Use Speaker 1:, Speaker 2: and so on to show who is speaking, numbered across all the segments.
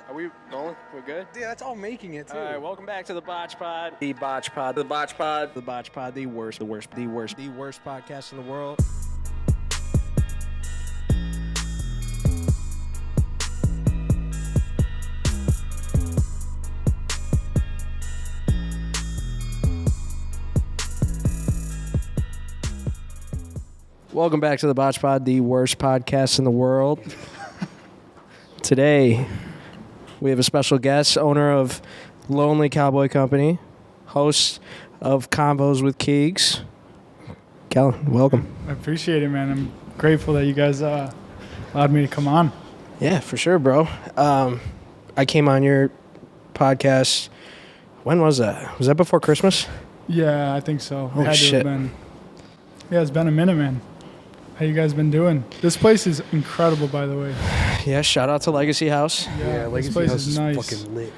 Speaker 1: Are we rolling? We're good?
Speaker 2: Yeah, that's all making it, too.
Speaker 1: All right, welcome back to the BotchPod. The BotchPod. The BotchPod. The BotchPod. The worst podcast in the world. Welcome back to the BotchPod, the worst podcast in the world. Today, we have a special guest, owner of Lonely Cowboy Company, host of Convos with Keegs. Kellen, welcome.
Speaker 3: I appreciate it, man. I'm grateful that you guys allowed me to come on.
Speaker 1: Yeah, for sure, bro. I came on your podcast. When was that? Was that before Christmas?
Speaker 3: Yeah, I think so.
Speaker 1: Oh, shit.
Speaker 3: Yeah, it's been a minute, man. How you guys been doing? This place is incredible, by the way.
Speaker 1: Yeah, shout out to Legacy House.
Speaker 3: Yeah,
Speaker 2: Legacy
Speaker 3: this place
Speaker 2: House
Speaker 3: is nice.
Speaker 2: fucking lit.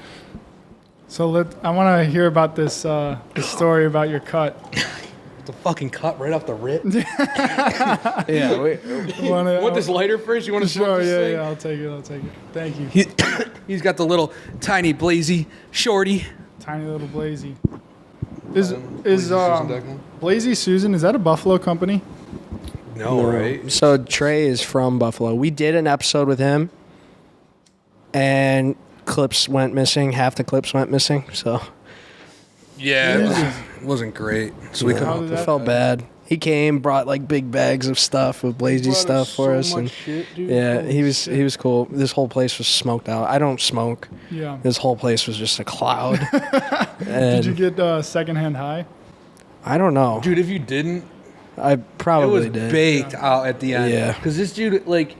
Speaker 3: So I want to hear about this story about your cut.
Speaker 2: The fucking cut right off the rip.
Speaker 1: Yeah, wait.
Speaker 2: Want this lighter first? You want to smoke
Speaker 3: Sure,
Speaker 2: this thing?
Speaker 3: yeah, I'll take it. Thank you.
Speaker 2: He's got the little tiny blazy shorty.
Speaker 3: Tiny little Blazy. Is
Speaker 2: Susan
Speaker 3: Blazy Susan, is that a Buffalo company?
Speaker 2: No, right?
Speaker 1: So Trey is from Buffalo. We did an episode with him, and clips went missing. Half the clips went missing. So
Speaker 2: Yeah, it wasn't great. So we
Speaker 3: How
Speaker 2: couldn't.
Speaker 3: did that-
Speaker 1: felt bad. He came, brought like big bags of stuff of Blazy stuff for us, and yeah, he was cool. This whole place was smoked out. I don't smoke.
Speaker 3: Yeah.
Speaker 1: This whole place was just a cloud.
Speaker 3: Did you get secondhand high?
Speaker 1: I don't know.
Speaker 2: Dude, if you didn't,
Speaker 1: I
Speaker 2: it
Speaker 1: probably
Speaker 2: was
Speaker 1: did.
Speaker 2: baked out at the end.
Speaker 1: Yeah.
Speaker 2: Because this dude, like,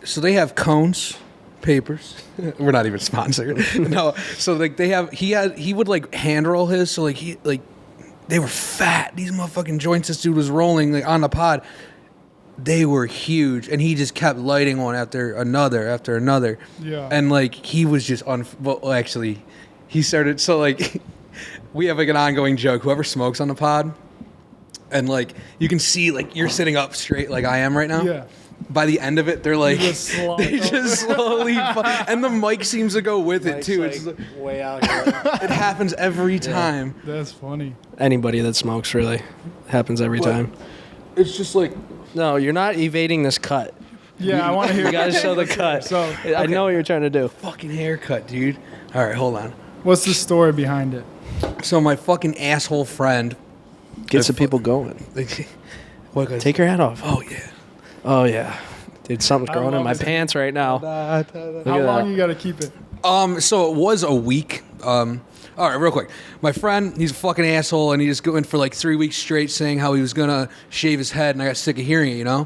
Speaker 2: so they have cones, papers. We're not even sponsored. No. So like he would like hand roll his. So like they were fat. These motherfucking joints this dude was rolling like on the pod. They were huge, and he just kept lighting one after another.
Speaker 3: Yeah.
Speaker 2: And like he was just well, actually, he started. So like, we have like an ongoing joke. Whoever smokes on the pod, and like you can see like you're sitting up straight like I am right now.
Speaker 3: Yeah.
Speaker 2: By the end of it, they're like,
Speaker 3: they
Speaker 2: just slowly, and the mic seems to go with it too. It's
Speaker 1: way out here.
Speaker 2: it happens every time.
Speaker 3: That's funny.
Speaker 1: Anybody that smokes really happens every time.
Speaker 2: It's just like,
Speaker 1: No, you're not evading this cut.
Speaker 3: Yeah, I want to hear
Speaker 1: You gotta show the cut.
Speaker 3: So,
Speaker 1: I know what you're trying to do.
Speaker 2: fucking haircut, dude. All right, hold on.
Speaker 3: what's the story behind it?
Speaker 2: So my fucking asshole friend,
Speaker 1: Get some people going.
Speaker 2: what?
Speaker 1: Take your hat off.
Speaker 2: Oh yeah.
Speaker 1: Oh yeah, dude, something's
Speaker 3: I
Speaker 1: growing in
Speaker 3: love
Speaker 1: my
Speaker 3: it.
Speaker 1: pants right now.
Speaker 3: How
Speaker 1: at
Speaker 3: long
Speaker 1: that.
Speaker 3: you got to keep it?
Speaker 2: So it was a week. All right, real quick. My friend, he's a fucking asshole, and he just went for like 3 weeks straight saying how he was gonna shave his head, and I got sick of hearing it, you know?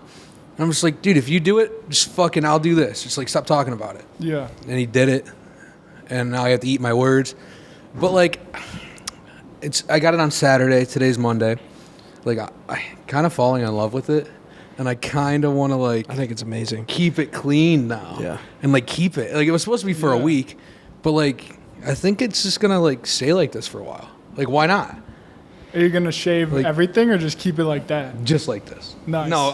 Speaker 2: And I'm just like, dude, if you do it, just fucking, I'll do this. Just like, stop talking about it.
Speaker 3: Yeah.
Speaker 2: And he did it, and now I have to eat my words. But like, I got it on Saturday. Today's Monday. Like, I kind of falling in love with it, and I kind of want to like
Speaker 1: I think it's amazing.
Speaker 2: keep it clean now.
Speaker 1: Yeah.
Speaker 2: And like keep it. Like it was supposed to be for a
Speaker 3: Yeah.
Speaker 2: week, but like I think it's just gonna like stay like this for a while. Like why not?
Speaker 3: Are you going to shave
Speaker 2: Like-
Speaker 3: everything or just keep it like that?
Speaker 2: Just like this.
Speaker 3: Nice.
Speaker 2: No.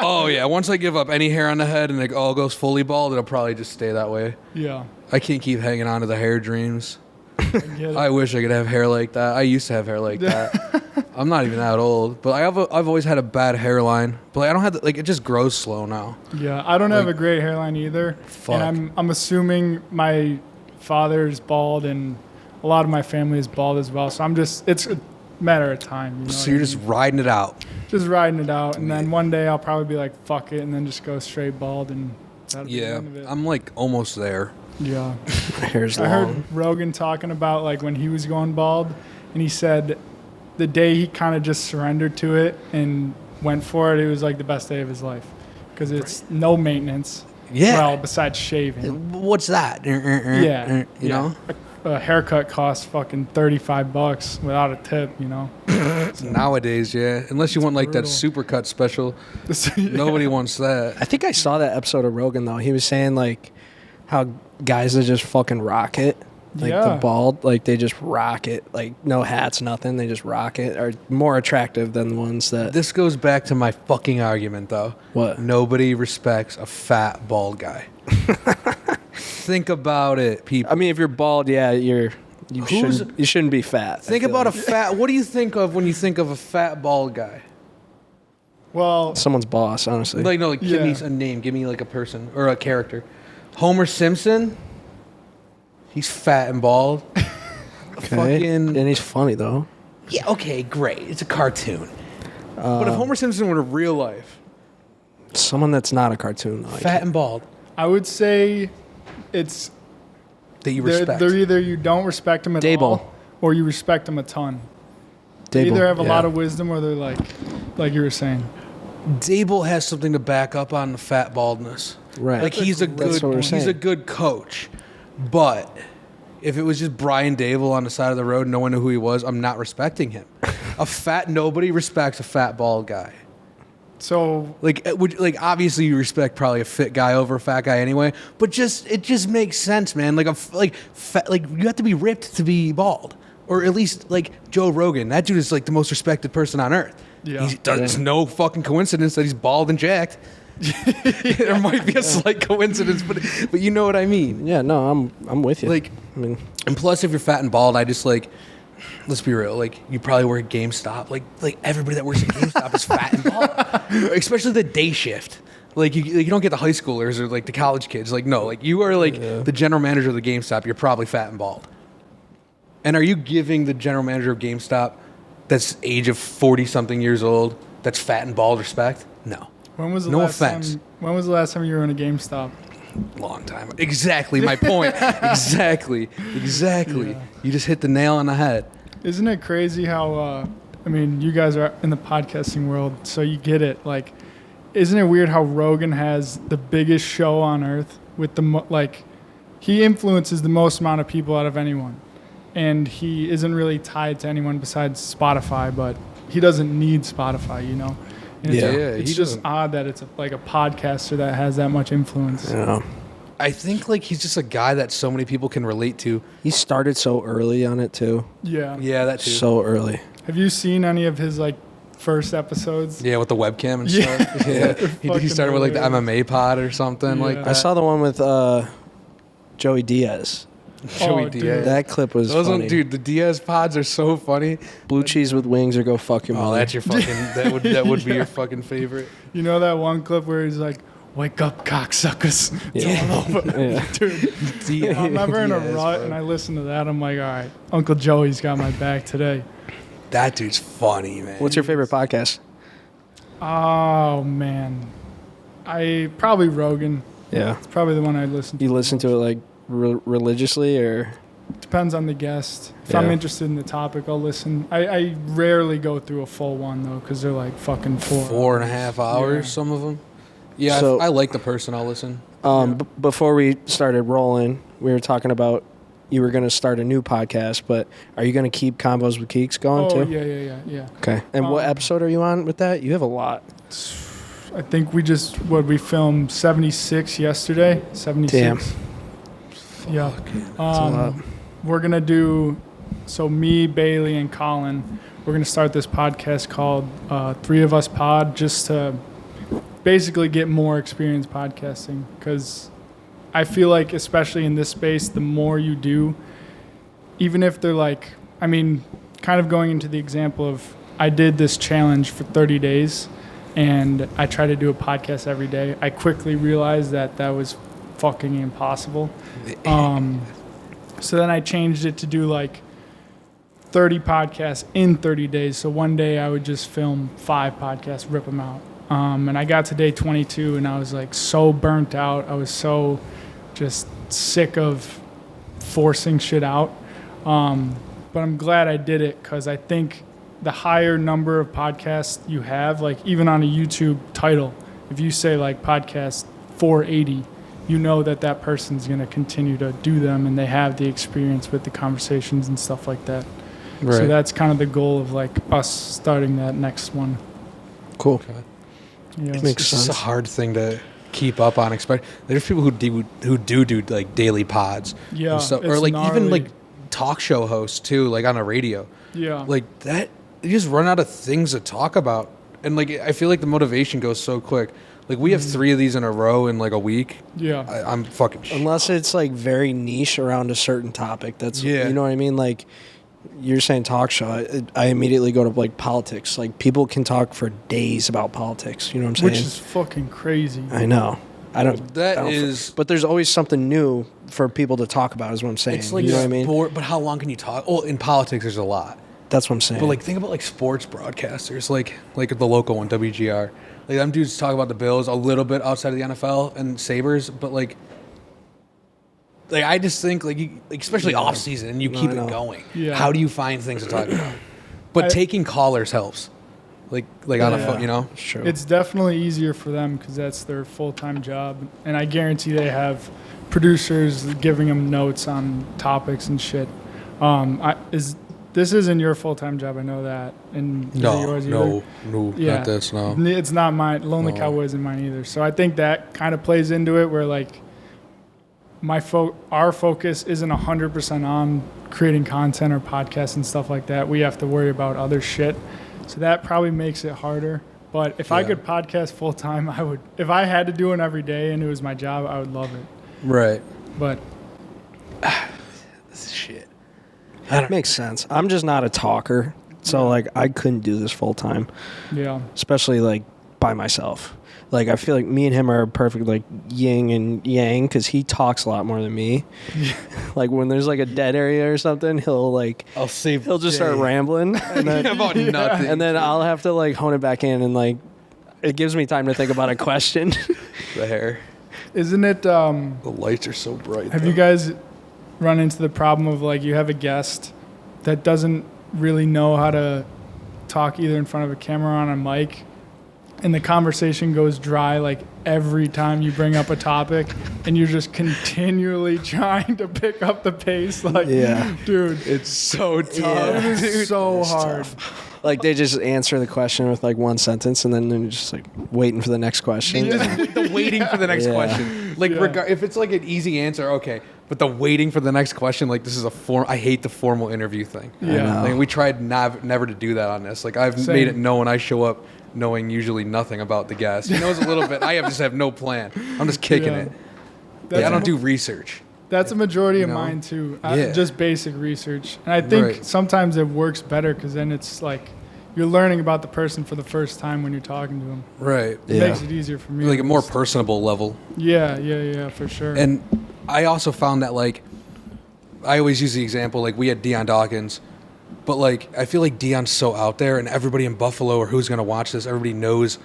Speaker 2: Oh yeah. Once I give up any hair on the head and it all goes fully bald, it'll probably just stay that way.
Speaker 3: Yeah.
Speaker 2: I can't keep hanging on to the hair dreams.
Speaker 3: I get it.
Speaker 2: I wish I could have hair like that. I used to have hair like that. I'm not even that old, but I've always had a bad hairline. But like, I don't have like it just grows slow now.
Speaker 3: Yeah, I don't have
Speaker 2: Like-
Speaker 3: a great hairline either.
Speaker 2: Fuck.
Speaker 3: And I'm assuming my father's bald and a lot of my family is bald as well. So it's a matter of time. You know
Speaker 2: So
Speaker 3: what
Speaker 2: you're
Speaker 3: I
Speaker 2: just
Speaker 3: mean?
Speaker 2: riding it out.
Speaker 3: Just riding it out, and then one day I'll probably be like, fuck it, and then just go straight bald, and that'll be the
Speaker 2: Yeah.
Speaker 3: end of it.
Speaker 2: I'm like almost there.
Speaker 3: Yeah.
Speaker 1: My hair's
Speaker 3: I
Speaker 1: long.
Speaker 3: heard Rogan talking about like when he was going bald, and he said the day he kind of just surrendered to it and went for it, it was like the best day of his life because it's no maintenance.
Speaker 2: Yeah.
Speaker 3: Well, besides shaving.
Speaker 2: What's that?
Speaker 3: Yeah.
Speaker 2: You know?
Speaker 3: A haircut costs fucking $35 without a tip, you know?
Speaker 2: Nowadays, yeah. Unless you want like that
Speaker 3: brutal.
Speaker 2: supercut special. Nobody wants that.
Speaker 1: I think I saw that episode of Rogan though. He was saying like how guys that just fucking rock it, like
Speaker 3: Yeah.
Speaker 1: the bald, like they just rock it, like no hats, nothing. They just rock it, are more attractive than the ones that.
Speaker 2: This goes back to my fucking argument though.
Speaker 1: What?
Speaker 2: Nobody respects a fat bald guy. think about it, people.
Speaker 1: I mean, if you're bald, yeah, you shouldn't be fat.
Speaker 2: Think about a fat. What do you think of when you think of a fat bald guy?
Speaker 3: Well,
Speaker 1: someone's boss, honestly.
Speaker 2: Like no, like give me
Speaker 3: Yeah.
Speaker 2: a name. Give me like a person or a character. Homer Simpson. He's fat and bald.
Speaker 1: Okay. And he's funny though.
Speaker 2: Yeah. Okay. Great. It's a cartoon. But if Homer Simpson were in real life,
Speaker 1: Someone that's not a cartoon. Like,
Speaker 2: fat and bald,
Speaker 3: I would say it's
Speaker 2: that you respect.
Speaker 3: they're either you don't respect them at
Speaker 1: Dable.
Speaker 3: all, or you respect them a ton. They
Speaker 1: Dable,
Speaker 3: either have a
Speaker 1: yeah.
Speaker 3: lot of wisdom, or they're like you were saying.
Speaker 2: Dable has something to back up on the fat baldness.
Speaker 1: Right.
Speaker 2: Like he's a
Speaker 1: That's
Speaker 2: good
Speaker 1: what we're
Speaker 2: he's a
Speaker 1: saying.
Speaker 2: good coach. But if it was just Brian Dable on the side of the road, no one knew who he was, I'm not respecting him. Nobody respects a fat bald guy.
Speaker 3: So
Speaker 2: Like obviously you respect probably a fit guy over a fat guy anyway, but it just makes sense, man. Like you have to be ripped to be bald. Or at least like Joe Rogan. That dude is like the most respected person on earth.
Speaker 3: Yeah.
Speaker 2: It's no fucking coincidence that he's bald and jacked. There might be a slight coincidence, but you know what I mean.
Speaker 1: Yeah, no, I'm with you.
Speaker 2: Like,
Speaker 1: I mean,
Speaker 2: and plus, if you're fat and bald, I just like, let's be real. Like, you probably work at GameStop. Like everybody that works at GameStop is fat and bald, especially the day shift. Like you don't get the high schoolers or like the college kids. Like no, like you are like the general manager of the GameStop. You're probably fat and bald. And are you giving the general manager of GameStop, that's age of 40-something years old, that's fat and bald, respect? No.
Speaker 3: when was the
Speaker 2: No
Speaker 3: last
Speaker 2: offense.
Speaker 3: time? When was the last time you were in a GameStop?
Speaker 2: Long time. Exactly my point. Exactly.
Speaker 3: Yeah.
Speaker 2: You just hit the nail on the head.
Speaker 3: Isn't it crazy how? I mean, you guys are in the podcasting world, so you get it. Like, isn't it weird how Rogan has the biggest show on earth with he influences the most amount of people out of anyone, and he isn't really tied to anyone besides Spotify, but he doesn't need Spotify, you know. And
Speaker 1: Yeah.
Speaker 3: it's just odd that it's like a podcaster that has that much influence.
Speaker 1: you know,
Speaker 2: I think like he's just a guy that so many people can relate to.
Speaker 1: he started so early on it too.
Speaker 3: Yeah.
Speaker 2: Yeah, that too.
Speaker 1: So early.
Speaker 3: Have you seen any of his first episodes?
Speaker 2: Yeah, with the webcam and
Speaker 3: Yeah.
Speaker 2: stuff. Yeah. he
Speaker 3: Fucking
Speaker 2: started with like the
Speaker 3: hilarious.
Speaker 2: MMA pod or something like
Speaker 3: Yeah.
Speaker 2: that.
Speaker 1: I saw the one with Joey Diaz.
Speaker 2: Joey
Speaker 3: Oh, dude.
Speaker 2: Diaz.
Speaker 1: That clip was funny.
Speaker 2: Dude, the Diaz pods are so funny.
Speaker 1: Blue cheese with wings or go fuck your
Speaker 2: Oh,
Speaker 1: mother.
Speaker 2: that's your fucking that would be your fucking favorite.
Speaker 3: You know that one clip where he's like, "Wake up, cocksuckers!"
Speaker 1: Yeah. Yeah.
Speaker 3: Dude, I'm ever in a
Speaker 2: Diaz,
Speaker 3: rut
Speaker 2: bro.
Speaker 3: and I listen to that, I'm like, all right, Uncle Joey's got my back today.
Speaker 2: That dude's funny, man.
Speaker 1: What's your favorite podcast?
Speaker 3: Oh man, I probably Rogan.
Speaker 1: Yeah.
Speaker 3: It's probably the one I listen to.
Speaker 1: You listen to it like religiously or?
Speaker 3: Depends on the guest. If I'm
Speaker 1: Yeah.
Speaker 3: interested in the topic, I'll listen. I rarely go through a full one though, because they're like fucking
Speaker 2: 4.5 hours,
Speaker 3: Yeah.
Speaker 2: some of them. Yeah,
Speaker 1: So-
Speaker 2: I like the person I'll listen.
Speaker 1: Before we started rolling, we were talking about you were going to start a new podcast, but are you going to keep Combos with Keeks going
Speaker 3: Oh
Speaker 1: too?
Speaker 3: yeah.
Speaker 1: Okay. And what episode are you on with that? You have a lot.
Speaker 3: I think we we filmed 76 yesterday. 76.
Speaker 1: Damn.
Speaker 3: Yeah.
Speaker 1: a lot.
Speaker 3: We're gonna do. So me, Bailey, and Colin, we're gonna start this podcast called Three of Us Pod, just to basically get more experience podcasting. Because I feel like, especially in this space, the more you do, even if they're like, I mean, kind of going into the example of I did this challenge for 30 days, and I try to do a podcast every day. I quickly realized that was fucking impossible. So then I changed it to do like 30 podcasts in 30 days. So one day I would just film 5 podcasts, rip them out. And I got to day 22 and I was like so burnt out. I was so just sick of forcing shit out. But I'm glad I did it, because I think the higher number of podcasts you have, like even on a YouTube title, if you say like podcast 480, you know that person's going to continue to do them, and they have the experience with the conversations and stuff like that.
Speaker 1: Right.
Speaker 3: So that's kind of the goal of like us starting that next one.
Speaker 1: Cool.
Speaker 3: Yeah.
Speaker 1: Makes
Speaker 2: It's just a
Speaker 1: sense.
Speaker 2: hard thing to keep up on. There's people who do like daily pods,
Speaker 3: Yeah,
Speaker 2: and stuff, or
Speaker 3: it's
Speaker 2: like even
Speaker 3: gnarly.
Speaker 2: like talk show hosts too, like on the radio.
Speaker 3: Yeah.
Speaker 2: Like that, you just run out of things to talk about, and like I feel like the motivation goes so quick. Like we have 3 of these in a row in like a week.
Speaker 3: Yeah.
Speaker 2: I'm fucking.
Speaker 1: Unless it's like very niche around a certain topic. That's
Speaker 2: Yeah.
Speaker 1: You know what I mean? Like you're saying talk show. I immediately go to like politics. Like people can talk for days about politics. You know what I'm saying?
Speaker 3: Which is fucking crazy.
Speaker 1: I know. I don't.
Speaker 2: That
Speaker 1: I don't-
Speaker 2: is-
Speaker 1: But there's always something new for people to talk about. Is what I'm saying.
Speaker 2: It's like
Speaker 1: you know what I mean?
Speaker 2: sport, but how long can you talk? Oh, in politics, there's a lot.
Speaker 1: That's what I'm saying.
Speaker 2: But like, think about like sports broadcasters, like the local one, WGR. Like them dudes talk about the Bills a little bit outside of the NFL and Sabres, but like I just think like, especially off season, and you keep
Speaker 1: I
Speaker 2: it
Speaker 1: know.
Speaker 2: going.
Speaker 3: Yeah.
Speaker 2: How do you find things to talk about? But taking callers helps. Like on a phone, you know.
Speaker 1: Sure.
Speaker 3: It's definitely easier for them because that's their full-time job, and I guarantee they have producers giving them notes on topics and shit. This isn't your full-time job? I know that. And is it yours either?
Speaker 2: No,
Speaker 3: Yeah.
Speaker 2: not this. No.
Speaker 3: It's not mine. Lonely
Speaker 2: No.
Speaker 3: Cowboy isn't mine either. So I think that kind of plays into it, where like our focus isn't 100% on creating content or podcasts and stuff like that. We have to worry about other shit. So that probably makes it harder. But if I could podcast full time, I would. If I had to do it every day and it was my job, I would love it.
Speaker 2: Right.
Speaker 3: But
Speaker 2: This is shit.
Speaker 1: That makes sense. I'm just not a talker, so like I couldn't do this full time,
Speaker 3: yeah,
Speaker 1: especially like by myself. Like I feel like me and him are perfect, like yin and yang, because he talks a lot more than me. Like when there's like a dead area or something,
Speaker 2: I'll save.
Speaker 1: he'll just start rambling, and then,
Speaker 2: about nothing.
Speaker 1: and then I'll have to like hone it back in, and like it gives me time to think about a question.
Speaker 2: The hair.
Speaker 3: isn't it?
Speaker 2: The lights are so bright.
Speaker 3: Have you guys run into the problem of like you have a guest that doesn't really know how to talk either in front of a camera or on a mic, and the conversation goes dry like every time you bring up a topic, and you're just continually trying to pick up the pace? Like,
Speaker 1: Yeah.
Speaker 3: dude,
Speaker 2: It's so tough.
Speaker 1: Yeah.
Speaker 3: it is so
Speaker 1: It's
Speaker 3: hard.
Speaker 1: tough. Like they just answer the question with like one sentence, and then they're just like waiting for the next question.
Speaker 2: The waiting for the next
Speaker 1: Yeah.
Speaker 2: question. Like,
Speaker 3: Yeah.
Speaker 2: if it's like an easy answer, okay. But the waiting for the next question, like this is a form. I hate the formal interview thing.
Speaker 3: Yeah.
Speaker 1: know.
Speaker 2: Like, we tried never to do that on this. Like I've
Speaker 3: Same.
Speaker 2: made it known I show up knowing usually nothing about the guest. He knows a little bit. I just have no plan. I'm just kicking
Speaker 3: Yeah.
Speaker 2: it.
Speaker 3: That's
Speaker 2: I
Speaker 3: a-
Speaker 2: don't do research.
Speaker 3: That's a majority of
Speaker 2: You know?
Speaker 3: mine too.
Speaker 2: Yeah.
Speaker 3: Just basic research, and I think
Speaker 2: Right.
Speaker 3: sometimes it works better because then it's like you're learning about the person for the first time when you're talking to them.
Speaker 2: Right.
Speaker 3: It
Speaker 1: Yeah.
Speaker 3: makes it easier for me.
Speaker 2: Like a
Speaker 3: at
Speaker 2: more
Speaker 3: least.
Speaker 2: personable level.
Speaker 3: Yeah, for sure.
Speaker 2: And I also found that, like, I always use the example, like, we had Deion Dawkins, but, like, I feel like Deion's so out there, and everybody in Buffalo or who's going to watch this, everybody knows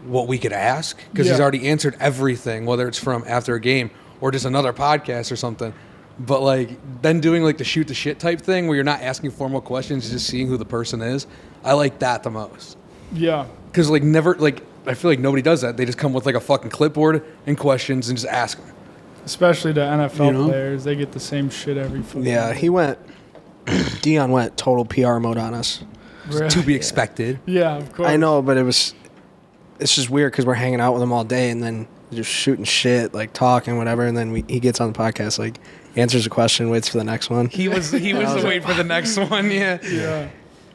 Speaker 2: what we could ask because he's
Speaker 3: Yeah.
Speaker 2: already answered everything, whether it's from after a game or just another podcast or something. But, like, then doing, like, the shoot the shit type thing where you're not asking formal questions, just seeing who the person is, I like that the most.
Speaker 3: yeah,
Speaker 2: Because, like, I feel like nobody does that. They just come with, like, a fucking clipboard and questions and just ask them.
Speaker 3: especially the NFL
Speaker 2: You know?
Speaker 3: players, they get the same shit every fucking
Speaker 1: Yeah, he went. Dion went total PR mode on us.
Speaker 3: Really?
Speaker 2: To be expected.
Speaker 3: Yeah, of course.
Speaker 1: I know, but it's just weird because we're hanging out with him all day, and then just shooting shit, like talking, whatever, and then he gets on the podcast, like answers a question, waits for the next one.
Speaker 2: He was waiting for the next one. Yeah.
Speaker 3: Yeah,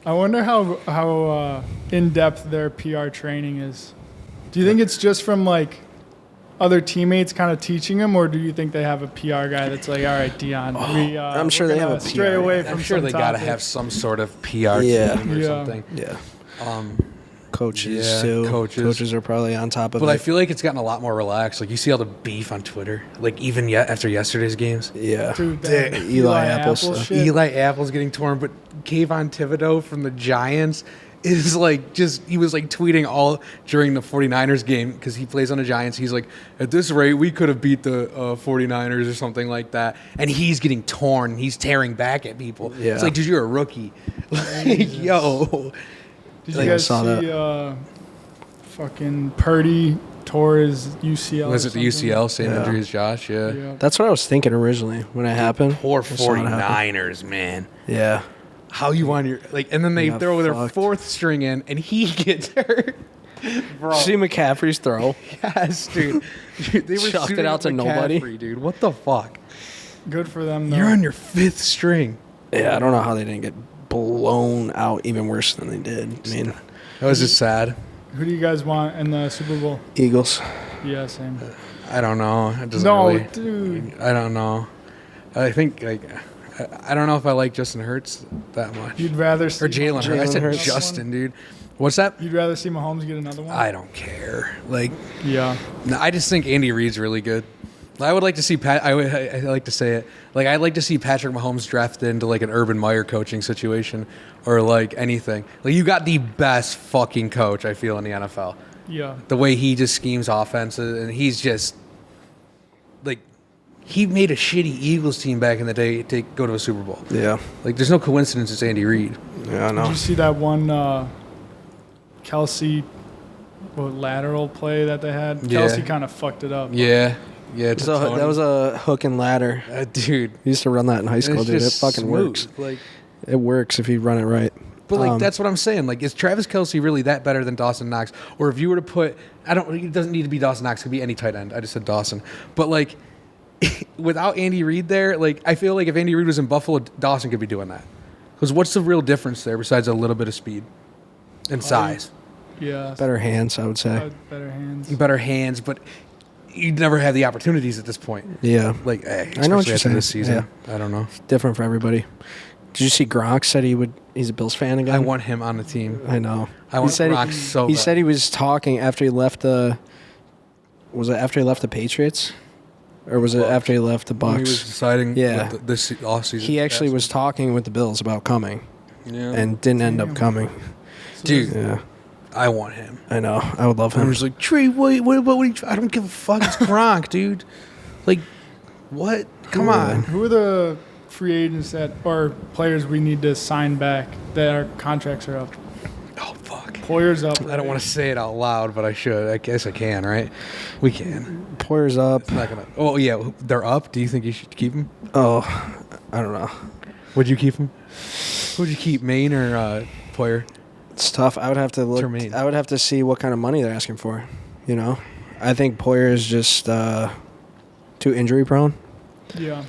Speaker 3: I wonder how in depth their PR training is. Do you think it's just from like other teammates kind of teaching them, or do you think they have a PR guy that's like, all right, Dion,
Speaker 1: I'm sure
Speaker 3: we're
Speaker 1: they have
Speaker 3: gonna
Speaker 1: a
Speaker 3: stray
Speaker 1: PR
Speaker 3: away
Speaker 1: guy.
Speaker 3: from
Speaker 2: I'm sure
Speaker 3: some
Speaker 2: they got to
Speaker 3: topics.
Speaker 2: have some sort of PR
Speaker 1: Yeah.
Speaker 2: team or
Speaker 3: Yeah.
Speaker 2: something.
Speaker 1: Yeah,
Speaker 2: Um,
Speaker 1: coaches
Speaker 2: Yeah,
Speaker 1: too.
Speaker 2: coaches.
Speaker 1: are probably on top of
Speaker 2: but
Speaker 1: it.
Speaker 2: I feel like it's gotten a lot more relaxed. Like you see all the beef on Twitter. Like even yet after yesterday's games.
Speaker 1: yeah,
Speaker 3: Dude,
Speaker 1: The
Speaker 3: that
Speaker 1: Eli Apple stuff.
Speaker 3: shit.
Speaker 2: Eli Apple's getting torn, but Kayvon Thibodeau from the Giants is like he was like tweeting all during the 49ers game because he plays on the Giants. He's like, at this rate, we could have beat the 49ers or something like that. And he's getting torn. He's tearing back at people.
Speaker 1: Yeah.
Speaker 2: It's like, dude, you're a rookie. Like, yo.
Speaker 3: Did
Speaker 1: Like,
Speaker 3: you
Speaker 1: I
Speaker 3: guys
Speaker 1: saw
Speaker 3: see fucking Purdy tore his UCL?
Speaker 2: Was
Speaker 3: or
Speaker 2: it the
Speaker 3: something?
Speaker 2: UCL, same
Speaker 1: Yeah.
Speaker 2: injury as Josh? Yeah.
Speaker 3: Yeah.
Speaker 1: That's what I was thinking originally when it happened.
Speaker 2: Poor
Speaker 1: I saw it happen.
Speaker 2: 49ers, man.
Speaker 1: Yeah,
Speaker 2: How you want your and then they
Speaker 1: got
Speaker 2: throw their
Speaker 1: fucked.
Speaker 2: fourth string in and he gets hurt. Bro.
Speaker 1: see McCaffrey's throw.
Speaker 2: Yes, dude. They were
Speaker 1: Chucked it
Speaker 2: shooting
Speaker 1: out
Speaker 2: up
Speaker 1: to nobody.
Speaker 2: McCaffrey, dude. What the fuck?
Speaker 3: Good for them. Though.
Speaker 2: You're on your fifth string.
Speaker 1: Yeah, I don't know how they didn't get blown out even worse than they did. I mean,
Speaker 2: That was just sad.
Speaker 3: Who do you guys want in the Super Bowl?
Speaker 1: Eagles.
Speaker 3: Yeah, same.
Speaker 2: I don't know. It doesn't
Speaker 3: No,
Speaker 2: really.
Speaker 3: dude.
Speaker 2: I don't know. I think like I don't know if I like Justin Hurts that much.
Speaker 3: You'd rather see
Speaker 2: Or Jalen Hurts. I said
Speaker 1: Hurts.
Speaker 2: Justin, dude. What's that?
Speaker 3: You'd rather see Mahomes get another one?
Speaker 2: I don't care. Like,
Speaker 3: Yeah.
Speaker 2: no, I just think Andy Reid's really good. I would like to see I like to say it. Like, I'd like to see Patrick Mahomes drafted into like an Urban Meyer coaching situation or like anything. Like, you got the best fucking coach I feel in the NFL.
Speaker 3: Yeah.
Speaker 2: The way he just schemes offenses, and he's just like he made a shitty Eagles team back in the day to go to a Super Bowl.
Speaker 1: Yeah.
Speaker 2: Like, there's no coincidence it's Andy Reid.
Speaker 1: Yeah, I
Speaker 3: Did
Speaker 1: know.
Speaker 3: you see that one Kelsey lateral play that they had?
Speaker 2: Yeah.
Speaker 3: Kelsey kind of fucked it up.
Speaker 2: Yeah.
Speaker 1: That was a hook and ladder.
Speaker 2: Dude.
Speaker 1: We used to run that in high school,
Speaker 2: It's
Speaker 1: dude. It
Speaker 2: just
Speaker 1: fucking
Speaker 2: smooth.
Speaker 1: works.
Speaker 2: Like,
Speaker 1: It works if you run it right.
Speaker 2: but like that's what I'm saying. Like, is Travis Kelce really that better than Dawson Knox? Or if you were to put, it doesn't need to be Dawson Knox. It could be any tight end. I just said Dawson. But like, without Andy Reid there, like, I feel like if Andy Reid was in Buffalo, Dawson could be doing that. Because what's the real difference there besides a little bit of speed and size?
Speaker 3: Yeah.
Speaker 1: Better hands, I would say.
Speaker 3: Better hands.
Speaker 2: Better hands, but you'd never have the opportunities at this point.
Speaker 1: Yeah.
Speaker 2: Like,
Speaker 1: I know what
Speaker 2: especially
Speaker 1: you're
Speaker 2: after
Speaker 1: saying.
Speaker 2: this season. I don't know.
Speaker 1: Different for everybody. Did you see Gronk said he's a Bills fan again?
Speaker 2: I want him on the team.
Speaker 1: I know.
Speaker 2: I want
Speaker 1: said
Speaker 2: Gronk so
Speaker 1: He
Speaker 2: bad.
Speaker 1: said he was talking after he left was it after he left the Patriots? Or was it
Speaker 2: Bucks.
Speaker 1: after he left the
Speaker 2: When he was
Speaker 1: Bucks?
Speaker 2: deciding
Speaker 1: Yeah.
Speaker 2: this offseason.
Speaker 1: He actually was talking with the Bills about coming
Speaker 2: Yeah.
Speaker 1: and didn't end up
Speaker 3: Damn.
Speaker 1: coming.
Speaker 2: Dude,
Speaker 1: Yeah.
Speaker 2: I want him.
Speaker 1: I know. I would love
Speaker 2: I'm
Speaker 1: him.
Speaker 2: just like, Trey, what I don't give a fuck. It's Gronk, dude. Like, what? Come on.
Speaker 3: Who are the free agents or players we need to sign back that our contracts are up?
Speaker 2: Oh, fuck.
Speaker 3: Poyer's up.
Speaker 2: I don't want to say it out loud, but I should. I guess I can, right? We can.
Speaker 1: Poyer's up.
Speaker 2: It's not gonna. Oh, yeah. They're up. Do you think you should keep them?
Speaker 1: Oh, I don't know.
Speaker 2: Would you keep them? Who'd you keep, Maine or Poyer?
Speaker 1: It's tough. I would have to look.
Speaker 2: Tremaine.
Speaker 1: I would have to see what kind of money they're asking for. You know, I think Poyer is just too injury prone
Speaker 3: Yeah.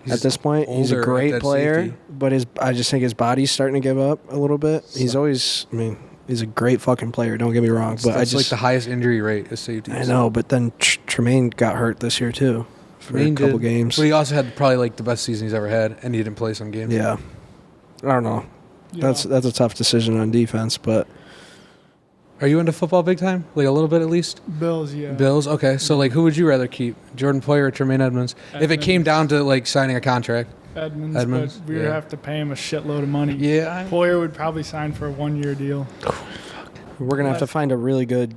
Speaker 1: at this point. He's a
Speaker 2: older at
Speaker 1: great
Speaker 2: that
Speaker 1: player,
Speaker 2: safety.
Speaker 1: but I just think his body's starting to give up a little bit. He's always. I mean, he's a great fucking player. Don't get me wrong, but
Speaker 2: That's
Speaker 1: I
Speaker 2: like
Speaker 1: just.
Speaker 2: the highest injury rate as safety.
Speaker 1: I know, but then Tremaine got hurt this year too for
Speaker 2: Maine
Speaker 1: a couple
Speaker 2: did,
Speaker 1: games.
Speaker 2: But he also had probably like the best season he's ever had, and he didn't play some games.
Speaker 1: Yeah, I don't know.
Speaker 3: Yeah.
Speaker 1: That's a tough decision on defense, but
Speaker 2: Are you into football big time? Like a little bit at least?
Speaker 3: Bills, yeah.
Speaker 2: Bills? Okay. So like who would you rather keep? Jordan Poyer or Tremaine Edmonds? If it came down to like signing a contract.
Speaker 3: Edmonds, but we would
Speaker 2: yeah.
Speaker 3: have to pay him a shitload of money.
Speaker 2: Yeah.
Speaker 3: Poyer would probably sign for a 1-year deal.
Speaker 1: we're gonna have to find a really good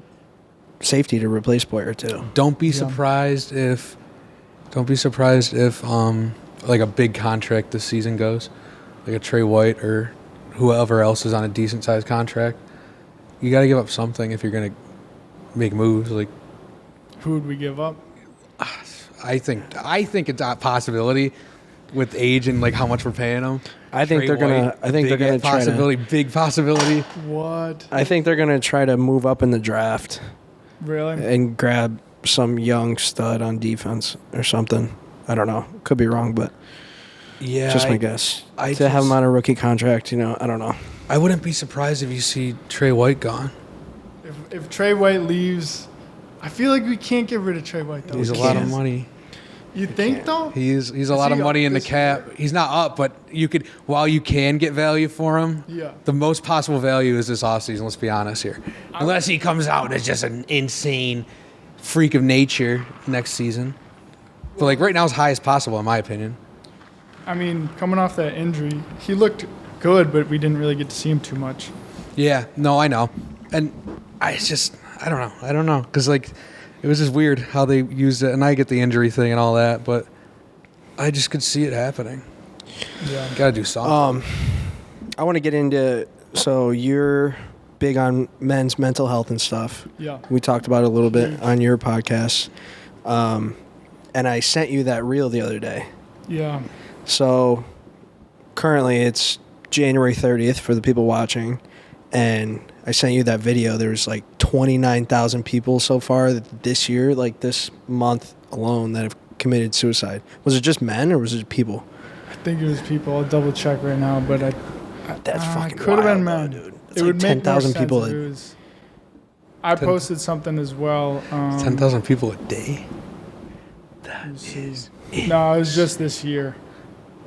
Speaker 1: safety to replace Poyer too.
Speaker 2: Don't be
Speaker 3: Yeah.
Speaker 2: surprised if like a big contract this season goes. Like a Trey White or whoever else is on a decent sized contract. You got to give up something if you're going to make moves. Like,
Speaker 3: Who would we give up?
Speaker 2: I think it's a possibility with age and like how much we're paying them.
Speaker 1: I think they're gonna. I think they're gonna try to.
Speaker 2: big possibility.
Speaker 3: What?
Speaker 1: I think they're gonna try to move up in the draft
Speaker 3: Really?
Speaker 1: and grab some young stud on defense or something. I don't know. Could be wrong, but
Speaker 2: Yeah,
Speaker 1: just my guess.
Speaker 2: I
Speaker 1: To have
Speaker 2: just-
Speaker 1: him on a rookie contract, you know, I don't know.
Speaker 2: I wouldn't be surprised if you see Trey White gone.
Speaker 3: If Trey White leaves, I feel like we can't get rid of Trey White though.
Speaker 2: He's a
Speaker 3: We
Speaker 2: lot of
Speaker 3: can't.
Speaker 2: money.
Speaker 3: You think though?
Speaker 2: He's a
Speaker 3: Is
Speaker 2: lot of
Speaker 3: he
Speaker 2: money
Speaker 3: up
Speaker 2: in the
Speaker 3: this
Speaker 2: cap.
Speaker 3: year?
Speaker 2: He's not up, but while you can get value for him,
Speaker 3: Yeah.
Speaker 2: the most possible value is this offseason, let's be honest here. Unless he comes out as just an insane freak of nature next season. But like right now is high as possible in my opinion.
Speaker 3: I mean, coming off that injury, he looked good, but we didn't really get to see him too much.
Speaker 2: Yeah, no, I know. And I don't know. Because like it was just weird how they used it. And I get the injury thing and all that, but I just could see it happening.
Speaker 3: Yeah.
Speaker 2: Got to do something.
Speaker 1: I want to get into. So you're big on men's mental health and stuff.
Speaker 3: Yeah.
Speaker 1: We talked about it a little bit on your podcast, and I sent you that reel the other day.
Speaker 3: Yeah.
Speaker 1: So currently it's January 30th for the people watching, and I sent you that video. There's like 29,000 people so far this year, like this month alone, that have committed suicide. Was it just men or was it people?
Speaker 3: I think it was people. I'll double check right now, but
Speaker 1: That's fucking
Speaker 3: could have been
Speaker 1: wild,
Speaker 3: men.
Speaker 1: though, dude. It's
Speaker 3: It
Speaker 1: like
Speaker 3: would make
Speaker 1: 10,000
Speaker 3: more
Speaker 1: people
Speaker 3: sense
Speaker 1: that-
Speaker 3: if it was I posted something as well.
Speaker 2: 10,000 people a day.
Speaker 3: No, it was just this year.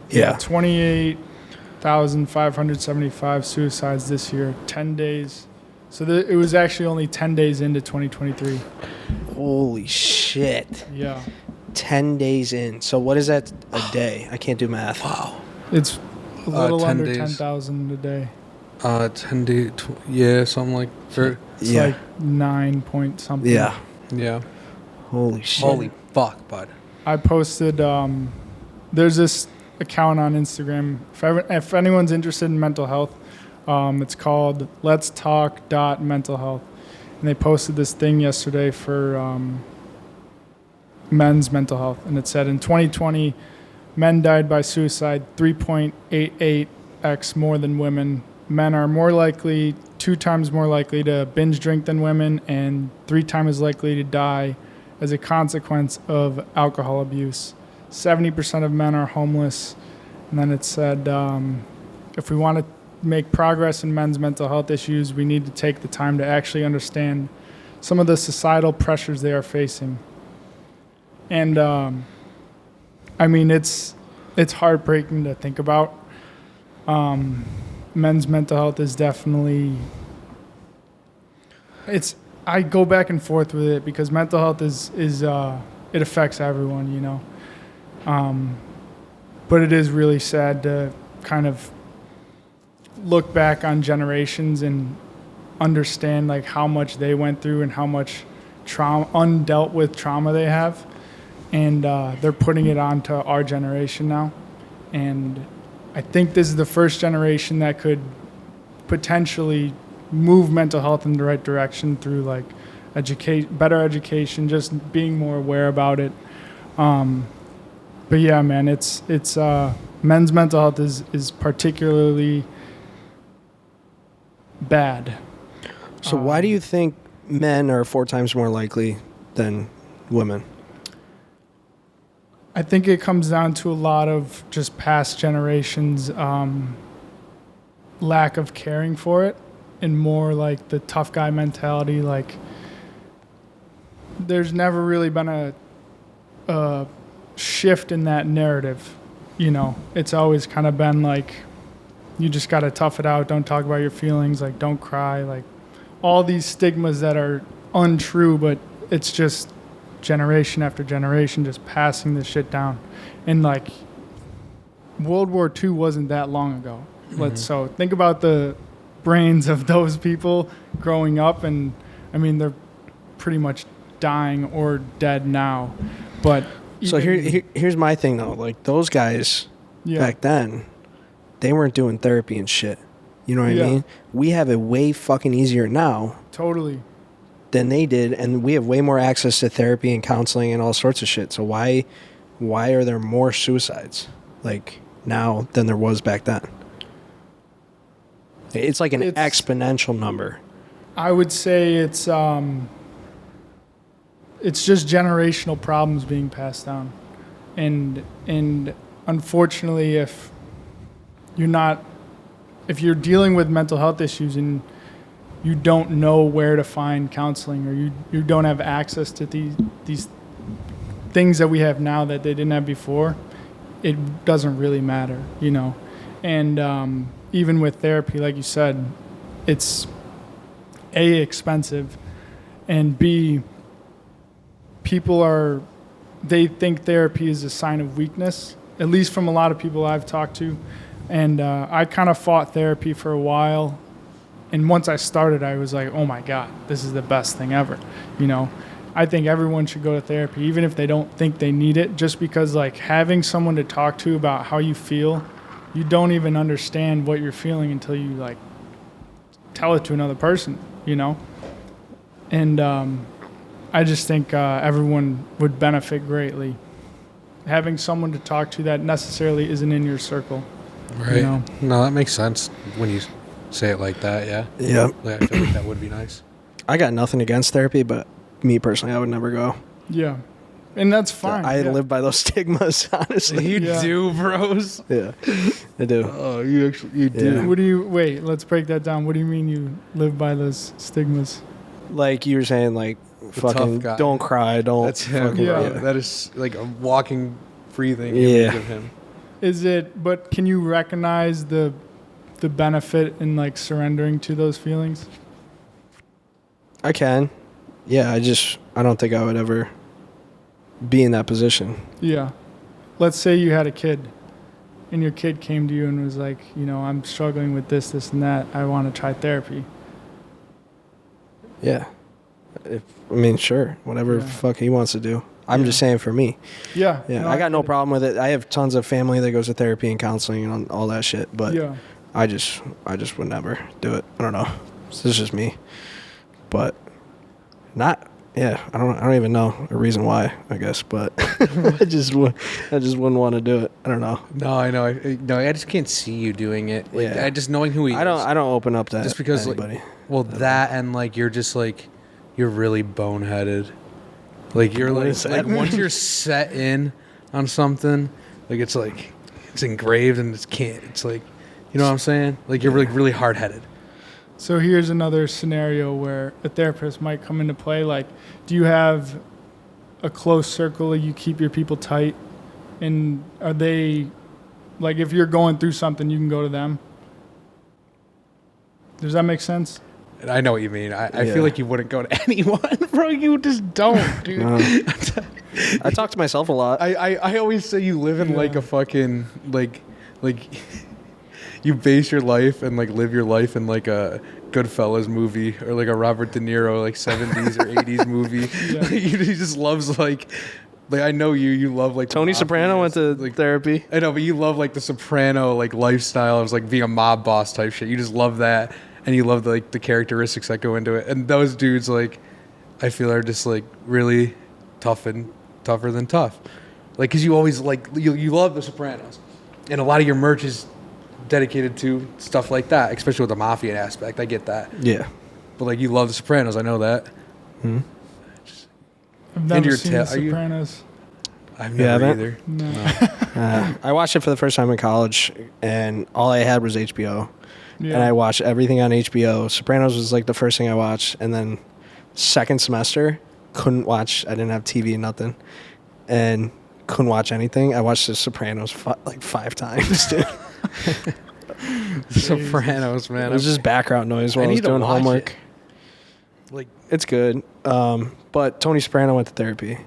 Speaker 1: Yeah.
Speaker 3: 28,575 suicides this year. 10 days. So it was actually only 10 days into 2023.
Speaker 1: Holy shit.
Speaker 3: Yeah.
Speaker 1: 10 days in. So what is that a day? I can't do math.
Speaker 2: Wow.
Speaker 3: It's a little
Speaker 2: 10
Speaker 3: under
Speaker 2: days.
Speaker 3: 10,000 a day.
Speaker 2: 10 days. Yeah, something like.
Speaker 3: It's like 9 point something.
Speaker 1: Yeah.
Speaker 2: Yeah.
Speaker 1: Holy shit.
Speaker 2: Holy fuck, bud.
Speaker 3: I posted, there's this account on Instagram. If anyone's interested in mental health, it's called Let's Talk Mental Health. And they posted this thing yesterday for men's mental health. And it said in 2020, men died by suicide 3.88x more than women. Men are 2 times more likely to binge drink than women, and 3 times as likely to die as a consequence of alcohol abuse. 70% of men are homeless. And then it said, if we want to make progress in men's mental health issues, we need to take the time to actually understand some of the societal pressures they are facing. And I mean, it's heartbreaking to think about. Men's mental health is definitely, I go back and forth with it because mental health is it affects everyone, you know. But it is really sad to kind of look back on generations and understand like how much they went through and how much undealt with trauma they have, and they're putting it onto our generation now. And I think this is the first generation that could potentially move mental health in the right direction through like better education, just being more aware about it. But yeah, man, it's men's mental health is particularly bad.
Speaker 1: So why do you think men are 4 times more likely than women?
Speaker 3: I think it comes down to a lot of just past generations' lack of caring for it, and more like the tough guy mentality. Like, there's never really been a shift in that narrative. You know, it's always kind of been like, you just got to tough it out. Don't talk about your feelings. Like, don't cry. Like, all these stigmas that are untrue, but it's just generation after generation just passing this shit down. And like, World War II wasn't that long ago. So think about the brains of those people growing up, and I mean, they're pretty much dying or dead now. But
Speaker 1: so here's my thing though. Like, those guys back then, they weren't doing therapy and shit. You know what I mean? We have it way fucking easier now.
Speaker 3: Totally.
Speaker 1: Than they did, and we have way more access to therapy and counseling and all sorts of shit. So why are there more suicides like now than there was back then? It's like an exponential number. I
Speaker 3: would say it's just generational problems being passed down, and unfortunately, if you're dealing with mental health issues and you don't know where to find counseling, or you don't have access to these things that we have now that they didn't have before, it doesn't really matter, you know. And even with therapy, like you said, it's A, expensive, and B, they think therapy is a sign of weakness, at least from a lot of people I've talked to. And I kind of fought therapy for a while. And once I started, I was like, oh my God, this is the best thing ever. You know, I think everyone should go to therapy, even if they don't think they need it, just because like having someone to talk to about how you feel, you don't even understand what you're feeling until you like tell it to another person, you know? And I just think everyone would benefit greatly. Having someone to talk to that necessarily isn't in your circle.
Speaker 2: Right.
Speaker 3: You know?
Speaker 2: No, that makes sense when you say it like that, yeah.
Speaker 1: Yeah.
Speaker 2: Like, I feel like that would be nice.
Speaker 1: I got nothing against therapy, but me personally, I would never go.
Speaker 3: Yeah. And that's fine.
Speaker 1: I live by those stigmas, honestly.
Speaker 2: You do, bros?
Speaker 1: Yeah, I do.
Speaker 2: Oh, you do.
Speaker 3: Let's break that down. What do you mean you live by those stigmas?
Speaker 1: Like you were saying, like fucking
Speaker 2: tough guy.
Speaker 1: don't cry, don't.
Speaker 2: That's him.
Speaker 1: fucking-
Speaker 3: Yeah.
Speaker 2: That is like a walking, breathing
Speaker 1: Yeah.
Speaker 2: image of him.
Speaker 3: Is it? But can you recognize the benefit in like surrendering to those feelings?
Speaker 1: I can. Yeah, I don't think I would ever be in that position.
Speaker 3: Yeah. Let's say you had a kid, and your kid came to you and was like, I'm struggling with this, and that. I want to try therapy.
Speaker 1: Yeah. Sure, whatever
Speaker 3: Yeah.
Speaker 1: fuck he wants to do. I'm
Speaker 3: Yeah.
Speaker 1: just saying for me.
Speaker 3: Yeah.
Speaker 1: Yeah,
Speaker 3: no,
Speaker 1: I got no
Speaker 3: get it.
Speaker 1: problem with it. I have tons of family that goes to therapy and counseling and all that shit, but
Speaker 3: Yeah.
Speaker 1: I just would never do it. I don't know. This is just me. But not I don't even know a reason why, I guess, but I just wouldn't want to do it. I don't know.
Speaker 2: No, I know. I just can't see you doing it. Like,
Speaker 1: Yeah.
Speaker 2: I just knowing who he is.
Speaker 1: I don't open up that
Speaker 2: Just because, like,
Speaker 1: anybody.
Speaker 2: Well, that and like you're just like you're really boneheaded. Like you're
Speaker 1: What
Speaker 2: like,
Speaker 1: is that?
Speaker 2: once you're set in on something, like it's engraved and it's like, you know what I'm saying? Like you're really hard headed.
Speaker 3: So here's another scenario where a therapist might come into play. Like, do you have a close circle? You keep your people tight, and are they like if you're going through something, you can go to them? Does that make sense?
Speaker 2: And I know what you mean. I
Speaker 1: Yeah.
Speaker 2: feel like you wouldn't go to anyone, bro. You just don't, dude.
Speaker 1: No. I talk to myself a lot.
Speaker 2: I always say you live in like
Speaker 3: Yeah.
Speaker 2: a fucking like you base your life and like live your life in like a Goodfellas movie or like a Robert De Niro like 70s or 80s movie.
Speaker 3: Yeah.
Speaker 2: He just loves like I know you love like the
Speaker 1: Tony Soprano went to
Speaker 2: like
Speaker 1: therapy.
Speaker 2: I know, but you love like the Soprano like lifestyle of like being a mob boss type shit. You just love that, and you love the characteristics that go into it. And those dudes like I feel are just like really tough and tougher than tough. Like because you always like you love the Sopranos, and a lot of your merch is dedicated to stuff like that, especially with the mafia aspect. I get that,
Speaker 1: Yeah.
Speaker 2: but like you love the Sopranos. I know that.
Speaker 1: Hmm?
Speaker 3: I've never
Speaker 2: your
Speaker 3: seen
Speaker 2: ta-
Speaker 3: The
Speaker 2: are you-
Speaker 3: Sopranos.
Speaker 2: I've
Speaker 1: You
Speaker 2: never
Speaker 1: haven't?
Speaker 2: either.
Speaker 3: No.
Speaker 1: I watched it for the first time in college, and all I had was HBO.
Speaker 3: Yeah.
Speaker 1: And I watched everything on HBO. Sopranos was like the first thing I watched, and then second semester couldn't watch. I didn't have TV, nothing, and couldn't watch anything. I watched The Sopranos like 5 times, dude.
Speaker 2: Sopranos, man.
Speaker 1: It was just background noise while I was
Speaker 2: need to
Speaker 1: doing
Speaker 2: watch
Speaker 1: homework.
Speaker 2: it. Like
Speaker 1: It's good, but Tony Soprano went to therapy,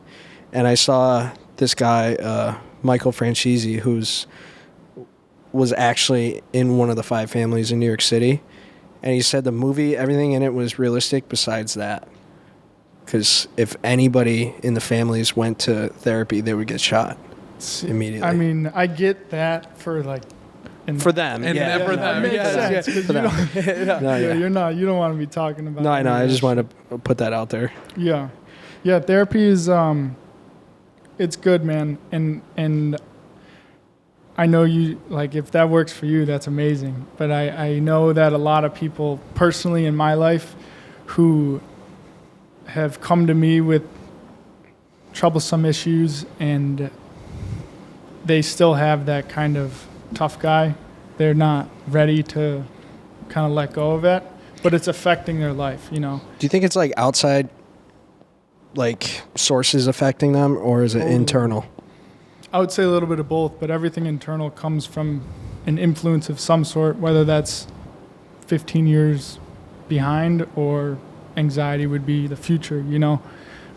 Speaker 1: and I saw this guy, Michael Franchese, was actually in one of the 5 families in New York City, and he said the movie, everything in it was realistic besides that. Because if anybody in the families went to therapy, they would get shot immediately.
Speaker 3: I mean, I get that for like.
Speaker 1: for them,
Speaker 2: And
Speaker 1: yeah.
Speaker 2: then for
Speaker 3: that
Speaker 2: them,
Speaker 3: makes
Speaker 2: yeah,
Speaker 3: sense, 'cause
Speaker 1: For
Speaker 3: you
Speaker 1: them.
Speaker 3: don't-
Speaker 1: No,
Speaker 3: yeah,
Speaker 1: yeah.
Speaker 3: you don't want to be talking about.
Speaker 1: No, I know.
Speaker 3: any
Speaker 1: I
Speaker 3: of
Speaker 1: just
Speaker 3: that
Speaker 1: wanted to put that out there.
Speaker 3: Yeah, yeah. Therapy is it's good, man, and I know you like if that works for you, that's amazing. But I know that a lot of people personally in my life who have come to me with troublesome issues and they still have that kind of tough guy. They're not ready to kind of let go of it, but it's affecting their life, you know.
Speaker 1: Do you think it's like outside, like sources affecting them, or is it
Speaker 3: Totally.
Speaker 1: internal?
Speaker 3: I would say a little bit of both, but everything internal comes from an influence of some sort, whether that's 15 years behind or anxiety would be the future, you know.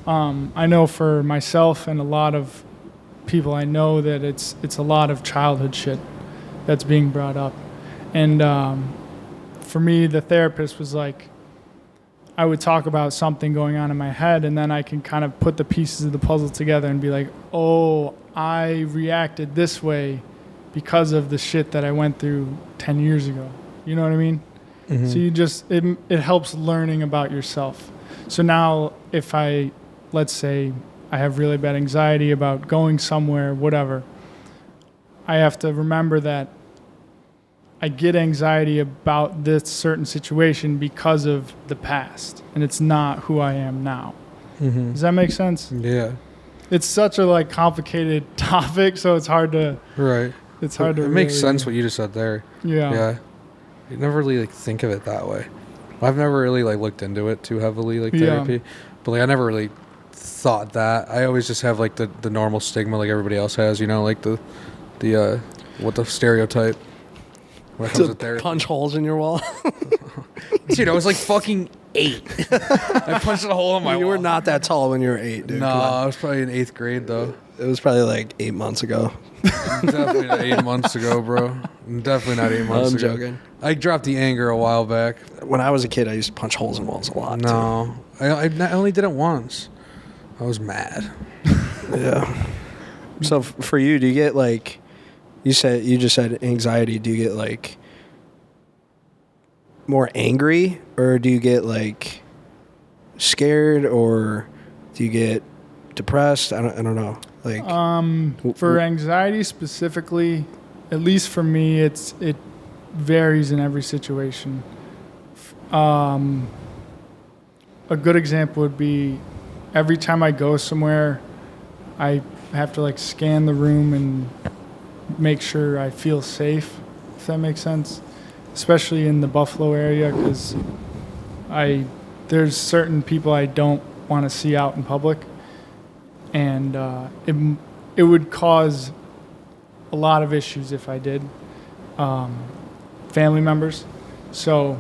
Speaker 3: I know for myself and a lot of people I know that it's a lot of childhood shit that's being brought up. And for me, the therapist was like, I would talk about something going on in my head, and then I can kind of put the pieces of the puzzle together and be like, oh, I reacted this way because of the shit that I went through 10 years ago. You know what I mean?
Speaker 1: Mm-hmm.
Speaker 3: So you just, it helps learning about yourself. So now if let's say I have really bad anxiety about going somewhere, whatever, I have to remember that I get anxiety about this certain situation because of the past, and it's not who I am now.
Speaker 1: Mm-hmm.
Speaker 3: Does that make sense?
Speaker 2: yeah,
Speaker 3: It's such a like complicated topic, so it's hard to
Speaker 2: right.
Speaker 3: it's hard to
Speaker 2: It makes
Speaker 3: really-
Speaker 2: sense what you just said there.
Speaker 3: Yeah.
Speaker 2: Yeah. You never really like think of it that way. I've never really like looked into it too heavily, like
Speaker 3: Yeah.
Speaker 2: therapy, but like I never really thought that. I always just have like the normal stigma like everybody else has, you know, like the what the stereotype when it comes to
Speaker 1: To
Speaker 2: therapy.
Speaker 1: punch holes in your wall.
Speaker 2: Dude, I was like fucking 8. I punched a hole in my
Speaker 1: You were
Speaker 2: wall.
Speaker 1: not that tall when you were 8, dude.
Speaker 2: No,
Speaker 1: Come on.
Speaker 2: I was probably in 8th grade though.
Speaker 1: It was probably like 8 months ago.
Speaker 2: Definitely not 8 months ago, bro. Definitely not 8 months
Speaker 1: I'm
Speaker 2: ago.
Speaker 1: joking.
Speaker 2: I dropped the anger a while back.
Speaker 1: When I was a kid, I used to punch holes in walls a lot.
Speaker 2: No, I only did it once. I was mad.
Speaker 1: Too. Yeah. So for you, do you get like, you just said anxiety? Do you get like more angry, or do you get like scared, or do you get depressed? I don't know. Like,
Speaker 3: For anxiety specifically, at least for me, it varies in every situation. A good example would be every time I go somewhere, I have to like scan the room and make sure I feel safe, if that makes sense. Especially in the Buffalo area, because there's certain people I don't want to see out in public, and it would cause a lot of issues if I did. Family members, so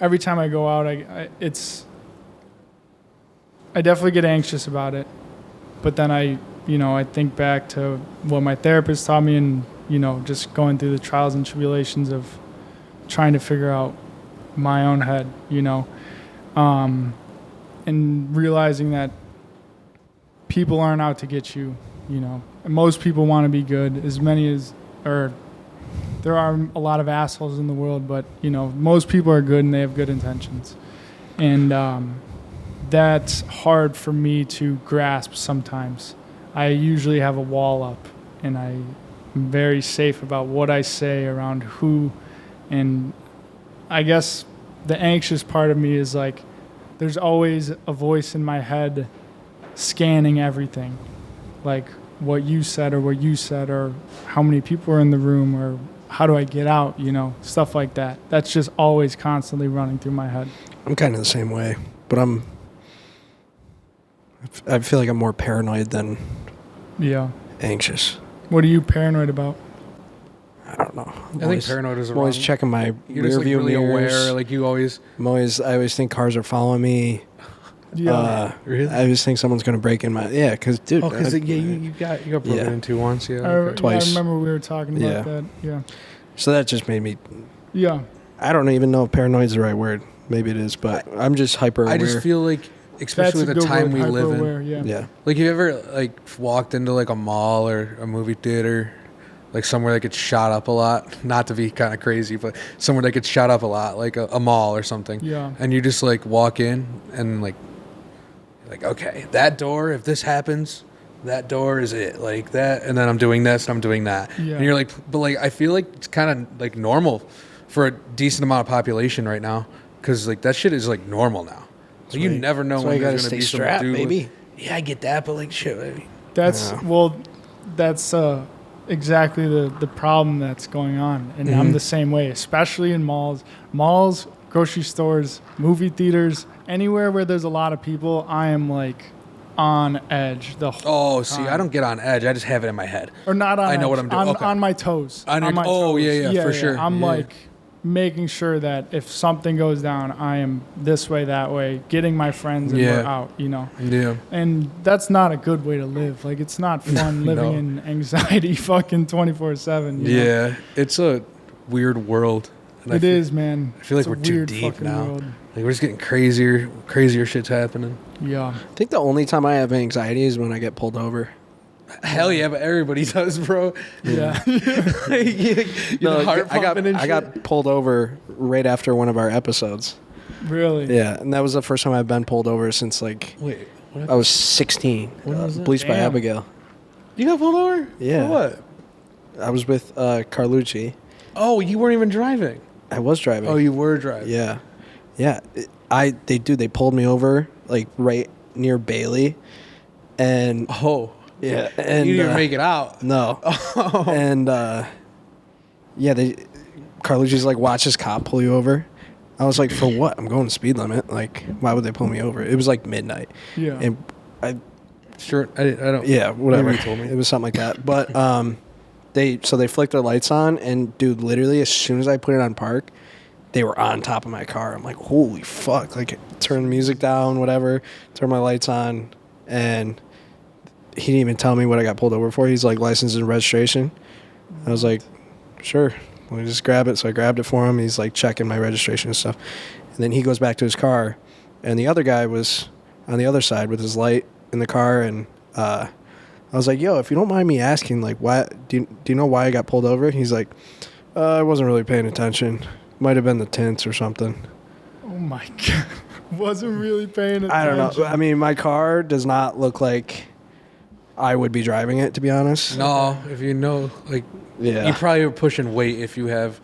Speaker 3: every time I go out, I definitely get anxious about it, but then I think back to what my therapist taught me, and just going through the trials and tribulations of trying to figure out my own head, and realizing that people aren't out to get you, and most people want to be good, there are a lot of assholes in the world, but most people are good and they have good intentions, and that's hard for me to grasp sometimes. I usually have a wall up, and I'm very safe about what I say around who. And I guess the anxious part of me is like, there's always a voice in my head scanning everything. Like what you said or how many people are in the room or how do I get out, stuff like that. That's just always constantly running through my head.
Speaker 1: I'm kind of the same way, but I feel like I'm more paranoid than anxious.
Speaker 3: What are you paranoid about?
Speaker 1: I don't know.
Speaker 2: I think paranoid is
Speaker 1: I'm always
Speaker 2: wrong.
Speaker 1: checking my
Speaker 2: You're
Speaker 1: rear
Speaker 2: just like
Speaker 1: view
Speaker 2: really
Speaker 1: mirrors.
Speaker 2: aware, like you always.
Speaker 1: I always think cars are following me.
Speaker 2: Really?
Speaker 1: I always think someone's gonna break in my because dude.
Speaker 2: Oh, because you got broken into once, yeah. Okay.
Speaker 1: Twice.
Speaker 3: I remember we were talking about that. Yeah.
Speaker 1: So that just made me.
Speaker 3: Yeah.
Speaker 1: I don't even know if paranoid is the right word. Maybe it is, but I'm just hyper aware.
Speaker 2: I just feel like, especially with the time we live in.
Speaker 3: Yeah.
Speaker 2: Like, you ever like walked into like a mall or a movie theater, like somewhere that gets shot up a lot? Not to be kind of crazy, but somewhere that gets shot up a lot, like a mall or something.
Speaker 3: Yeah.
Speaker 2: And you just like walk in and like okay, that door, if this happens, that door is it, like that, and then I'm doing this and I'm doing that.
Speaker 3: Yeah.
Speaker 2: And you're like, but like I feel like it's kind of like normal for a decent amount of population right now, because like that shit is like normal now. Like, you never know when there's gonna be some dude.
Speaker 1: baby.
Speaker 2: Yeah, I get that, but like shit, baby.
Speaker 3: That's exactly the problem that's going on, and I'm the same way, especially in malls, grocery stores, movie theaters, anywhere where there's a lot of people. I am like on edge the whole time.
Speaker 2: I don't get on edge. I just have it in my head.
Speaker 3: Or not on
Speaker 2: I know
Speaker 3: edge,
Speaker 2: what I'm doing.
Speaker 3: on my toes.
Speaker 2: On your-
Speaker 3: my
Speaker 2: oh,
Speaker 3: toes.
Speaker 2: yeah, for sure.
Speaker 3: I'm
Speaker 2: Yeah.
Speaker 3: like making sure that if something goes down, I am this way, that way, getting my friends and we're out,
Speaker 2: Yeah.
Speaker 3: And that's not a good way to live. Like, it's not fun living in anxiety fucking 24/7.
Speaker 2: Yeah, it's a weird world. And
Speaker 3: It is, man.
Speaker 2: I feel like
Speaker 3: It's a
Speaker 2: we're too
Speaker 3: weird
Speaker 2: deep
Speaker 3: fucking
Speaker 2: now.
Speaker 3: world.
Speaker 2: Like we're just getting crazier shit's happening.
Speaker 3: Yeah.
Speaker 1: I think the only time I have anxiety is when I get pulled over.
Speaker 2: Hell yeah, but everybody does, bro.
Speaker 3: Yeah.
Speaker 1: I got pulled over right after one of our episodes.
Speaker 3: Really?
Speaker 1: Yeah, and that was the first time I've been pulled over since like
Speaker 2: Wait, what
Speaker 1: I was 16.
Speaker 2: When was that?
Speaker 1: Police by
Speaker 3: Damn.
Speaker 1: Abigail.
Speaker 2: You got pulled over?
Speaker 1: Yeah.
Speaker 2: For what?
Speaker 1: I was with Carlucci.
Speaker 2: Oh, you weren't even driving.
Speaker 1: I was driving.
Speaker 2: Oh, you were driving.
Speaker 1: Yeah, yeah. They pulled me over like right near Bailey, and
Speaker 2: Oh.
Speaker 1: yeah, and
Speaker 2: you didn't make it out.
Speaker 1: No.
Speaker 2: Oh.
Speaker 1: And Carlucci's like, watch this cop pull you over, I was like, for what? I'm going the speed limit. Like, why would they pull me over? It was like midnight.
Speaker 3: Yeah.
Speaker 1: And I
Speaker 2: don't.
Speaker 1: yeah, whatever.
Speaker 2: Maybe you told me.
Speaker 1: It was something like that. But they flicked their lights on, and dude, literally as soon as I put it on park, they were on top of my car. I'm like, holy fuck! Like, turn the music down, whatever. Turn my lights on, and he didn't even tell me what I got pulled over for. He's like, license and registration. I was like, sure. Let me just grab it. So I grabbed it for him. He's like checking my registration and stuff. And then he goes back to his car, and the other guy was on the other side with his light in the car, and I was like, yo, if you don't mind me asking, like, why do you know why I got pulled over? He's like, I wasn't really paying attention. Might have been the tints or something.
Speaker 3: Oh my God. Wasn't really paying attention.
Speaker 1: I don't know. I mean, my car does not look like I would be driving it, to be honest.
Speaker 2: No, if you know, like,
Speaker 1: Yeah.
Speaker 2: you probably were pushing weight if you have,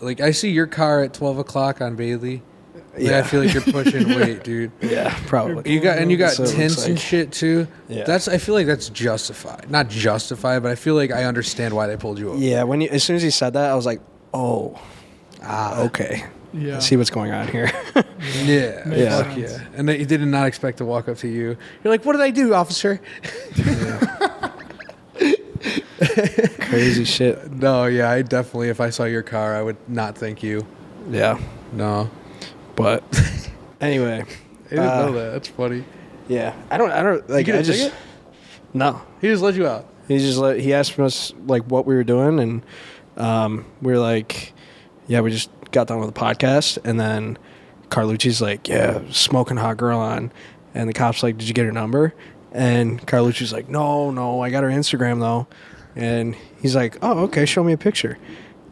Speaker 2: like, I see your car at 12 o'clock on Bailey. Like,
Speaker 1: Yeah.
Speaker 2: I feel like you're pushing weight, dude.
Speaker 1: Yeah, probably.
Speaker 2: You got
Speaker 1: So it looks
Speaker 2: tints and
Speaker 1: like-
Speaker 2: shit too.
Speaker 1: Yeah.
Speaker 2: I feel like that's justified. Not justified, but I feel like I understand why they pulled you over.
Speaker 1: Yeah, as soon as he said that, I was like, oh, okay.
Speaker 3: Yeah.
Speaker 1: I see what's going on here.
Speaker 2: Yeah.
Speaker 3: Makes
Speaker 1: Yeah.
Speaker 2: Fuck
Speaker 3: sense.
Speaker 2: yeah. And they did not expect to walk up to you. You're like, what did I do, officer?
Speaker 1: Crazy shit.
Speaker 2: No, yeah, I definitely, if I saw your car, I would not thank you.
Speaker 1: Yeah.
Speaker 2: No.
Speaker 1: But anyway,
Speaker 2: I didn't know that. That's funny.
Speaker 1: yeah. I don't like,
Speaker 2: You get
Speaker 1: I
Speaker 2: a
Speaker 1: just,
Speaker 2: ticket?
Speaker 1: no.
Speaker 2: He just let you out.
Speaker 1: He asked us like what we were doing, and we were like, yeah, we just got done with the podcast, and then Carlucci's like, yeah, smoking hot girl on, and the cop's like, did you get her number? And Carlucci's like, no, I got her Instagram though, and he's like, oh, okay, show me a picture.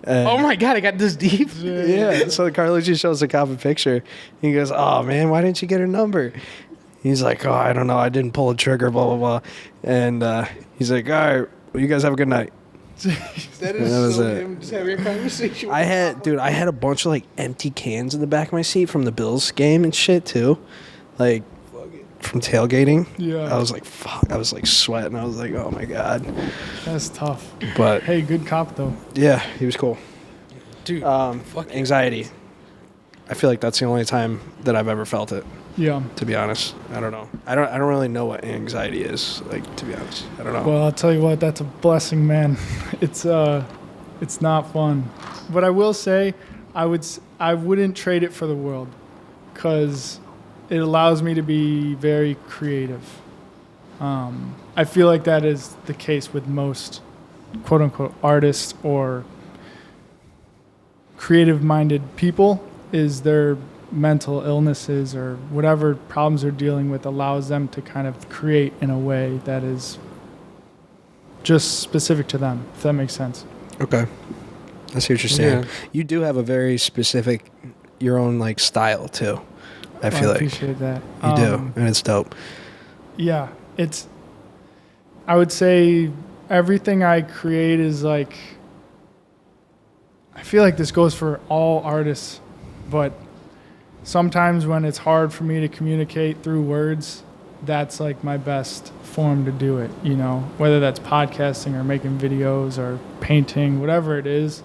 Speaker 1: And
Speaker 2: Oh my God, I got this deep.
Speaker 1: yeah, so Carlucci shows the cop a picture. He goes, oh man, why didn't you get her number? He's like, oh, I don't know, I didn't pull a trigger, blah blah blah, and he's like, all right, well, you guys have a good night.
Speaker 2: That
Speaker 1: is That was so it.
Speaker 2: him just having a conversation.
Speaker 1: I had a bunch of like empty cans in the back of my seat from the Bills game and shit too, like from tailgating.
Speaker 3: Yeah.
Speaker 1: I was like, fuck. I was like sweating. I was like, oh my god.
Speaker 3: That's tough.
Speaker 1: But
Speaker 3: Hey, good cop though.
Speaker 1: yeah, he was cool.
Speaker 2: Dude,
Speaker 1: Anxiety. I feel like that's the only time that I've ever felt it.
Speaker 3: Yeah.
Speaker 1: To be honest, I don't know. I don't really know what anxiety is. Like, to be honest, I don't know.
Speaker 3: Well, I'll tell you what, that's a blessing, man. It's not fun. But I will say, I wouldn't trade it for the world, because it allows me to be very creative. I feel like that is the case with most quote unquote artists or creative minded people, is their mental illnesses or whatever problems they're dealing with allows them to kind of create in a way that is just specific to them, if that makes sense.
Speaker 1: Okay, I see what you're saying.
Speaker 2: Yeah.
Speaker 1: You do have a very specific, your own like style too. I feel like you
Speaker 3: appreciate that.
Speaker 1: do, and it's dope.
Speaker 3: Yeah, I would say everything I create is like, I feel like this goes for all artists, but sometimes when it's hard for me to communicate through words, that's like my best form to do it, you know, whether that's podcasting or making videos or painting, whatever it is.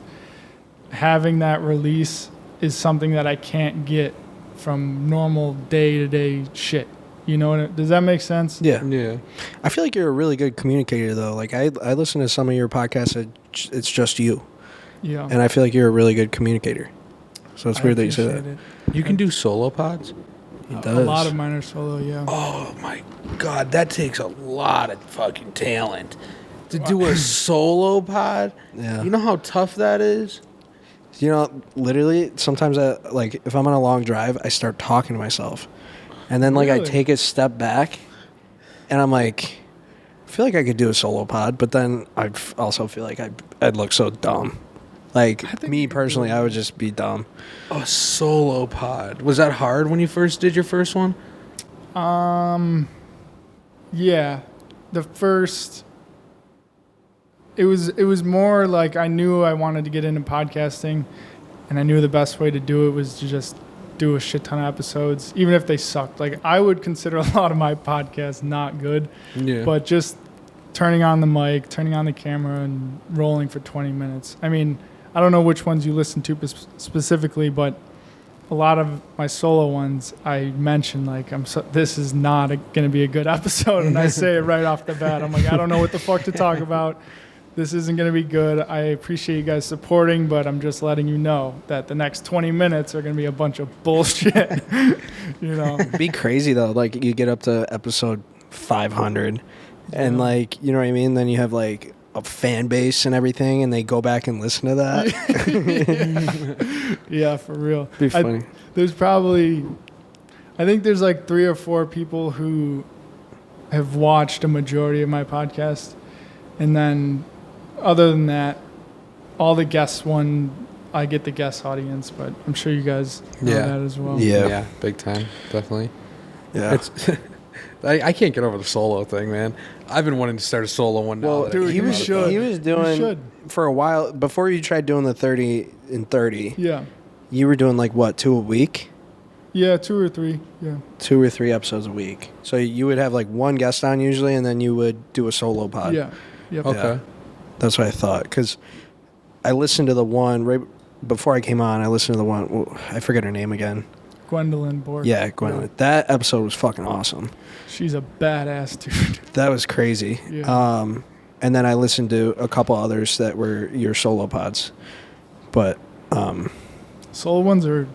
Speaker 3: Having that release is something that I can't get from normal day-to-day shit. You know, does that make sense?
Speaker 1: Yeah.
Speaker 2: Yeah.
Speaker 1: I feel like you're a really good communicator though. Like I listen to some of your podcasts that it's just you,
Speaker 3: Yeah.
Speaker 1: and I feel like you're a really good communicator. So it's
Speaker 3: I
Speaker 1: weird that you say
Speaker 3: appreciate
Speaker 1: that.
Speaker 3: it.
Speaker 2: You can do solo pods?
Speaker 1: He
Speaker 3: A
Speaker 1: does.
Speaker 3: lot of mine are solo, yeah.
Speaker 2: Oh my God, that takes a lot of fucking talent. To do a solo pod?
Speaker 1: Yeah.
Speaker 2: You know how tough that is?
Speaker 1: You know, literally, sometimes like if I'm on a long drive, I start talking to myself, and then like I
Speaker 3: Really?
Speaker 1: take a step back, and I'm like, I feel like I could do a solo pod, but then I also feel like I'd look so dumb. Like
Speaker 3: think
Speaker 1: me
Speaker 3: you could
Speaker 1: personally,
Speaker 3: do it.
Speaker 1: I would just be dumb.
Speaker 2: A solo pod. Was that hard when you first did your first one?
Speaker 3: Yeah. The first it was more like I knew I wanted to get into podcasting, and I knew the best way to do it was to just do a shit ton of episodes, even if they sucked. Like I would consider a lot of my podcasts not good,
Speaker 2: Yeah.
Speaker 3: but just turning on the mic, turning on the camera, and rolling for 20 minutes. I mean, I don't know which ones you listen to specifically, but a lot of my solo ones, I mention like this is not going to be a good episode, and I say it right off the bat. I'm like, I don't know what the fuck to talk about. This isn't going to be good. I appreciate you guys supporting, but I'm just letting you know that the next 20 minutes are going to be a bunch of bullshit.
Speaker 1: It'd be crazy though. Like you get up to episode 500, and like you know what I mean. Then you have like a fan base and everything, and they go back and listen to that.
Speaker 3: Yeah, for real.
Speaker 1: Be funny.
Speaker 3: There's probably, I think there's like 3 or 4 people who have watched a majority of my podcast, and then other than that, all the guests I get the guest audience, but I'm sure you guys know that as well.
Speaker 2: Yeah, big time, definitely.
Speaker 1: Yeah.
Speaker 2: I can't get over the solo thing, man. I've been wanting to start a solo one now.
Speaker 1: Well,
Speaker 3: Dude,
Speaker 1: he was doing for a while before you tried doing the 30 and 30.
Speaker 3: Yeah.
Speaker 1: You were doing like what, 2 a week?
Speaker 3: Yeah, 2 or 3. Yeah.
Speaker 1: 2 or 3 episodes a week. So you would have like one guest on usually, and then you would do a solo pod.
Speaker 3: Yeah. Yep.
Speaker 2: Okay.
Speaker 1: Yeah. That's what I thought, because I listened to the one right before I came on. I listened to the one. Well, I forget her name again.
Speaker 3: Gwendolyn Bork.
Speaker 1: Yeah, Gwendolyn. That episode was fucking awesome.
Speaker 3: She's a badass dude.
Speaker 1: That was crazy.
Speaker 3: Yeah.
Speaker 1: And then I listened to a couple others that were your solo pods, but
Speaker 3: Solo ones are,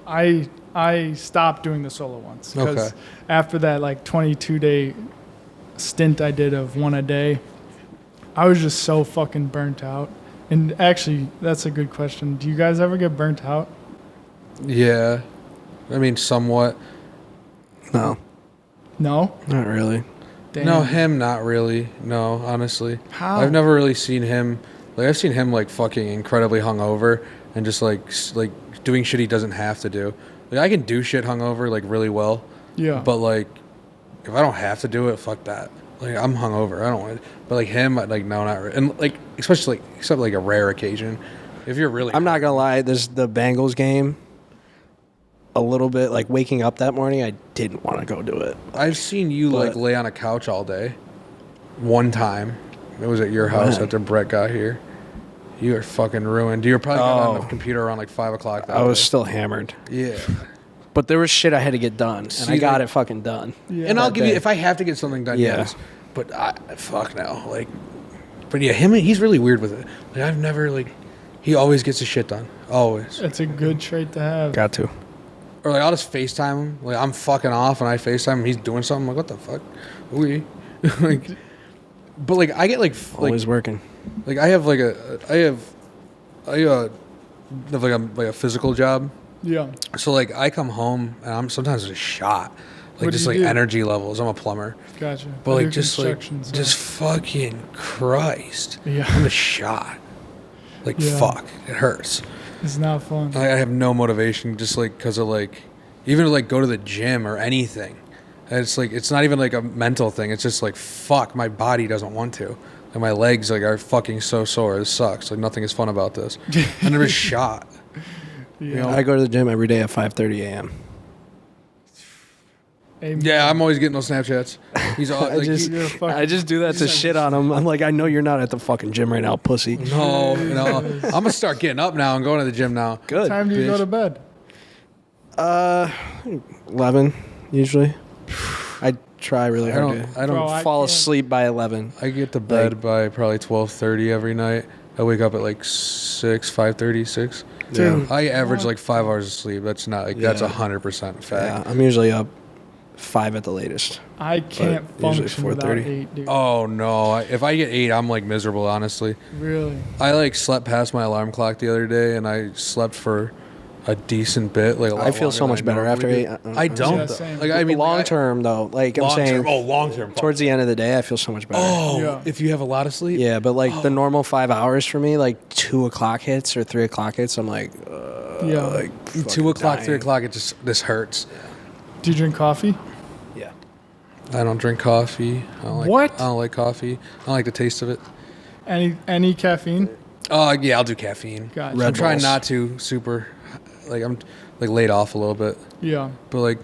Speaker 3: I stopped doing the solo ones because after that like 22-day stint I did of one a day, I was just so fucking burnt out. And actually, that's a good question. Do you guys ever get burnt out?
Speaker 2: Yeah. I mean, somewhat.
Speaker 1: no,
Speaker 3: No?
Speaker 1: not really.
Speaker 3: Damn.
Speaker 2: No, him not really. No, honestly.
Speaker 3: How?
Speaker 2: I've never really seen him. Like, I've seen him, like, fucking incredibly hungover and just, like doing shit he doesn't have to do. Like, I can do shit hungover, like, really well.
Speaker 3: Yeah.
Speaker 2: But, like, if I don't have to do it, fuck that. Like, I'm hungover. I don't want it. But, like, him, like, no, not really. And, like, especially, like, except, like, a rare occasion. If you're really...
Speaker 1: I'm not gonna lie. This the Bengals game. A little bit like waking up that morning, I didn't want to go do it.
Speaker 2: I've seen you, like, lay on a couch all day. One time. It was at your house after Brett got here. You are fucking ruined. You were probably got on the computer around, like, 5 o'clock that
Speaker 1: I was
Speaker 2: day.
Speaker 1: still hammered.
Speaker 2: Yeah.
Speaker 1: But there was shit I had to get done, and
Speaker 2: See,
Speaker 1: I got
Speaker 2: like-
Speaker 1: it fucking done.
Speaker 3: Yeah.
Speaker 2: And I'll
Speaker 1: that
Speaker 2: give you,
Speaker 1: day.
Speaker 2: if I have to get something done,
Speaker 1: Yeah.
Speaker 2: yes. But fuck no. Like, but yeah, he's really weird with it. Like, I've never, like, he always gets his shit done. Always.
Speaker 3: It's a good trait to have.
Speaker 1: Got to.
Speaker 2: Or, like, I'll just FaceTime him. Like, I'm fucking off and I FaceTime him. He's doing something. I'm like, what the fuck? Like, but, like, I get, like,
Speaker 1: Always working.
Speaker 2: like, I have, like, I have like a physical job.
Speaker 3: Yeah.
Speaker 2: So, like, I come home and I'm sometimes just shot. Like,
Speaker 3: What do
Speaker 2: just,
Speaker 3: you
Speaker 2: like,
Speaker 3: do?
Speaker 2: energy levels. I'm a plumber.
Speaker 3: Gotcha.
Speaker 2: But,
Speaker 3: I
Speaker 2: like,
Speaker 3: do
Speaker 2: just
Speaker 3: constructions,
Speaker 2: fucking Christ.
Speaker 3: Yeah.
Speaker 2: I'm just shot. Like,
Speaker 3: Yeah.
Speaker 2: fuck. It hurts.
Speaker 3: It's not fun.
Speaker 2: I have no motivation just, like, because of, like, even to, like, go to the gym or anything. And it's, like, it's not even, like, a mental thing. It's just, like, fuck, my body doesn't want to. And my legs, like, are fucking so sore. It sucks. Like, nothing is fun about this. I'm just shot.
Speaker 3: Yeah.
Speaker 1: I go to the gym every day at 5:30 a.m.
Speaker 3: Amen.
Speaker 2: Yeah, I'm always getting those Snapchats. He's all, like,
Speaker 3: You're a fucking-
Speaker 1: I just do that to shit on him. I'm like, I know you're not at the fucking gym right now, pussy.
Speaker 2: no. I'm going to start getting up now and going to the gym now.
Speaker 3: What
Speaker 1: Good.
Speaker 3: time do you go
Speaker 2: bitch.
Speaker 3: to bed?
Speaker 1: 11 usually. I try really hard
Speaker 2: I don't
Speaker 3: Bro, I
Speaker 1: fall
Speaker 3: can't-
Speaker 1: asleep by 11.
Speaker 2: I get to bed by probably 12:30 every night. I wake up at like 5:30, 6.
Speaker 3: Dude.
Speaker 2: I average like 5 hours of sleep. That's not like that's
Speaker 1: Yeah.
Speaker 2: 100%
Speaker 1: Yeah,
Speaker 2: fact.
Speaker 1: I'm usually up 5 at the latest.
Speaker 3: I can't
Speaker 1: usually
Speaker 3: function without
Speaker 1: 4:30.
Speaker 3: 8, dude.
Speaker 2: Oh no! If I get 8, I'm like miserable. Honestly,
Speaker 3: Really?
Speaker 2: I like slept past my alarm clock the other day, and I slept for a decent bit. Like a lot
Speaker 1: I feel so
Speaker 2: longer
Speaker 1: much
Speaker 2: than I
Speaker 1: better after
Speaker 2: normally
Speaker 1: 8.
Speaker 2: do. I don't.
Speaker 3: Yeah,
Speaker 2: though.
Speaker 3: same.
Speaker 2: Like I mean,
Speaker 1: long
Speaker 2: like,
Speaker 1: term though, like I'm
Speaker 2: long
Speaker 1: saying,
Speaker 2: term. Oh, long term.
Speaker 1: towards the end of the day, I feel so much better.
Speaker 2: Oh,
Speaker 3: Yeah.
Speaker 2: if you have a lot of sleep.
Speaker 1: Yeah, but like the normal 5 hours for me, like 2 o'clock hits or 3 o'clock hits, I'm like,
Speaker 3: Yeah.
Speaker 1: like
Speaker 2: 2 o'clock,
Speaker 1: dying.
Speaker 2: 3 o'clock. This hurts.
Speaker 3: Do you drink coffee?
Speaker 1: Yeah.
Speaker 2: I don't drink coffee. I don't like,
Speaker 3: What?
Speaker 2: I don't like coffee. I don't like the taste of it.
Speaker 3: Any caffeine?
Speaker 2: Yeah, I'll do caffeine.
Speaker 3: Gotcha.
Speaker 1: Red
Speaker 2: I'm trying
Speaker 1: Bulls.
Speaker 2: not to super, like I'm like laid off a little bit,
Speaker 3: Yeah.
Speaker 2: but like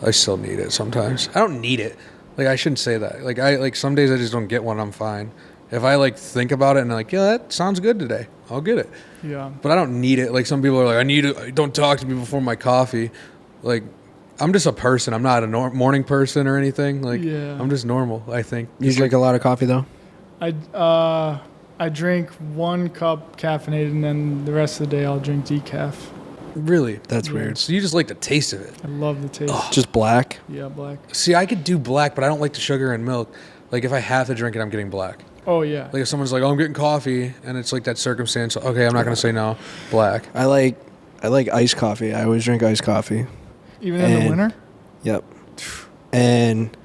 Speaker 2: I still need it sometimes. I don't need it. Like I shouldn't say that. Like some days I just don't get one. I'm fine. If I like think about it and like, yeah, that sounds good today, I'll get it.
Speaker 3: Yeah.
Speaker 2: But I don't need it. Like some people are like, I need it. Don't talk to me before my coffee. Like, I'm just a person. I'm not a morning person or anything. Like,
Speaker 3: Yeah.
Speaker 2: I'm just normal, I think.
Speaker 1: You drink a lot of coffee though?
Speaker 3: I drink 1 cup caffeinated, and then the rest of the day I'll drink decaf.
Speaker 2: Really?
Speaker 1: That's
Speaker 3: Yeah.
Speaker 1: weird.
Speaker 2: So you just like the taste of it.
Speaker 3: I love the taste.
Speaker 1: Just black?
Speaker 3: Yeah, black.
Speaker 2: See, I could do black, but I don't like the sugar and milk. Like, if I have to drink it, I'm getting black.
Speaker 3: Oh yeah.
Speaker 2: Like, if someone's like, oh, I'm getting coffee, and it's like that circumstance, okay, I'm not going to say no. Black.
Speaker 1: I like iced coffee. I always drink iced coffee.
Speaker 3: Even in the
Speaker 1: And-
Speaker 3: winter.
Speaker 1: Yep. And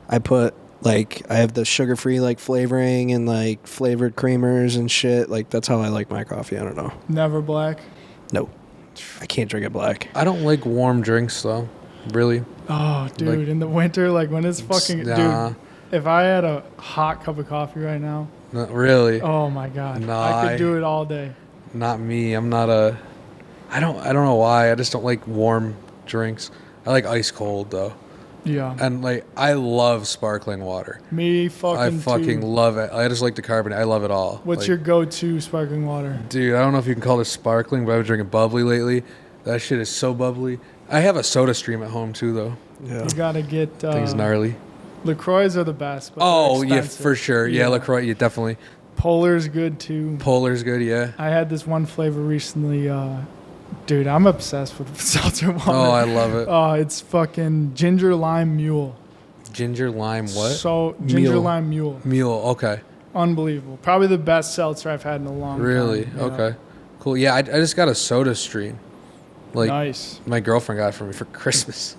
Speaker 1: I put like I have the sugar-free like flavoring and like flavored creamers and shit. Like that's how I like my coffee. I don't know.
Speaker 3: Never black.
Speaker 1: No. I can't drink it black.
Speaker 2: I don't like warm drinks, though. Really.
Speaker 3: Oh, dude,
Speaker 2: Like-
Speaker 3: in the winter, like when it's fucking
Speaker 2: Nah.
Speaker 3: dude. If I had a hot cup of coffee right now,
Speaker 2: Not really.
Speaker 3: oh my god,
Speaker 2: Nah,
Speaker 3: I could do it all day.
Speaker 2: Not me. I'm not a. I don't know why. I just don't like warm drinks. I like ice cold though,
Speaker 3: Yeah,
Speaker 2: and like I love sparkling water.
Speaker 3: me fucking.
Speaker 2: I fucking
Speaker 3: too.
Speaker 2: love it. I just like the carbonate. I love it all.
Speaker 3: What's
Speaker 2: Like,
Speaker 3: your go-to sparkling water?
Speaker 2: dude? I don't know if you can call this sparkling, but I've been drinking bubbly lately. That shit is so bubbly. I have a Soda Stream at home too, though.
Speaker 1: Yeah.
Speaker 3: You gotta get
Speaker 2: Things gnarly.
Speaker 3: LaCroix are the best. But
Speaker 2: Oh
Speaker 3: they're
Speaker 2: yeah,
Speaker 3: expensive.
Speaker 2: for sure. Yeah, LaCroix. Yeah, definitely.
Speaker 3: Polar's good too.
Speaker 2: Polar's good. Yeah.
Speaker 3: I had this one flavor recently. Dude, I'm obsessed with seltzer water.
Speaker 2: Oh, I love it.
Speaker 3: It's fucking ginger lime mule.
Speaker 2: Ginger lime. What?
Speaker 3: So ginger
Speaker 1: Mule.
Speaker 3: lime mule.
Speaker 2: Mule. Okay.
Speaker 3: Unbelievable. Probably the best seltzer I've had in a long
Speaker 2: Really?
Speaker 3: time. Yeah.
Speaker 2: Okay. Cool. Yeah, I just got a Soda Stream. Like
Speaker 3: Nice.
Speaker 2: my girlfriend got it for me for Christmas,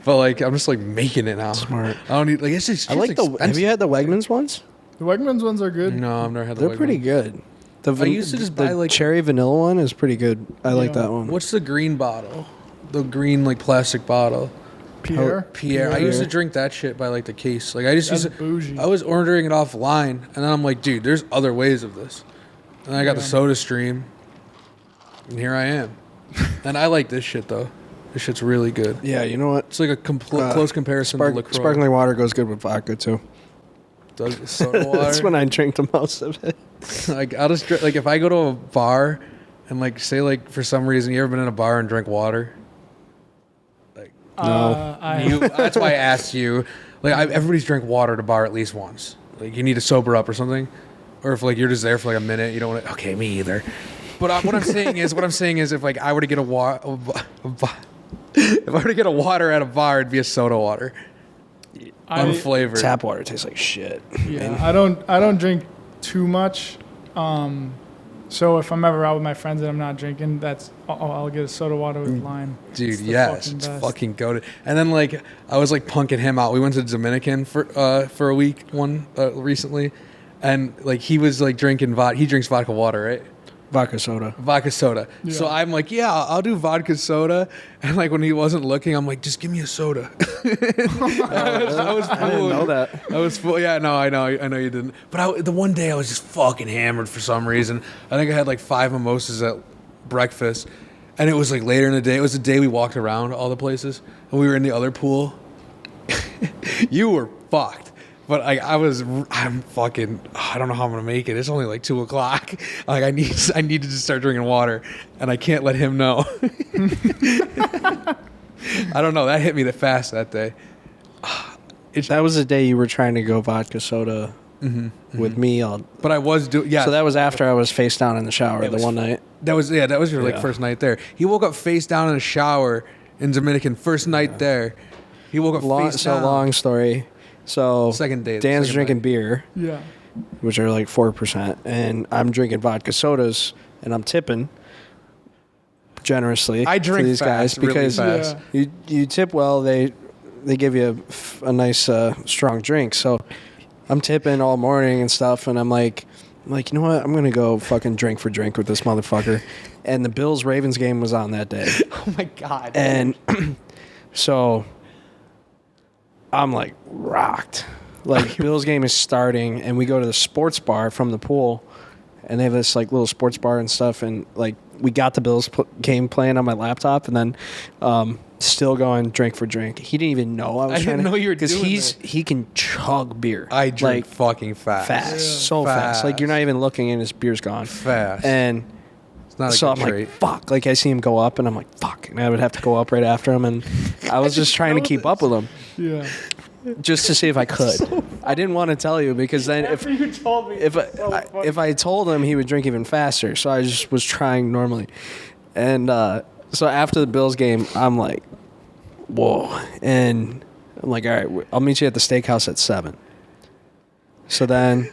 Speaker 2: but like I'm just like making it now.
Speaker 1: Smart.
Speaker 2: I don't need like it's just.
Speaker 1: I like the. Have
Speaker 2: expensive.
Speaker 1: you had the Wegmans ones?
Speaker 3: The Wegmans ones are good.
Speaker 2: No, I've never had. The
Speaker 1: They're
Speaker 2: white
Speaker 1: pretty
Speaker 2: one.
Speaker 1: good. The
Speaker 2: I used to just
Speaker 1: the
Speaker 2: buy, like-
Speaker 1: cherry vanilla one is pretty good. I like
Speaker 3: Yeah.
Speaker 1: that one.
Speaker 2: What's the green bottle? The green like plastic bottle.
Speaker 3: Pierre.
Speaker 2: Pierre. I used to drink that shit by like the case. Like I just
Speaker 3: That's
Speaker 2: used to.
Speaker 3: bougie.
Speaker 2: I was ordering it offline, and then I'm like, dude, there's other ways of this. And I got the
Speaker 3: Yeah.
Speaker 2: Soda Stream, and here I am. And I like this shit though. This shit's really good.
Speaker 1: Yeah, you know what?
Speaker 2: It's like a close comparison to LaCroix.
Speaker 1: Sparkling water goes good with vodka too.
Speaker 2: Does soda water?
Speaker 1: That's when I drink the most of it.
Speaker 2: Like I'll just like if I go to a bar and like say like for some reason you ever been in a bar and drank water? Like
Speaker 1: No.
Speaker 2: that's why I asked you. Like everybody's drank water at a bar at least once. Like you need to sober up or something, or if like you're just there for like a minute, you don't want to. Okay, me either. But what I'm saying is, if like I were to get if I were to get a water at a bar, it'd be a soda water, unflavored.
Speaker 1: Tap water tastes like shit.
Speaker 3: Yeah, I don't drink too much. So if I'm ever out with my friends and I'm not drinking, I'll get a soda water with lime.
Speaker 2: Dude,
Speaker 3: It's the
Speaker 2: yes,
Speaker 3: fucking
Speaker 2: it's
Speaker 3: best.
Speaker 2: fucking goated. And then like I was like punking him out. We went to Dominican for a week recently, and like he was like drinking vodka. He drinks vodka water, right?
Speaker 1: Vodka soda.
Speaker 2: Vodka soda.
Speaker 3: Yeah.
Speaker 2: So I'm like, yeah, I'll do vodka soda. And like when he wasn't looking, I'm like, just give me a soda. I was
Speaker 1: I didn't know that.
Speaker 2: I was full. Yeah, no, I know you didn't. But the one day I was just fucking hammered for some reason. I think I had like 5 mimosas at breakfast, and it was like later in the day. It was the day we walked around all the places, and we were in the other pool. You were fucked. But I'm fucking. I don't know how I'm gonna make it. It's only like 2:00. Like I need to just start drinking water, and I can't let him know. I don't know. That hit me that fast that day.
Speaker 1: That was the day you were trying to go vodka soda with me.
Speaker 2: But I was doing. Yeah.
Speaker 1: So that was after I was face down in the shower
Speaker 2: It
Speaker 1: the
Speaker 2: was
Speaker 1: one night.
Speaker 2: That was your like
Speaker 1: Yeah.
Speaker 2: first night there. He woke up face down in a shower in Dominican. First night there, he woke up face down.
Speaker 1: Long story. So
Speaker 2: Second day.
Speaker 1: Dan's
Speaker 2: second
Speaker 1: drinking
Speaker 2: night.
Speaker 1: beer,
Speaker 3: Yeah.
Speaker 1: which are like 4%, and I'm drinking vodka sodas, and I'm tipping generously.
Speaker 2: I drink
Speaker 1: to these
Speaker 2: fast,
Speaker 1: guys
Speaker 2: really
Speaker 1: because
Speaker 2: fast.
Speaker 1: you tip well. They give you a nice strong drink. So I'm tipping all morning and stuff, and I'm like, you know what? I'm gonna go fucking drink for drink with this motherfucker. And the Bills Ravens game was on that day.
Speaker 2: Oh my god.
Speaker 1: And so I'm like rocked. Like Bill's game is starting, and we go to the sports bar from the pool, and they have this like little sports bar and stuff. And like we got the Bills game playing on my laptop, and then still going drink for drink. He didn't even know I was trying
Speaker 2: didn't
Speaker 1: to
Speaker 2: know you were
Speaker 1: because
Speaker 2: doing
Speaker 1: he can chug beer.
Speaker 2: I drink
Speaker 1: like
Speaker 2: fucking fast.
Speaker 1: so fast. Like you're not even looking, and his beer's gone
Speaker 2: Fast.
Speaker 1: And
Speaker 2: It's not a
Speaker 1: so
Speaker 2: good
Speaker 1: I'm
Speaker 2: trait.
Speaker 1: like, fuck. Like I see him go up, and I'm like, fuck. And I would have to go up right after him, and I was just trying to keep up with him.
Speaker 3: Yeah.
Speaker 1: Just to see if I could. I didn't want to tell you because then
Speaker 3: After you told me.
Speaker 1: if I told him, he would drink even faster. So I just was trying normally. And so after the Bills game, I'm like, whoa. And I'm like, all right, I'll meet you at the steakhouse at 7. So then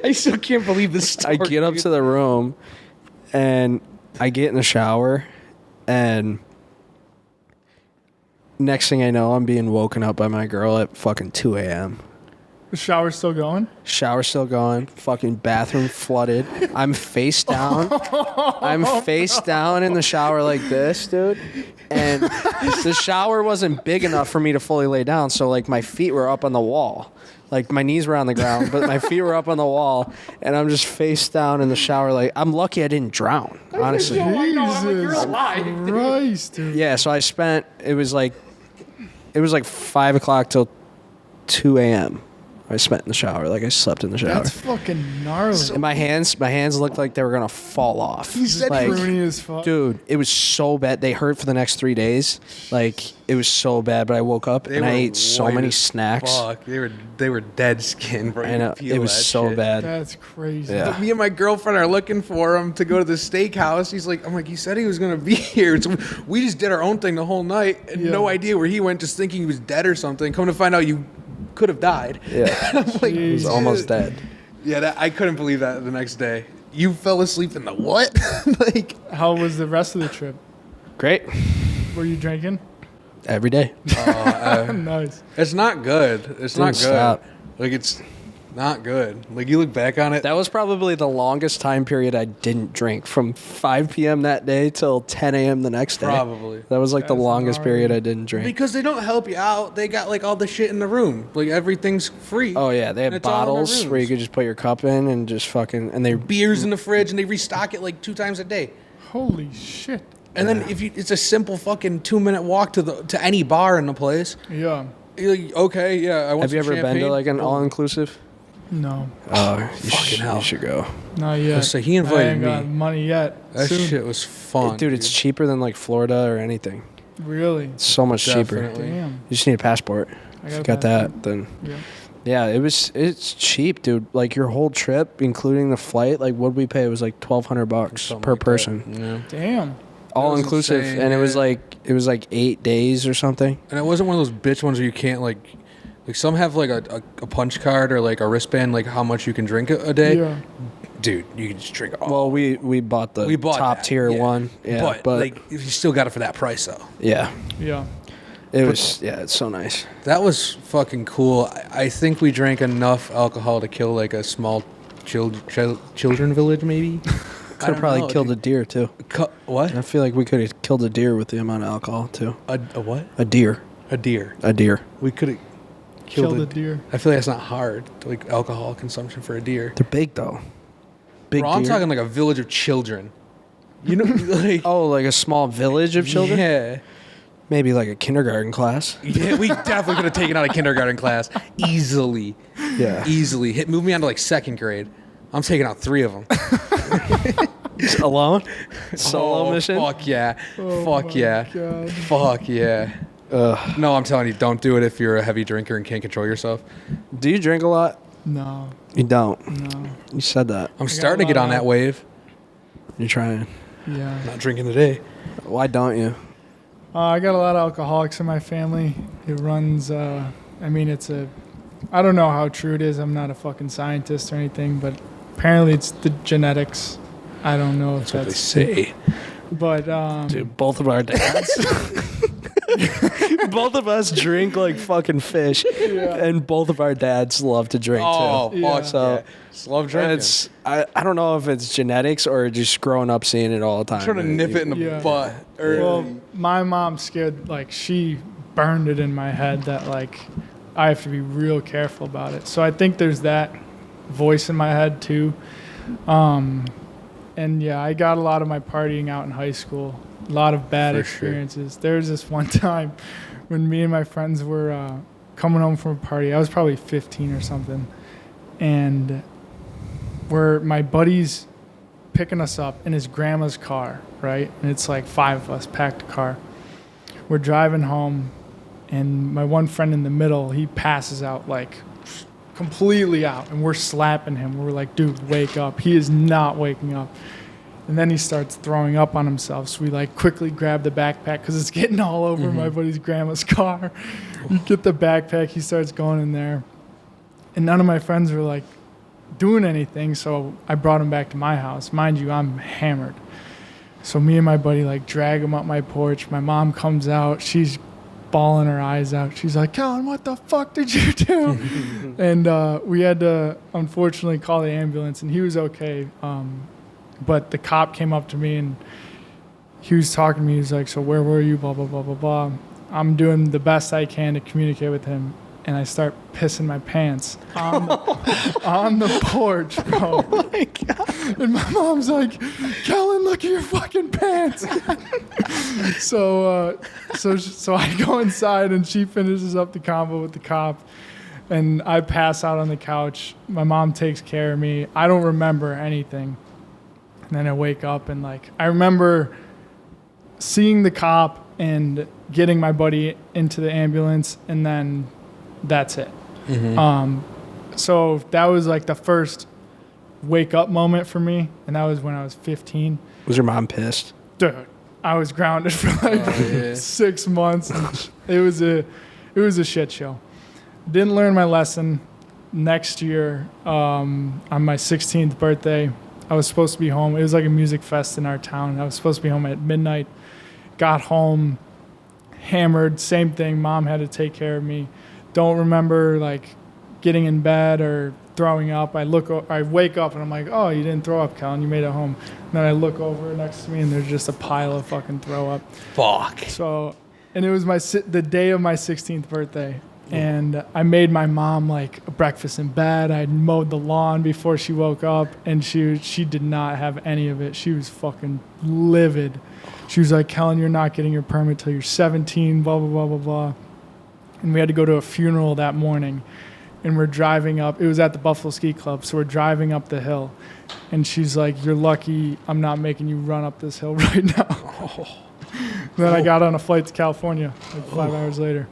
Speaker 2: I still can't believe this story.
Speaker 1: I get up to the room and I get in the shower, and next thing I know, I'm being woken up by my girl at fucking 2 a.m.
Speaker 3: The shower's still going?
Speaker 1: Shower still going. Fucking bathroom flooded. I'm face down. I'm face down in the shower like this, dude. And the shower wasn't big enough for me to fully lay down. So, like, my feet were up on the wall. Like, my knees were on the ground, but my feet were up on the wall. And I'm just face down in the shower. Like, I'm lucky I didn't drown, honestly.
Speaker 3: Jesus Christ, dude.
Speaker 1: Yeah, so I spent, it was like 5 o'clock till 2 a.m. I spent in the shower. Like I slept in the shower.
Speaker 3: That's fucking gnarly.
Speaker 1: And my hands looked like they were gonna fall off.
Speaker 3: You said
Speaker 1: like,
Speaker 3: pruny as fuck.
Speaker 1: dude, it was so bad. They hurt for the next 3 days. Like it was so bad. But I woke up and I ate so many snacks.
Speaker 2: Fuck, they were dead skin, bro.
Speaker 1: I know it was so
Speaker 2: shit.
Speaker 1: bad.
Speaker 3: That's crazy.
Speaker 1: Yeah.
Speaker 2: Me and my girlfriend are looking for him to go to the steakhouse. I'm like, he said he was gonna be here. So we just did our own thing the whole night, and no idea where he went, just thinking he was dead or something. Come to find out, you could have died.
Speaker 1: Yeah,
Speaker 2: I'm like,
Speaker 1: he was almost dead.
Speaker 2: Yeah, I couldn't believe that the next day. You fell asleep in the what? Like,
Speaker 3: How was the rest of the trip?
Speaker 1: Great.
Speaker 3: Were you drinking?
Speaker 1: Every day.
Speaker 3: Nice.
Speaker 2: it's not good. It's not good.
Speaker 1: Stop.
Speaker 2: Like, it's not good. Like, you look back on it.
Speaker 1: That was probably the longest time period I didn't drink, from 5 p.m. that day till 10 a.m. the next day.
Speaker 2: Probably.
Speaker 1: That was like the
Speaker 3: That's
Speaker 1: longest
Speaker 3: gnarly.
Speaker 1: period I didn't drink.
Speaker 2: Because they don't help you out. They got like all the shit in the room. Like everything's free.
Speaker 1: Oh yeah, they
Speaker 2: And
Speaker 1: have
Speaker 2: it's all in their
Speaker 1: bottles where you
Speaker 2: rooms.
Speaker 1: could just put your cup in and just fucking, and they
Speaker 2: Beers in the fridge, and they restock it like 2 times a day.
Speaker 3: Holy shit.
Speaker 2: And then it's a simple fucking 2-minute walk to any bar in the place.
Speaker 3: Yeah.
Speaker 2: You're like, okay, yeah. I want
Speaker 1: Have you
Speaker 2: some
Speaker 1: ever been to
Speaker 2: champagne.
Speaker 1: like an
Speaker 2: Boom.
Speaker 1: all-inclusive?
Speaker 3: No.
Speaker 1: Oh,
Speaker 2: Fucking hell.
Speaker 1: You should go,
Speaker 3: Not yet.
Speaker 2: So he
Speaker 3: I
Speaker 2: invited
Speaker 3: ain't got
Speaker 2: me.
Speaker 3: money yet.
Speaker 2: That
Speaker 3: Soon.
Speaker 2: shit was fun,
Speaker 1: dude. It's cheaper than like Florida or anything.
Speaker 3: Really?
Speaker 1: It's so much cheaper.
Speaker 2: Definitely.
Speaker 3: Damn.
Speaker 1: You just need a passport.
Speaker 3: I
Speaker 1: If you
Speaker 3: got
Speaker 1: got
Speaker 3: a
Speaker 1: that, then
Speaker 3: Yeah.
Speaker 1: yeah, it's cheap, dude. Like your whole trip, including the flight, like what we pay? It was like $1,200
Speaker 2: Something
Speaker 1: per
Speaker 2: like that.
Speaker 1: person,
Speaker 2: Yeah.
Speaker 3: Damn.
Speaker 1: all
Speaker 2: was
Speaker 1: inclusive,
Speaker 2: insane,
Speaker 1: and it was
Speaker 2: yeah.
Speaker 1: like 8 days or something.
Speaker 2: And it wasn't one of those bitch ones where you can't like some have like a punch card or like a wristband, like how much you can drink a day.
Speaker 3: Yeah.
Speaker 2: Dude, you can just drink it all.
Speaker 1: Well, we bought the top
Speaker 2: that,
Speaker 1: tier
Speaker 2: yeah.
Speaker 1: one, yeah,
Speaker 2: but like you still got it for that price though.
Speaker 1: yeah,
Speaker 3: Yeah.
Speaker 1: it's so nice.
Speaker 2: That was fucking cool. I think we drank enough alcohol to kill like a small children village, maybe.
Speaker 1: Could have probably killed a deer too.
Speaker 2: What?
Speaker 1: I feel like we could have killed a deer with the amount of alcohol too.
Speaker 2: A what?
Speaker 1: A deer.
Speaker 2: A deer.
Speaker 1: A deer.
Speaker 2: We could have
Speaker 3: Killed a deer.
Speaker 2: I feel like that's not hard, like alcohol consumption for a deer.
Speaker 1: They're big though. Big
Speaker 2: Bro, I'm
Speaker 1: deer.
Speaker 2: talking like a village of children. You know, like
Speaker 1: Oh, like a small village of children?
Speaker 2: Yeah.
Speaker 1: Maybe like a kindergarten class.
Speaker 2: Yeah, we definitely could have taken out a kindergarten class easily.
Speaker 1: Yeah.
Speaker 2: Easily. Move me on to like 2nd grade. I'm taking out 3 of them.
Speaker 1: Alone? Solo mission?
Speaker 2: Fuck yeah.
Speaker 3: Oh
Speaker 2: Fuck
Speaker 3: my
Speaker 2: yeah.
Speaker 3: God.
Speaker 2: Fuck yeah. No, I'm telling you, don't do it if you're a heavy drinker and can't control yourself.
Speaker 1: Do you drink a lot?
Speaker 3: No.
Speaker 1: You don't.
Speaker 3: No.
Speaker 1: You said that.
Speaker 2: I'm starting to get on that wave.
Speaker 1: You're trying.
Speaker 3: Yeah.
Speaker 2: Not drinking today.
Speaker 1: Why don't you?
Speaker 3: I got a lot of alcoholics in my family. It runs, I don't know how true it is. I'm not a fucking scientist or anything, but apparently it's the genetics. I don't know if
Speaker 2: That's what they
Speaker 3: that's,
Speaker 2: say.
Speaker 3: but,
Speaker 1: Dude, both of our dads. Both of us drink like fucking fish, and both of our dads love to drink
Speaker 2: Oh,
Speaker 1: too.
Speaker 3: Yeah.
Speaker 2: fuck.
Speaker 1: So
Speaker 2: Yeah. Just love drinking.
Speaker 1: it's I don't know if it's genetics or just growing up seeing it all the time.
Speaker 2: trying to nip it in the
Speaker 3: Yeah.
Speaker 2: butt. Early.
Speaker 3: well, my mom scared, like, she burned it in my head that, like, I have to be real careful about it. So I think there's that voice in my head too. And yeah, I got a lot of my partying out in high school. A lot of bad
Speaker 2: For sure.
Speaker 3: experiences. There was this one time when me and my friends were coming home from a party. I was probably 15 or something. And my buddy's picking us up in his grandma's car, right? And it's like 5 of us, packed a car. We're driving home, and my one friend in the middle, he passes out, like completely out, and we're slapping him. We're like, dude, wake up. He is not waking up. And then he starts throwing up on himself. So we like quickly grab the backpack because it's getting all over my buddy's grandma's car. You get the backpack, he starts going in there. And none of my friends were like doing anything. So I brought him back to my house. Mind you, I'm hammered. So me and my buddy like drag him up my porch. My mom comes out. She's bawling her eyes out. She's like, Kellen, what the fuck did you do? And we had to unfortunately call the ambulance, and he was okay. But the cop came up to me, and he was talking to me. He was like, so where were you? Blah, blah, blah, blah, blah. I'm doing the best I can to communicate with him. And I start pissing my pants on the porch, bro.
Speaker 1: Oh my God.
Speaker 3: And my mom's like, Kellen, look at your fucking pants. So I go inside, and she finishes up the convo with the cop. And I pass out on the couch. My mom takes care of me. I don't remember anything. And then I wake up, and like I remember seeing the cop and getting my buddy into the ambulance, and then that's it. So that was like the first wake up moment for me, and that was when I was 15.
Speaker 1: Was your mom pissed?
Speaker 3: Dude, I was grounded for like 6 months. It was a shit show. Didn't learn my lesson. Next year, on my 16th birthday, I was supposed to be home. It was like a music fest in our town. I was supposed to be home at midnight. Got home, hammered, same thing. Mom had to take care of me. Don't remember like getting in bed or throwing up. I wake up and I'm like, oh, you didn't throw up, Kellen. You made it home. And then I look over next to me, and there's just a pile of fucking throw up.
Speaker 2: Fuck.
Speaker 3: So, and it was the day of my 16th birthday. And I made my mom like a breakfast in bed. I mowed the lawn before she woke up, and she did not have any of it. She was fucking livid. She was like, Kellen, you're not getting your permit till you're 17, blah, blah, blah, blah, blah. And we had to go to a funeral that morning, and we're driving up. It was at the Buffalo Ski Club, so we're driving up the hill. And she's like, you're lucky I'm not making you run up this hill right now. Then I got on a flight to California like 5 hours later.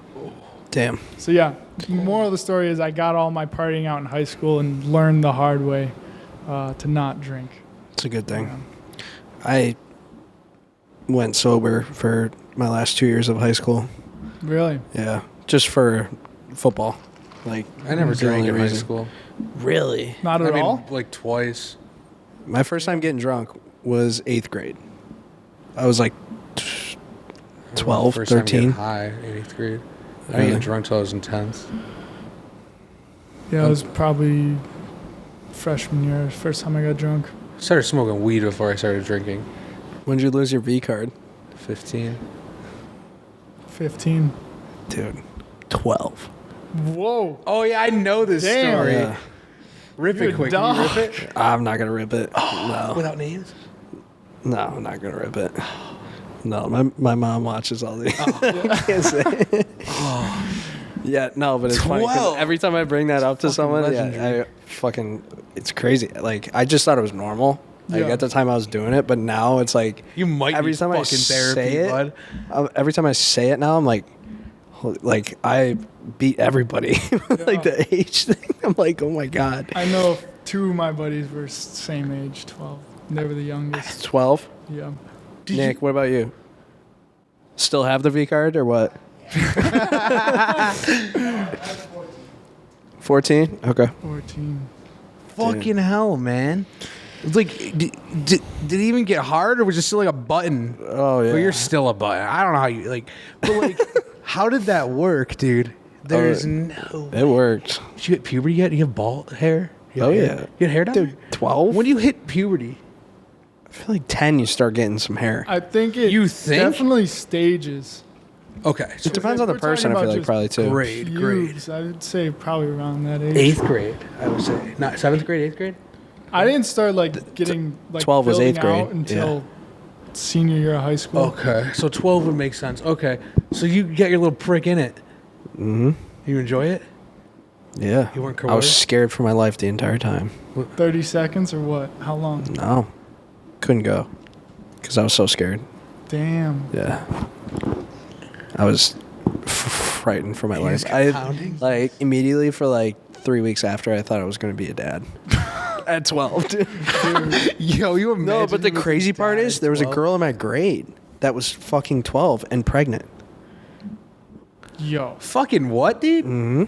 Speaker 1: Damn.
Speaker 3: So yeah, moral of the story is I got all my partying out in high school and learned the hard way to not drink.
Speaker 1: It's a good thing. I went sober for my last 2 years of high school.
Speaker 3: Really?
Speaker 1: Yeah. Just for football. Like,
Speaker 2: I never
Speaker 1: it's the
Speaker 2: drank
Speaker 1: only
Speaker 2: in high
Speaker 1: reason.
Speaker 2: school.
Speaker 1: Really?
Speaker 3: Not at all?
Speaker 2: Like twice.
Speaker 1: My first time getting drunk was 8th grade. I was like 12,
Speaker 2: First time
Speaker 1: 13.
Speaker 2: getting high in 8th grade. I didn't get drunk till I was in 10th.
Speaker 3: Yeah, it was probably freshman year, first time I got drunk.
Speaker 2: I started smoking weed before I started drinking.
Speaker 1: When did you lose your V card?
Speaker 2: 15.
Speaker 3: 15.
Speaker 1: Dude, 12.
Speaker 3: Whoa.
Speaker 2: Oh, yeah, I know this
Speaker 3: Damn.
Speaker 2: story.
Speaker 1: Yeah.
Speaker 2: Rip
Speaker 3: You're
Speaker 2: it
Speaker 3: a
Speaker 2: quick. Can you
Speaker 3: dog.
Speaker 2: rip it?
Speaker 1: I'm not going to rip it. No.
Speaker 2: Without names?
Speaker 1: No, I'm not going to rip it. No, my mom watches all these.
Speaker 2: Oh.
Speaker 1: I can't say it. Yeah, no, but it's funny 'cause
Speaker 2: 12.
Speaker 1: every time I bring that up to someone,
Speaker 2: legendary.
Speaker 1: it's crazy. Like, I just thought it was normal. Like,
Speaker 3: Yeah.
Speaker 1: at the time I was doing it, but now it's like
Speaker 2: You might
Speaker 1: every
Speaker 2: need
Speaker 1: time I
Speaker 2: fucking therapy,
Speaker 1: say it,
Speaker 2: bud.
Speaker 1: every time I say it now, I'm like I beat everybody. Like the age thing. I'm like, oh my god.
Speaker 3: I know 2 of my buddies were same age, 12. They were the youngest.
Speaker 1: 12.
Speaker 3: Yeah.
Speaker 1: Nick, what about you? Still have the V card or what? 14? Okay.
Speaker 3: 14.
Speaker 2: Fucking hell, man. It's like, did it even get hard, or was it still like a button?
Speaker 1: Oh, yeah.
Speaker 2: Well, you're still a button. I don't know how you, like, but like, how did that work, dude? There's no...
Speaker 1: It worked.
Speaker 2: Did you hit puberty yet? Do you have bald hair? You have
Speaker 1: Oh,
Speaker 2: hair?
Speaker 1: yeah.
Speaker 2: You had hair down
Speaker 1: Dude,
Speaker 2: there?
Speaker 1: 12?
Speaker 2: When do you hit puberty?
Speaker 1: I feel like 10 you start getting some hair.
Speaker 3: I think it
Speaker 2: You think?
Speaker 3: definitely stages.
Speaker 2: Okay. So
Speaker 1: It depends
Speaker 3: if
Speaker 1: on the
Speaker 3: we're
Speaker 1: person, I
Speaker 3: talking
Speaker 1: feel
Speaker 3: about
Speaker 1: like,
Speaker 3: just
Speaker 1: probably, too.
Speaker 2: grade.
Speaker 3: Pubes, I would say probably around that age.
Speaker 2: 8th grade, I would say. Not 7th grade, 8th grade?
Speaker 3: I didn't start like getting like
Speaker 1: 12 was
Speaker 3: building
Speaker 1: 8th grade,
Speaker 3: out until senior year of high school.
Speaker 2: Okay, so 12 would make sense. Okay, so you get your little prick in it.
Speaker 1: Mm-hmm.
Speaker 2: You enjoy it?
Speaker 1: Yeah.
Speaker 2: You weren't
Speaker 1: I was
Speaker 2: coerced?
Speaker 1: scared for my life the entire time.
Speaker 3: 30 seconds or what? How long?
Speaker 1: No. Couldn't go. Because I was so scared.
Speaker 3: Damn.
Speaker 1: Yeah. I was frightened for my life.
Speaker 2: pounding?
Speaker 1: Like, immediately for like 3 weeks after, I thought I was going to be a dad. At 12, dude.
Speaker 2: Yo, you imagine
Speaker 1: No, but the
Speaker 2: him as
Speaker 1: crazy
Speaker 2: his
Speaker 1: part
Speaker 2: dad
Speaker 1: is
Speaker 2: at
Speaker 1: there was a
Speaker 2: 12?
Speaker 1: girl in my grade that was fucking 12 and pregnant.
Speaker 3: Yo,
Speaker 2: Fucking what, dude?
Speaker 1: Mm-hmm.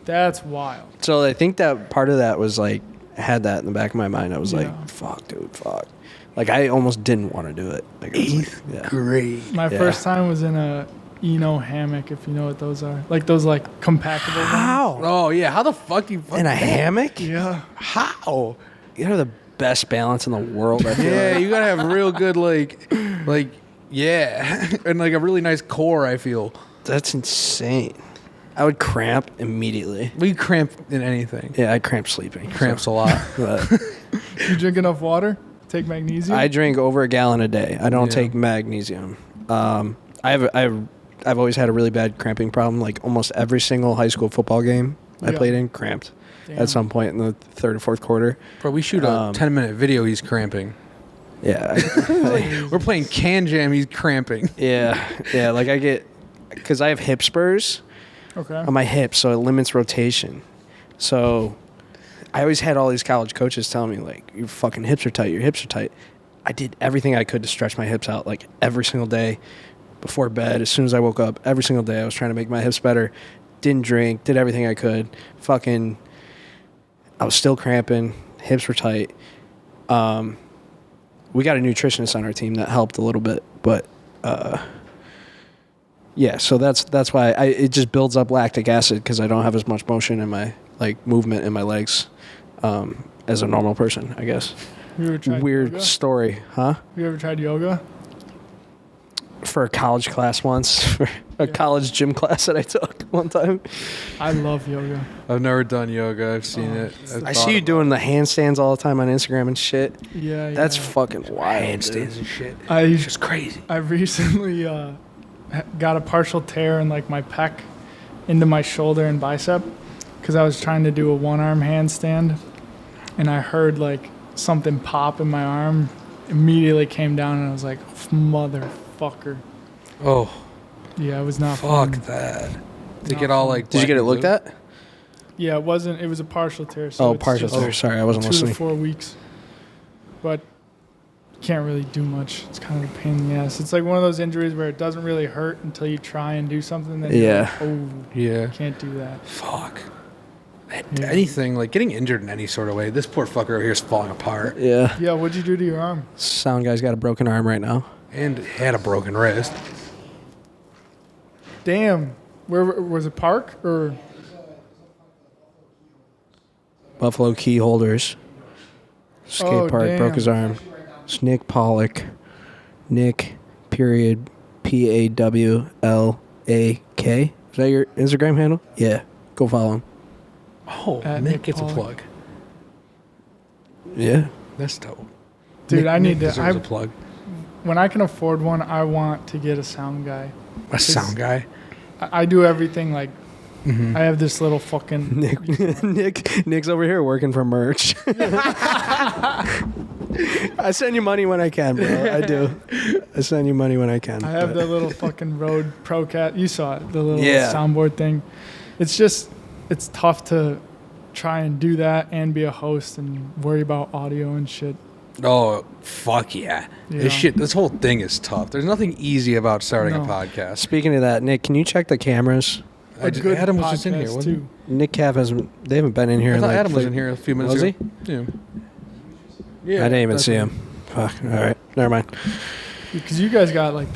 Speaker 3: that's wild.
Speaker 1: So I think that part of that was like, I had that in the back of my mind. I was like,
Speaker 3: Yeah.
Speaker 1: fuck, dude, fuck. Like, I almost didn't want to do it. Like, I was like, yeah.
Speaker 2: Great.
Speaker 3: My
Speaker 1: Yeah.
Speaker 3: first time was in a hammock, if you know what those are. Like those like compactable ones.
Speaker 1: How?
Speaker 2: Oh, yeah. How the fuck do you fuck
Speaker 1: In a
Speaker 2: that?
Speaker 1: hammock?
Speaker 3: Yeah.
Speaker 2: How?
Speaker 1: You know the best balance in the world, I feel
Speaker 2: Yeah,
Speaker 1: like.
Speaker 2: you gotta have real good, yeah. And like a really nice core, I feel.
Speaker 1: That's insane. I would cramp immediately.
Speaker 2: We cramp in anything.
Speaker 1: Yeah, I cramp sleeping.
Speaker 2: Cramps a lot.
Speaker 1: But
Speaker 3: You drink enough water? Take magnesium?
Speaker 1: I drink over a gallon a day. I don't
Speaker 2: Yeah.
Speaker 1: take magnesium. I've always had a really bad cramping problem. Like almost every single high school football game I
Speaker 3: Yeah.
Speaker 1: played in, cramped
Speaker 3: Damn.
Speaker 1: at some point in the third or fourth quarter.
Speaker 2: Bro, we shoot a 10-minute video, he's cramping.
Speaker 1: Yeah,
Speaker 2: We're playing Can Jam, he's cramping.
Speaker 1: yeah. Like I get, because I have hip spurs
Speaker 3: Okay.
Speaker 1: on my hips, so it limits rotation. So I always had all these college coaches telling me like, your fucking hips are tight, your hips are tight. I did everything I could to stretch my hips out, like every single day before bed. As soon as I woke up, every single day I was trying to make my hips better. Didn't drink, did everything I could. Fucking, I was still cramping, hips were tight. We got a nutritionist on our team that helped a little bit, but yeah, so that's why it just builds up lactic acid because I don't have as much motion in my like movement in my legs as a normal person, I guess.
Speaker 3: You ever tried
Speaker 1: Weird
Speaker 3: yoga?
Speaker 1: story, huh?
Speaker 3: You ever tried yoga?
Speaker 1: For a college class once, for a college gym class that I took one time.
Speaker 3: I love yoga.
Speaker 2: I've never done yoga, I've seen it.
Speaker 1: I see you doing the handstands all the time on Instagram and shit.
Speaker 3: Yeah,
Speaker 1: That's
Speaker 3: yeah.
Speaker 1: fucking wild.
Speaker 2: handstands
Speaker 1: Dude.
Speaker 2: and shit.
Speaker 3: I
Speaker 2: Just crazy.
Speaker 3: I recently got a partial tear in like my pec into my shoulder and bicep because I was trying to do a one-arm handstand and I heard like something pop in my arm. Immediately came down and I was like, motherfucker.
Speaker 2: Oh,
Speaker 3: Yeah, it was not
Speaker 2: fuck
Speaker 3: fun.
Speaker 2: that. To
Speaker 3: Not
Speaker 2: get all
Speaker 3: fun.
Speaker 2: like.
Speaker 1: Did you get it looked at?
Speaker 3: Yeah, it wasn't. It was a partial tear. So
Speaker 1: Oh,
Speaker 3: it's
Speaker 1: partial
Speaker 3: just
Speaker 1: tear. Sorry, I wasn't
Speaker 3: 2
Speaker 1: listening.
Speaker 3: to 4 weeks. But can't really do much. It's kind of a pain in the ass. It's like one of those injuries where it doesn't really hurt until you try and do something. Then you're
Speaker 1: Yeah.
Speaker 3: like, oh,
Speaker 2: Yeah.
Speaker 3: can't do that.
Speaker 2: Fuck.
Speaker 3: Yeah.
Speaker 2: Anything, like getting injured in any sort of way. This poor fucker over here is falling apart.
Speaker 1: Yeah.
Speaker 3: Yeah, what'd you do to your arm?
Speaker 1: Sound guy's got a broken arm right now.
Speaker 2: And had a broken wrist.
Speaker 3: Damn. Where was it? Park or?
Speaker 1: Buffalo key holders. Skate
Speaker 3: Oh,
Speaker 1: park, broke
Speaker 3: damn.
Speaker 1: his arm. It's Nick Pollock. Nick, period, PAWLAK. Is that your Instagram handle? Yeah. Go follow him.
Speaker 2: Oh,
Speaker 3: At
Speaker 2: Nick
Speaker 3: Nick
Speaker 2: gets
Speaker 3: Pollock.
Speaker 2: a plug.
Speaker 1: Yeah.
Speaker 2: That's dope.
Speaker 3: Dude,
Speaker 2: Nick,
Speaker 3: I need
Speaker 2: Nick
Speaker 3: to.
Speaker 2: deserves a plug.
Speaker 3: When I can afford one, I want to get a sound guy.
Speaker 2: A sound guy.
Speaker 3: I do everything like.
Speaker 2: Mm-hmm.
Speaker 3: I have this little fucking.
Speaker 1: Nick's over here working for merch. I send you money when I can, bro. I do. I send you money when I can.
Speaker 3: I have
Speaker 1: but-
Speaker 3: the little fucking Rode ProCat. You saw it, the little
Speaker 1: Yeah.
Speaker 3: soundboard thing. It's just, it's tough to try and do that and be a host and worry about audio and shit.
Speaker 2: Oh, fuck yeah.
Speaker 3: Yeah.
Speaker 2: This whole thing is tough. There's nothing easy about starting
Speaker 3: No.
Speaker 2: a podcast.
Speaker 1: Speaking of that, Nick, can you check the cameras?
Speaker 2: Adam was just in here,
Speaker 3: podcast,
Speaker 2: wasn't
Speaker 3: too.
Speaker 1: Nick Cav hasn't. They haven't been in here.
Speaker 2: he? I thought
Speaker 1: like,
Speaker 2: Adam was
Speaker 1: for-
Speaker 2: in here a few minutes
Speaker 1: Was
Speaker 2: ago. Yeah. Yeah.
Speaker 1: I didn't even
Speaker 2: that's
Speaker 1: see
Speaker 2: right.
Speaker 1: him. Fuck. All right. Never mind.
Speaker 3: Because you guys got like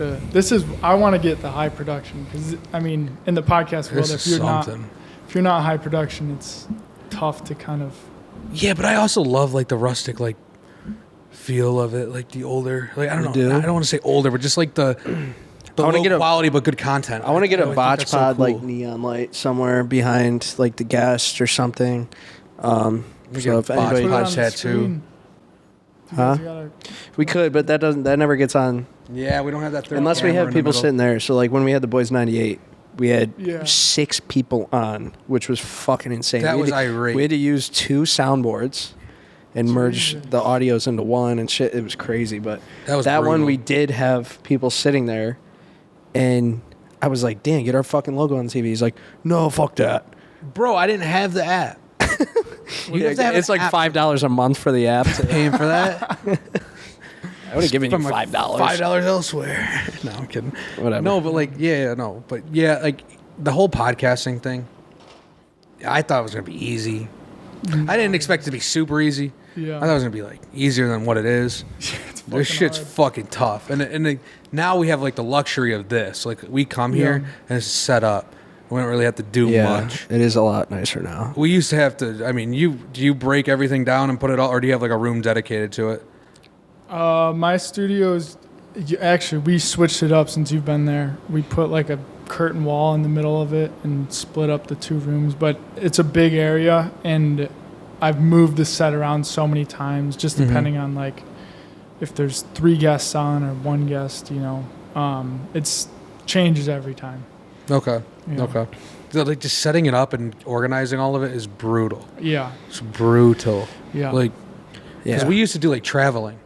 Speaker 3: I want to get the high production. Because, I mean, in the podcast world,
Speaker 2: This
Speaker 3: if
Speaker 2: is
Speaker 3: you're
Speaker 2: something.
Speaker 3: not high production, it's tough to kind of.
Speaker 2: Yeah, but I also love like the rustic like feel of it, like the older. Like I don't know.
Speaker 1: You do?
Speaker 2: I don't want to say older, but just like the
Speaker 1: I wanna
Speaker 2: low
Speaker 1: get a-
Speaker 2: quality but good content.
Speaker 1: I want to get a
Speaker 2: think that's so
Speaker 1: BotchPod like
Speaker 2: cool.
Speaker 1: neon light somewhere behind like the guest or something.
Speaker 2: We
Speaker 1: So
Speaker 2: get
Speaker 1: if
Speaker 2: a
Speaker 1: anybody,
Speaker 3: Put it on the
Speaker 2: tattoo.
Speaker 3: screen. You guys
Speaker 1: Huh?
Speaker 3: gotta-
Speaker 1: We could, but that never gets on
Speaker 2: Yeah, we don't have that third
Speaker 1: unless we
Speaker 2: camera
Speaker 1: have
Speaker 2: in the
Speaker 1: people
Speaker 2: middle.
Speaker 1: sitting there. So like when we had the Boys 98, we had
Speaker 3: Yeah.
Speaker 1: 6 people on, which was fucking insane.
Speaker 2: That
Speaker 1: we
Speaker 2: was
Speaker 1: had to,
Speaker 2: irate.
Speaker 1: We had to use 2 soundboards and merge
Speaker 3: Jesus.
Speaker 1: the audios into one and shit. It was crazy, but
Speaker 2: That was
Speaker 1: one
Speaker 2: brutal.
Speaker 1: we did have people sitting there, and I was like, "Dan, get our fucking logo on TV." He's like, "No, fuck that."
Speaker 2: Bro, I didn't have the app. You have to have
Speaker 1: It's
Speaker 2: an
Speaker 1: like
Speaker 2: app.
Speaker 1: $5 a month for the app.
Speaker 2: Paying for that.
Speaker 1: I would have given you
Speaker 2: From, like,
Speaker 1: $5.
Speaker 2: $5 elsewhere. No, I'm kidding.
Speaker 1: Whatever.
Speaker 2: No, but like, like the whole podcasting thing. I thought it was gonna be easy. I didn't expect it to be super easy.
Speaker 3: Yeah.
Speaker 2: I thought it was gonna be like easier than what it is.
Speaker 3: It's fucking
Speaker 2: This shit's
Speaker 3: hard.
Speaker 2: fucking tough, and now we have like the luxury of this. Like we come here
Speaker 3: Yeah.
Speaker 2: and it's set up. We don't really have to do
Speaker 1: Yeah,
Speaker 2: much.
Speaker 1: it is a lot nicer now.
Speaker 2: We used to have to. I mean, do you break everything down and put it all, or do you have like a room dedicated to it?
Speaker 3: My studio's actually we switched it up since you've been there. We put like a curtain wall in the middle of it and split up the 2 rooms, but it's a big area and I've moved the set around so many times just depending on like if there's 3 guests on or 1 guest, it's changes every time.
Speaker 2: Okay.
Speaker 3: Yeah.
Speaker 2: Okay. So, like just setting it up and organizing all of it is brutal.
Speaker 3: Yeah.
Speaker 2: It's brutal.
Speaker 3: Yeah.
Speaker 2: Like, because we used to do like traveling.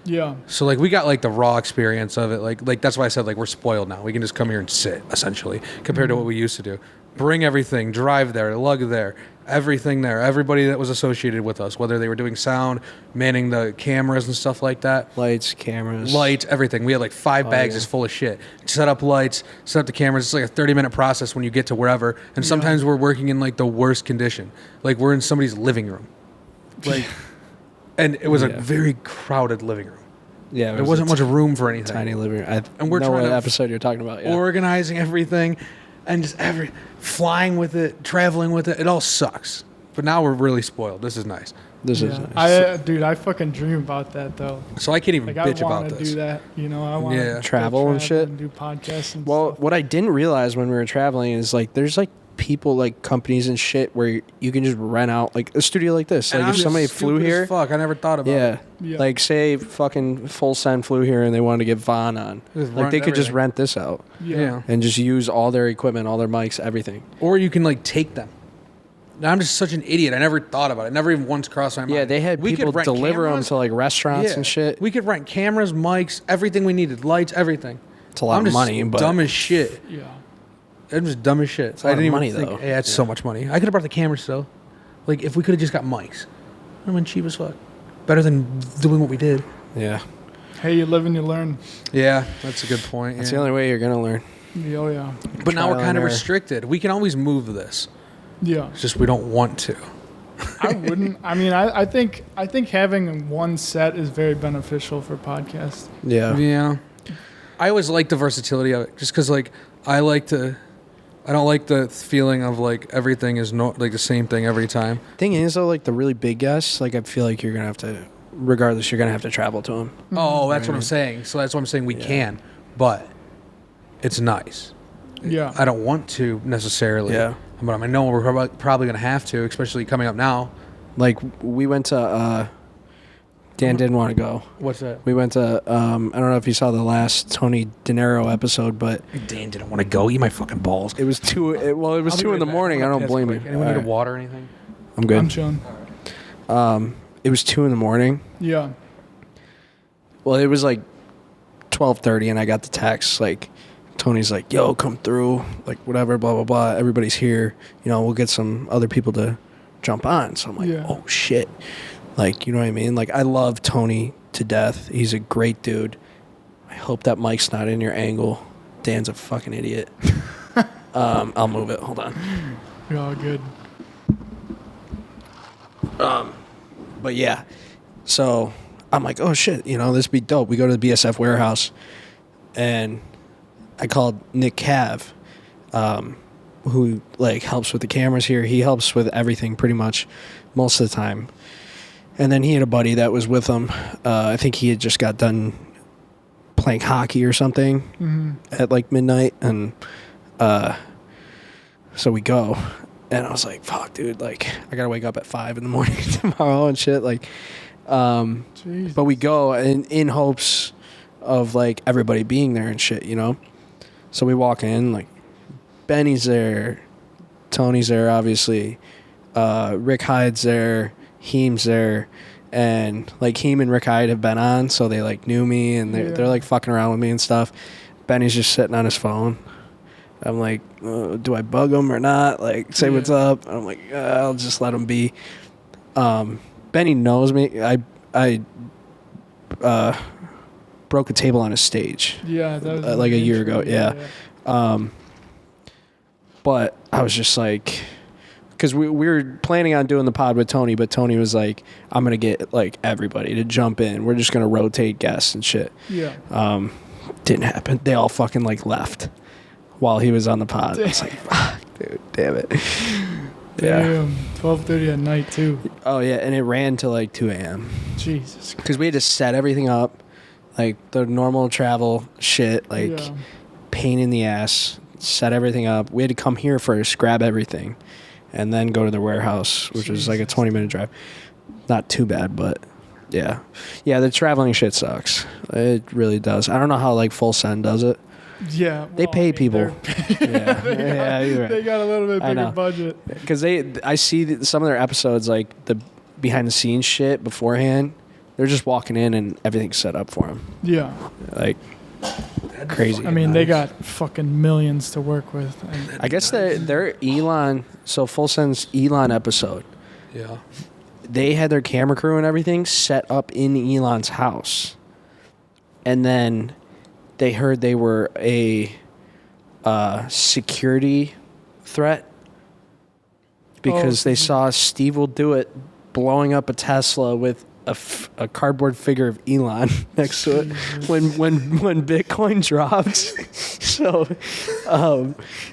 Speaker 3: Yeah.
Speaker 2: So like we got like the raw experience of it. Like that's why I said like we're spoiled now. We can just come here and sit essentially compared to what we used to do. Bring everything, drive there, lug there, everything there. Everybody that was associated with us, whether they were doing sound, manning the cameras and stuff like that.
Speaker 1: Lights, cameras.
Speaker 2: Lights, everything. We had like 5 bags
Speaker 1: yeah.
Speaker 2: just full of shit. Set up lights, set up the cameras. It's like a 30-minute process when you get to wherever. And sometimes we're working in like the worst condition. Like we're in somebody's living room. Like, and it was a
Speaker 1: Yeah.
Speaker 2: very crowded living room.
Speaker 1: Yeah,
Speaker 2: There wasn't much room for anything.
Speaker 1: tiny living room.
Speaker 2: And we're
Speaker 1: know
Speaker 2: trying
Speaker 1: what
Speaker 2: to
Speaker 1: episode you're talking about. Yeah.
Speaker 2: Organizing everything and just flying with it, traveling with it. It all sucks. But now we're really spoiled. This is nice.
Speaker 1: this is
Speaker 3: Yeah.
Speaker 1: nice.
Speaker 3: Dude, I fucking dream about that though.
Speaker 2: So I can't even
Speaker 3: Like I
Speaker 2: bitch about
Speaker 3: want to
Speaker 2: this.
Speaker 3: do that, I want
Speaker 2: Yeah.
Speaker 3: to
Speaker 1: Travel and shit?
Speaker 3: and do podcasts and
Speaker 1: Well,
Speaker 3: stuff.
Speaker 1: what I didn't realize when we were traveling is like there's like people like companies and shit where you can just rent out like a studio like this.
Speaker 2: And
Speaker 1: Like
Speaker 2: I'm
Speaker 1: if
Speaker 2: just
Speaker 1: somebody flew
Speaker 2: stupid as
Speaker 1: here,
Speaker 2: fuck. I never thought about it.
Speaker 1: yeah,
Speaker 3: Yeah.
Speaker 1: like say fucking Full Send flew here and they wanted to get Vaughn on,
Speaker 2: Just
Speaker 1: like
Speaker 2: rent
Speaker 1: they could just
Speaker 2: everything.
Speaker 1: rent this out
Speaker 2: Yeah.
Speaker 1: and just use all their equipment, all their mics, everything.
Speaker 2: Or you can like take them. Now, I'm just such an idiot. I never thought about it. Never even once crossed my mind.
Speaker 1: Yeah, they had
Speaker 2: We could
Speaker 1: people
Speaker 2: rent
Speaker 1: deliver them
Speaker 2: cameras.
Speaker 1: to like restaurants
Speaker 2: Yeah.
Speaker 1: and shit.
Speaker 2: We could rent cameras, mics, everything we needed, lights, everything.
Speaker 1: It's a lot
Speaker 2: I'm
Speaker 1: of
Speaker 2: just
Speaker 1: money, but
Speaker 2: dumb as shit.
Speaker 3: Yeah.
Speaker 2: I'm just dumb as shit.
Speaker 1: a lot
Speaker 2: I
Speaker 1: of
Speaker 2: didn't even
Speaker 1: money,
Speaker 2: think,
Speaker 1: though.
Speaker 2: Yeah, it's so much money. I could have brought the cameras still. Like if we could have just got mics, it would have been cheap as fuck. Better than doing what we did.
Speaker 1: yeah,
Speaker 3: Hey, you live and you learn.
Speaker 2: Yeah, that's a good point.
Speaker 1: that's
Speaker 2: yeah.
Speaker 1: the only way you're gonna learn.
Speaker 3: Oh yeah.
Speaker 2: But now
Speaker 1: trial
Speaker 2: we're kind
Speaker 1: and
Speaker 2: of
Speaker 1: error.
Speaker 2: restricted. We can always move this.
Speaker 3: Yeah.
Speaker 2: It's just we don't want to.
Speaker 3: I wouldn't. I mean, I think having one set is very beneficial for podcasts.
Speaker 1: Yeah,
Speaker 2: Yeah. I always like the versatility of it, just because like I don't like the feeling of like everything is like the same thing every time.
Speaker 1: thing is though, like the really big guests, like I feel like you're gonna have to, regardless, you're gonna have to travel to them.
Speaker 2: Oh, that's what I'm saying. So that's what I'm saying. We can, but it's nice.
Speaker 3: Yeah.
Speaker 2: I don't want to necessarily.
Speaker 1: Yeah.
Speaker 2: But I know we're probably going to have to, especially coming up now.
Speaker 1: Like we went to Dan didn't want to go.
Speaker 2: What's that?
Speaker 1: We went to I don't know if you saw the last Tony De Niro episode, but
Speaker 2: Dan didn't want to go. Eat my fucking balls.
Speaker 1: it was 2 it was 2 in the morning. I don't blame you.
Speaker 2: Anyone need a
Speaker 1: Alright.
Speaker 2: water or anything?
Speaker 1: I'm good.
Speaker 3: I'm chilling.
Speaker 1: It was 2 in the morning.
Speaker 3: Yeah.
Speaker 1: Well, it was like 12:30 and I got the text like Tony's like, "Yo, come through." Like whatever, blah blah blah. Everybody's here. We'll get some other people to jump on. So I'm like,
Speaker 3: Yeah.
Speaker 1: "Oh shit." Like, you know what I mean? Like I love Tony to death. He's a great dude. I hope that mic's not in your angle. Dan's a fucking idiot. I'll move it. Hold on.
Speaker 3: You're all good.
Speaker 1: But yeah, so I'm like, oh shit, this would be dope. We go to the BSF warehouse, and I called Nick Cav, who like helps with the cameras here. He helps with everything pretty much most of the time. And then he had a buddy that was with him. I think he had just got done playing hockey or something at like midnight, and so we go. And I was like, fuck, dude, like, I gotta wake up at 5 in the morning tomorrow and shit. Like,
Speaker 3: Jeez.
Speaker 1: But we go in hopes of like everybody being there and shit, you know. So we walk in, like Benny's there, Tony's there, obviously. Rick Hyde's there, Heem's there, and like Heem and Rick Hyde have been on, so they like knew me and they're like fucking around with me and stuff. Benny's just sitting on his phone. I'm like, do I bug him or not? Like, say what's up. I'm like, I'll just let him be. Benny knows me. I broke a table on his stage.
Speaker 3: Yeah, that was
Speaker 1: like a year ago. Yeah. But I was just like, because we were planning on doing the pod with Tony, but Tony was like, I'm going to get like everybody to jump in. We're just going to rotate guests and shit.
Speaker 3: Yeah.
Speaker 1: Didn't happen. They all fucking like left while he was on the pod. It's like, fuck, dude, damn it.
Speaker 3: Damn, 12:30 at night too.
Speaker 1: Oh yeah, and it ran till like 2 a.m.
Speaker 3: Jesus.
Speaker 1: Because we had to set everything up, like the normal travel shit, like pain in the ass. Set everything up. We had to come here first, grab everything, and then go to the warehouse, which was like a 20-minute drive. Not too bad, but yeah, the traveling shit sucks. It really does. I don't know how like Full Send does it.
Speaker 3: Yeah,
Speaker 1: they pay people.
Speaker 3: Yeah,
Speaker 1: you're right.
Speaker 3: They got a little bit bigger budget.
Speaker 1: Because I see some of their episodes, like the behind the scenes shit beforehand. They're just walking in and everything's set up for them.
Speaker 3: Yeah,
Speaker 1: like crazy.
Speaker 3: I mean, they got fucking millions to work with.
Speaker 1: I guess their Elon. So Full Send's Elon episode.
Speaker 2: Yeah.
Speaker 1: They had their camera crew and everything set up in Elon's house, and then they heard they were a security threat because they saw Steve Will Do It blowing up a Tesla with a cardboard figure of Elon next to it when Bitcoin dropped.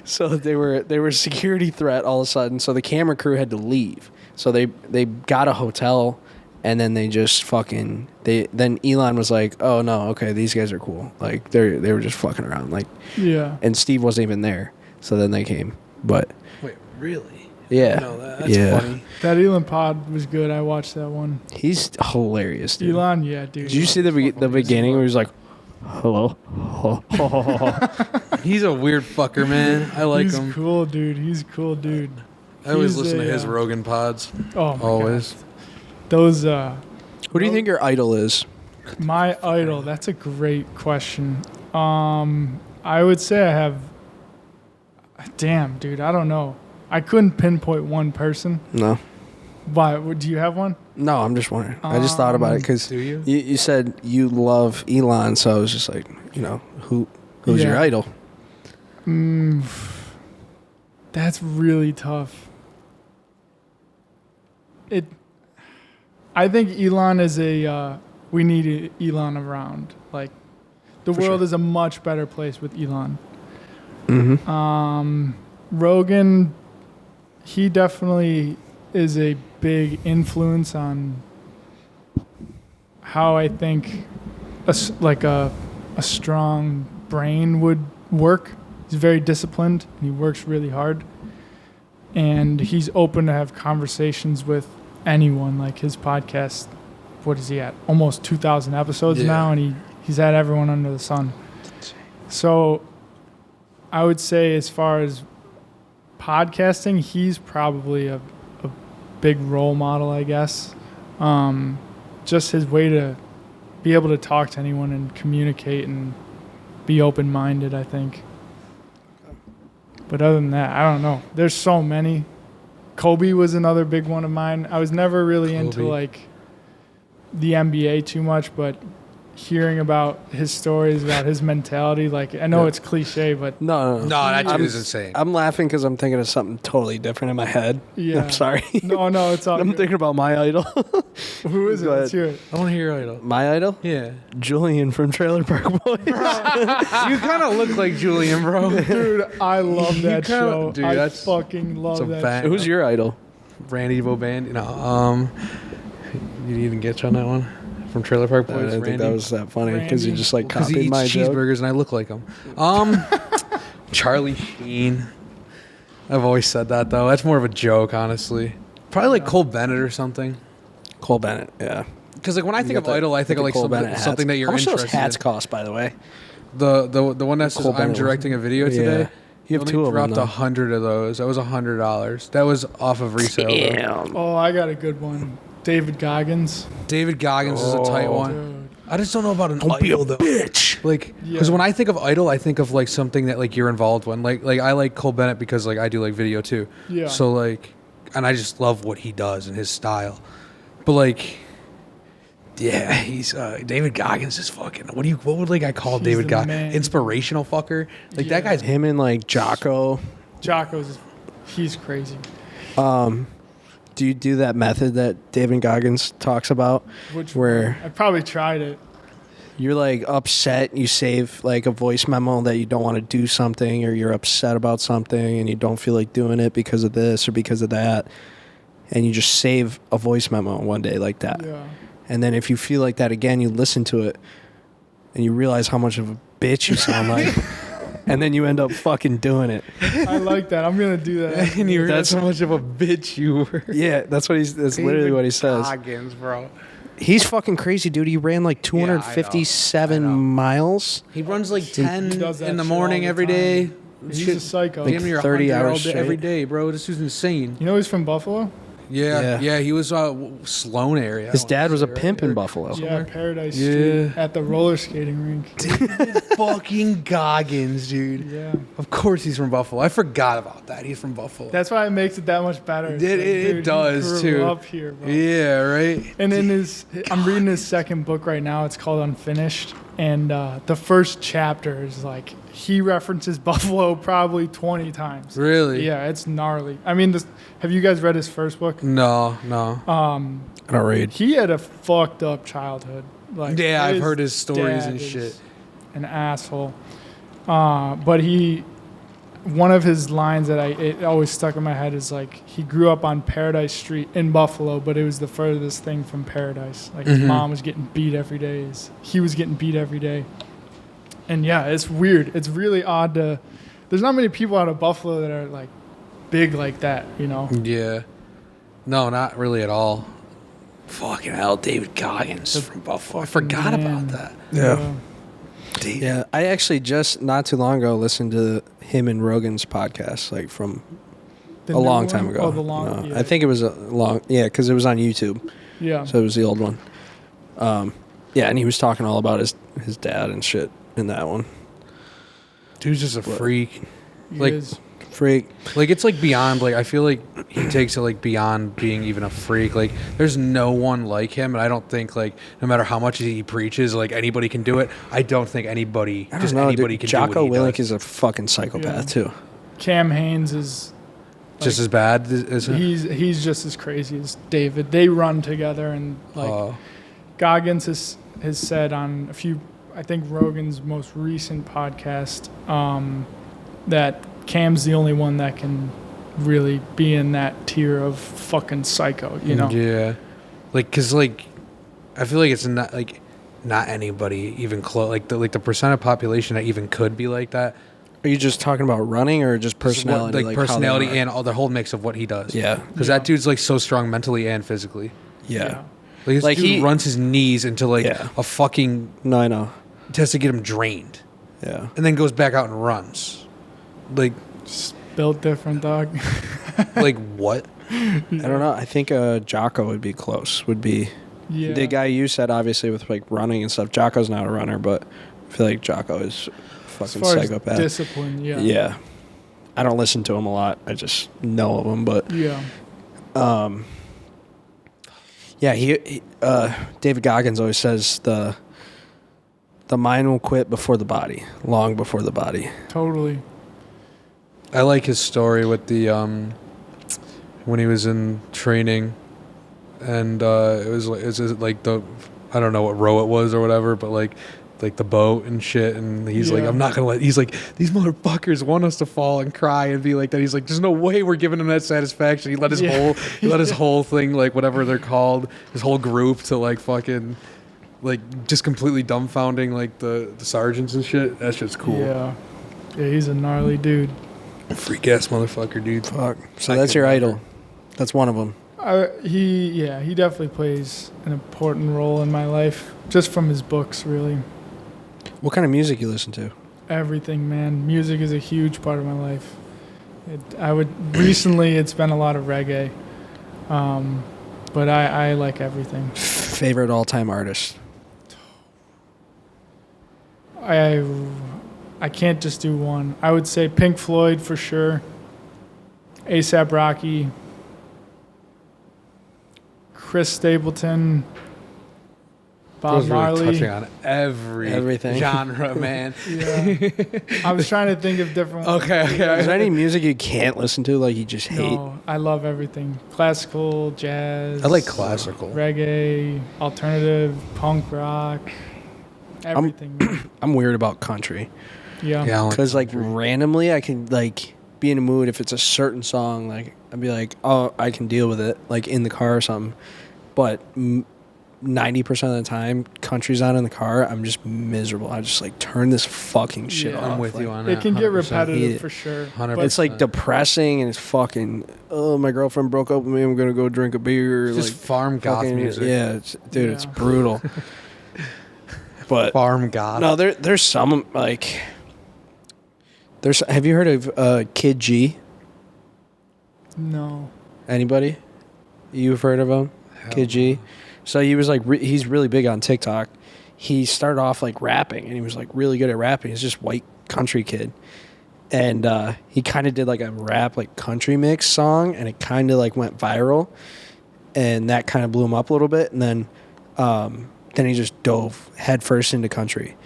Speaker 1: so they were a security threat all of a sudden. So the camera crew had to leave. So they got a hotel. And then they just fucking then Elon was like, "Oh no, okay, these guys are cool." Like they were just fucking around, like And Steve wasn't even there, so then they came. But
Speaker 2: wait, really?
Speaker 1: Yeah,
Speaker 2: No, that's funny.
Speaker 3: That Elon pod was good. I watched that one.
Speaker 1: He's hilarious, dude.
Speaker 3: Elon, yeah, dude.
Speaker 1: Did you see the beginning where he was like, "Hello"?
Speaker 2: He's a weird fucker, man. I like him.
Speaker 3: He's cool, dude. He's cool, dude.
Speaker 2: I always listen to his Rogan pods.
Speaker 3: Oh my
Speaker 2: always.
Speaker 3: God. Those
Speaker 1: Who do you think your idol is?
Speaker 3: My idol, that's a great question. I would say I have damn, dude, I don't know. I couldn't pinpoint one person.
Speaker 1: No.
Speaker 3: Why? Do you have one?
Speaker 1: No, I'm just wondering. I just thought about it because
Speaker 2: do you?
Speaker 1: You said you love Elon, so I was just like, who's your idol?
Speaker 3: That's really tough. I think Elon is we need Elon around. Like, the world is a much better place with Elon.
Speaker 1: Mm-hmm.
Speaker 3: Rogan, he definitely is a big influence on how I think a strong brain would work. He's very disciplined. And he works really hard. And he's open to have conversations with anyone. Like his podcast, what is he at? Almost 2,000 episodes now, and he's had everyone under the sun. So I would say as far as podcasting, he's probably a big role model, I guess. Just his way to be able to talk to anyone and communicate and be open-minded, I think. But other than that, I don't know. There's so many. Kobe was another big one of mine. I was never really into like the NBA too much, but hearing about his stories, about his mentality, like I know it's cliche, but
Speaker 1: no,
Speaker 2: that dude is insane.
Speaker 1: I'm laughing because I'm thinking of something totally different in my head.
Speaker 3: Yeah,
Speaker 1: I'm sorry.
Speaker 3: No, it's all.
Speaker 1: I'm
Speaker 3: good.
Speaker 1: thinking about my idol.
Speaker 3: Who is it? Let's hear it.
Speaker 2: I want to hear your idol.
Speaker 1: My idol?
Speaker 2: Yeah,
Speaker 1: Julian from Trailer Park Boys.
Speaker 2: You kind of look like Julian, bro.
Speaker 3: Dude, I love that show.
Speaker 2: Dude,
Speaker 3: I fucking love that.
Speaker 2: Bang.
Speaker 3: Show.
Speaker 1: Who's your idol?
Speaker 2: Randy Boban. You didn't get you on that one from Trailer Park Boys.
Speaker 1: I didn't think that was that funny because you just like
Speaker 2: because he
Speaker 1: copied
Speaker 2: eats
Speaker 1: my joke.
Speaker 2: cheeseburgers and I look like him. Charlie Sheen. I've always said that though. That's more of a joke, honestly. Probably like Cole Bennett or something.
Speaker 1: Cole Bennett, yeah.
Speaker 2: Because like when I think
Speaker 1: You
Speaker 2: of
Speaker 1: got the-
Speaker 2: idol, I think of
Speaker 1: the
Speaker 2: like
Speaker 1: Cole
Speaker 2: something,
Speaker 1: Bennett hats.
Speaker 2: something that you're
Speaker 1: How much
Speaker 2: interested
Speaker 1: those hats
Speaker 2: in.
Speaker 1: cost, by the way?
Speaker 2: The one that says
Speaker 1: Cole
Speaker 2: I'm
Speaker 1: Bennett
Speaker 2: directing a video
Speaker 1: Yeah.
Speaker 2: today.
Speaker 1: You have
Speaker 2: only
Speaker 1: two of them,
Speaker 2: dropped
Speaker 1: though.
Speaker 2: 100 of those. That was $100. That was off of resale. Though.
Speaker 1: Damn.
Speaker 3: Oh, I got a good one. David Goggins.
Speaker 2: David Goggins is a tight one.
Speaker 3: Dude.
Speaker 2: I just don't know about an
Speaker 1: Don't be a
Speaker 2: idol though.
Speaker 1: bitch.
Speaker 2: Like, because
Speaker 3: Yeah.
Speaker 2: when I think of idol, I think of like something that like you're involved in. Like I like Cole Bennett because like I do like video too.
Speaker 3: Yeah.
Speaker 2: So like, and I just love what he does and his style. But like, yeah, he's David Goggins is fucking. What would like I call
Speaker 3: He's
Speaker 2: David
Speaker 3: the
Speaker 2: Goggins?
Speaker 3: man.
Speaker 2: Inspirational fucker. Like
Speaker 3: Yeah.
Speaker 2: that guy's.
Speaker 1: Him and like Jocko.
Speaker 3: Jocko's, he's crazy.
Speaker 1: Do you do that method that David Goggins talks about?
Speaker 3: Which
Speaker 1: Where
Speaker 3: I probably tried it.
Speaker 1: you're like upset, you save like a voice memo that you don't want to do something, or you're upset about something and you don't feel like doing it because of this or because of that, and you just save a voice memo one day like that.
Speaker 3: Yeah.
Speaker 1: And then if you feel like that again, you listen to it and you realize how much of a bitch you sound like. And then you end up fucking doing it.
Speaker 3: I like that. I'm gonna do that.
Speaker 2: And you realize
Speaker 1: That's-
Speaker 2: how much of a bitch you were.
Speaker 1: Yeah, that's literally what he says.
Speaker 2: Goggins, bro.
Speaker 1: He's fucking crazy, dude. He ran like 257
Speaker 2: I know.
Speaker 1: miles.
Speaker 2: He runs like
Speaker 3: He
Speaker 2: 10
Speaker 3: does that
Speaker 2: in the
Speaker 3: shit
Speaker 2: morning
Speaker 3: all the
Speaker 2: every
Speaker 3: time.
Speaker 2: day.
Speaker 3: He's a psycho.
Speaker 1: Like
Speaker 2: Damn near
Speaker 1: 30
Speaker 2: 100 all
Speaker 1: hours
Speaker 2: day, every
Speaker 1: straight.
Speaker 2: day, bro. This is insane.
Speaker 3: You know he's from Buffalo?
Speaker 2: Yeah. He was Sloan area.
Speaker 1: His dad was a
Speaker 2: Right?
Speaker 1: pimp in Buffalo.
Speaker 3: Yeah, Paradise
Speaker 2: Yeah.
Speaker 3: Street at the roller skating rink.
Speaker 2: Fucking Goggins, dude.
Speaker 3: Yeah.
Speaker 2: Of course he's from Buffalo. I forgot about that. He's from Buffalo.
Speaker 3: That's why it makes it that much better. It's
Speaker 2: It-
Speaker 3: like,
Speaker 2: it
Speaker 3: dude,
Speaker 2: does,
Speaker 3: he grew
Speaker 2: too.
Speaker 3: Up here, bro.
Speaker 2: Yeah, right.
Speaker 3: And in I'm reading his second book right now. It's called Unfinished, and the first chapter is like he references Buffalo probably 20 times.
Speaker 2: Really?
Speaker 3: Yeah, it's gnarly. I mean, have you guys read his first book?
Speaker 2: No.
Speaker 1: I don't read.
Speaker 3: He had a fucked up childhood. Like,
Speaker 2: Yeah, I've heard his stories
Speaker 3: dad
Speaker 2: and
Speaker 3: is
Speaker 2: shit.
Speaker 3: An asshole. But one of his lines that it always stuck in my head is like he grew up on Paradise Street in Buffalo, but it was the furthest thing from paradise. Like his mom was getting beat every day. He was getting beat every day. And yeah, it's weird. It's really odd to. There's not many people out of Buffalo that are like big like that, you know.
Speaker 2: Yeah. No, not really at all. Fucking hell, David Goggins from Buffalo. I forgot
Speaker 3: man.
Speaker 2: about that.
Speaker 1: Yeah, I actually just not too long ago listened to him and Rogan's podcast, like from
Speaker 3: The
Speaker 1: a
Speaker 3: new
Speaker 1: long
Speaker 3: one?
Speaker 1: time ago.
Speaker 3: Oh, the long.
Speaker 1: No,
Speaker 3: Yeah.
Speaker 1: I think it was a long, because it was on YouTube,
Speaker 3: Yeah.
Speaker 1: so it was the old one. Yeah, and he was talking all about his dad and shit in that one.
Speaker 2: Dude's just a freak.
Speaker 3: He
Speaker 2: like-
Speaker 3: is.
Speaker 1: Freak.
Speaker 2: Like it's like beyond. Like I feel like he takes it like beyond being even a freak. Like there's no one like him, and I don't think like no matter how much he preaches, like anybody can do it. I don't think anybody,
Speaker 1: I
Speaker 2: just
Speaker 1: don't know,
Speaker 2: anybody
Speaker 1: dude.
Speaker 2: can do
Speaker 1: Jocko
Speaker 2: what he
Speaker 1: Willink
Speaker 2: does.
Speaker 1: is a fucking psychopath too.
Speaker 3: Cam Haynes is.
Speaker 2: Just as bad as him.
Speaker 3: He's just as crazy as David. They run together, and like Goggins has said on a few, I think Rogan's most recent podcast, that Cam's the only one that can really be in that tier of fucking psycho, you know?
Speaker 2: Yeah. Like, cause like, I feel like it's not like not anybody even close. Like the percent of population that even could be like that.
Speaker 1: Are you just talking about running or just personality?
Speaker 2: Like
Speaker 1: how they
Speaker 2: personality
Speaker 1: are?
Speaker 2: and all the whole mix of what he does.
Speaker 1: Yeah.
Speaker 2: Because that dude's like so strong mentally and physically.
Speaker 1: Yeah.
Speaker 2: Like, this
Speaker 1: Like,
Speaker 2: dude
Speaker 1: he-
Speaker 2: runs his knees into like
Speaker 1: Yeah.
Speaker 2: a fucking
Speaker 1: No, I know.
Speaker 2: test to get him drained,
Speaker 1: Yeah.
Speaker 2: and then goes back out and runs. Like,
Speaker 3: Just built different, dog.
Speaker 2: like what?
Speaker 1: I don't know. I think Jocko would be close. Would be
Speaker 3: Yeah.
Speaker 1: the guy you said, obviously, with like running and stuff. Jocko's not a runner, but I feel like Jocko is a
Speaker 3: As
Speaker 1: fucking
Speaker 3: far as
Speaker 1: psychopath.
Speaker 3: discipline, yeah.
Speaker 1: Yeah. I don't listen to him a lot. I just know of him, but
Speaker 3: Yeah.
Speaker 1: yeah, he David Goggins always says the mind will quit before the body, long before the body.
Speaker 3: Totally.
Speaker 2: I like his story with the when he was in training, and it was like the I don't know what row it was or whatever, but like the boat and shit, and he's like,
Speaker 3: Yeah.
Speaker 2: I'm not gonna let. He's like, these motherfuckers want us to fall and cry and be like that. He's like, there's no way we're giving him that satisfaction. He let his whole thing, like whatever they're called, his whole group to like fucking like just completely dumbfounding like the sergeants and shit. That shit's cool.
Speaker 3: Yeah. Yeah, he's a gnarly dude.
Speaker 2: Freak ass motherfucker, dude.
Speaker 1: Fuck. So that's your idol. That's one of them.
Speaker 3: He definitely plays an important role in my life, just from his books, really.
Speaker 1: What kind of music you listen to?
Speaker 3: Everything, man. Music is a huge part of my life. Recently it's been a lot of reggae, but I like everything.
Speaker 1: Favorite all-time artist?
Speaker 3: I can't just do one. I would say Pink Floyd for sure. A$AP Rocky. Chris Stapleton. Bob
Speaker 2: Really
Speaker 3: Marley.
Speaker 2: touching on everything genre, man.
Speaker 3: Yeah. I was trying to think of different ones.
Speaker 2: Okay.
Speaker 1: Is there any music you can't listen to, like you just hate?
Speaker 3: No, I love everything. Classical, jazz.
Speaker 2: I like classical.
Speaker 3: Reggae, alternative, punk rock. Everything.
Speaker 1: I'm weird about country.
Speaker 3: Yeah.
Speaker 2: I don't
Speaker 1: Because like
Speaker 2: country.
Speaker 1: randomly I can like be in a mood if it's a certain song, like I'd be like, oh, I can deal with it, like in the car or something. But 90% of the time, country's on in the car, I'm just miserable. I just like turn this fucking shit
Speaker 3: Yeah.
Speaker 1: off.
Speaker 2: I'm with
Speaker 1: Like,
Speaker 2: you on that.
Speaker 3: It can get
Speaker 2: 100%.
Speaker 3: repetitive
Speaker 1: Yeah.
Speaker 3: for sure.
Speaker 2: 100%.
Speaker 3: But
Speaker 1: It's like depressing and it's fucking. Oh, my girlfriend broke up with me. I'm gonna go drink a beer.
Speaker 2: It's just
Speaker 1: like
Speaker 2: farm goth
Speaker 1: fucking-
Speaker 2: music.
Speaker 1: Yeah, dude, it's
Speaker 3: Yeah.
Speaker 1: brutal. But
Speaker 2: Farm goth.
Speaker 1: no, there's some like. There's. Have you heard of Kid G?
Speaker 3: no.
Speaker 1: Anybody? You've heard of him?
Speaker 2: Hell
Speaker 1: Kid G.
Speaker 2: no.
Speaker 1: So he was like, he's really big on TikTok. He started off like rapping, and he was like really good at rapping. He's just white country kid, and he kind of did like a rap like country mix song, and it kind of like went viral, and that kind of blew him up a little bit. And then he just dove headfirst into country,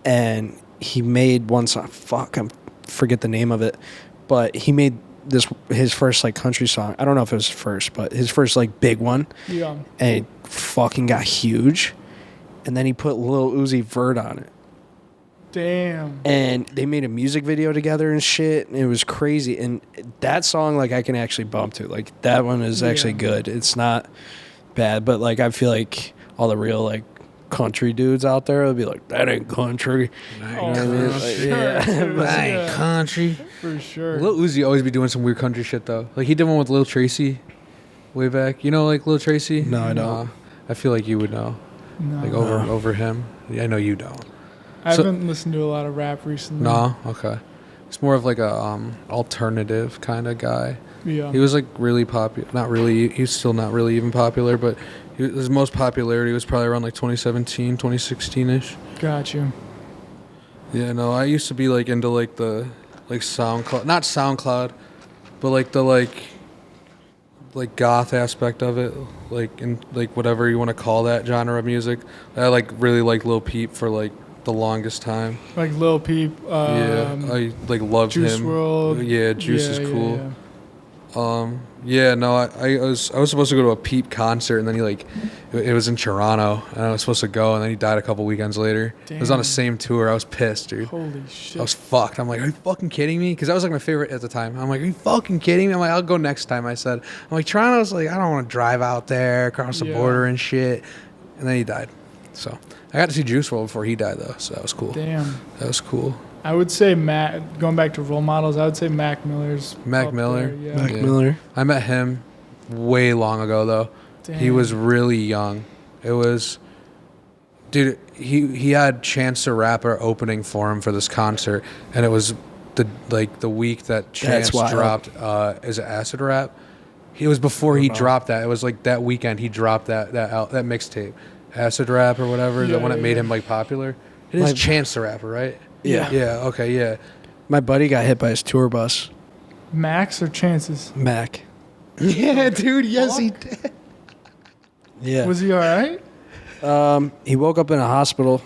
Speaker 1: and he made one song. Fuck, I forget the name of it, but he made his first like country song. I don't know if it was first, but his first like big one.
Speaker 3: Yeah.
Speaker 1: And it fucking got huge. And then he put Lil Uzi Vert on it.
Speaker 3: Damn.
Speaker 1: And they made a music video together and shit. And it was crazy. And that song, like, I can actually bump to. Like, that one is actually good. It's not bad. But, like, I feel like all the real, like, country dudes out there will be like, that ain't country.
Speaker 3: Oh,
Speaker 1: know what I mean?
Speaker 3: for
Speaker 1: Like,
Speaker 3: sure,
Speaker 1: yeah.
Speaker 3: dude.
Speaker 2: That ain't
Speaker 3: Yeah,
Speaker 2: country.
Speaker 3: for sure.
Speaker 2: Lil Uzi always be doing some weird country shit though. Like he did one with Lil Tracy way back. You know, like Lil Tracy?
Speaker 1: No, I don't.
Speaker 2: I feel like you would know.
Speaker 3: No.
Speaker 2: Like over him. Yeah, I know you don't.
Speaker 3: I
Speaker 2: so-
Speaker 3: haven't listened to a lot of rap recently.
Speaker 2: No, okay. It's more of like a alternative kind of guy.
Speaker 3: Yeah.
Speaker 2: He was like really popular. Not really. He's still not really even popular, but his most popularity was probably around like 2017, 2016ish.
Speaker 3: Got you.
Speaker 2: Yeah, no, I used to be like into like the like SoundCloud, not SoundCloud, but like the like goth aspect of it, like in like whatever you want to call that genre of music. I like really like Lil Peep for like the longest time.
Speaker 3: Like Lil Peep.
Speaker 2: Yeah, I like loved
Speaker 3: Juice
Speaker 2: him.
Speaker 3: WRLD.
Speaker 2: Yeah, Juice
Speaker 3: Yeah,
Speaker 2: is
Speaker 3: yeah,
Speaker 2: cool.
Speaker 3: yeah.
Speaker 2: Yeah, no, I was supposed to go to a Peep concert, and then it was in Toronto, and I was supposed to go, and then he died a couple weekends later. It was on the
Speaker 3: Damn.
Speaker 2: same tour. I was pissed, dude.
Speaker 3: Holy shit.
Speaker 2: I was fucked. I'm like, are you fucking kidding me? Because that was like my favorite at the time. I'm like, are you fucking kidding me? I'm like, I'll go next time. I said, I'm like, Toronto's like, I don't want to drive out there across the
Speaker 3: Yeah.
Speaker 2: border and shit. And then he died. So I got to see Juice WRLD before he died though, so that was cool.
Speaker 3: Damn.
Speaker 2: That was cool.
Speaker 3: I would say going back to role models, I would say Mac Miller's.
Speaker 2: Mac
Speaker 3: up
Speaker 2: Miller?
Speaker 3: there, yeah.
Speaker 1: Mac
Speaker 2: Yeah.
Speaker 1: Miller.
Speaker 2: I met him way long ago though. He
Speaker 3: Damn.
Speaker 2: was really young. It was, dude. He had Chance the Rapper opening for him for this concert, and it was the week that Chance
Speaker 1: wild.
Speaker 2: dropped. Is it Acid Rap? It was before he dropped that. It was like that weekend he dropped that mixtape, Acid Rap or whatever.
Speaker 3: Yeah,
Speaker 2: the one that made
Speaker 3: yeah.
Speaker 2: him like popular. It is
Speaker 1: My-
Speaker 2: Chance the Rapper, right?
Speaker 1: Yeah.
Speaker 2: Yeah. Okay. Yeah.
Speaker 1: My buddy got hit by his tour bus.
Speaker 3: Max or Chances?
Speaker 1: Mac.
Speaker 2: Yeah, dude. Yes, he did.
Speaker 1: Yeah.
Speaker 3: Was he all right?
Speaker 1: He woke up in a hospital.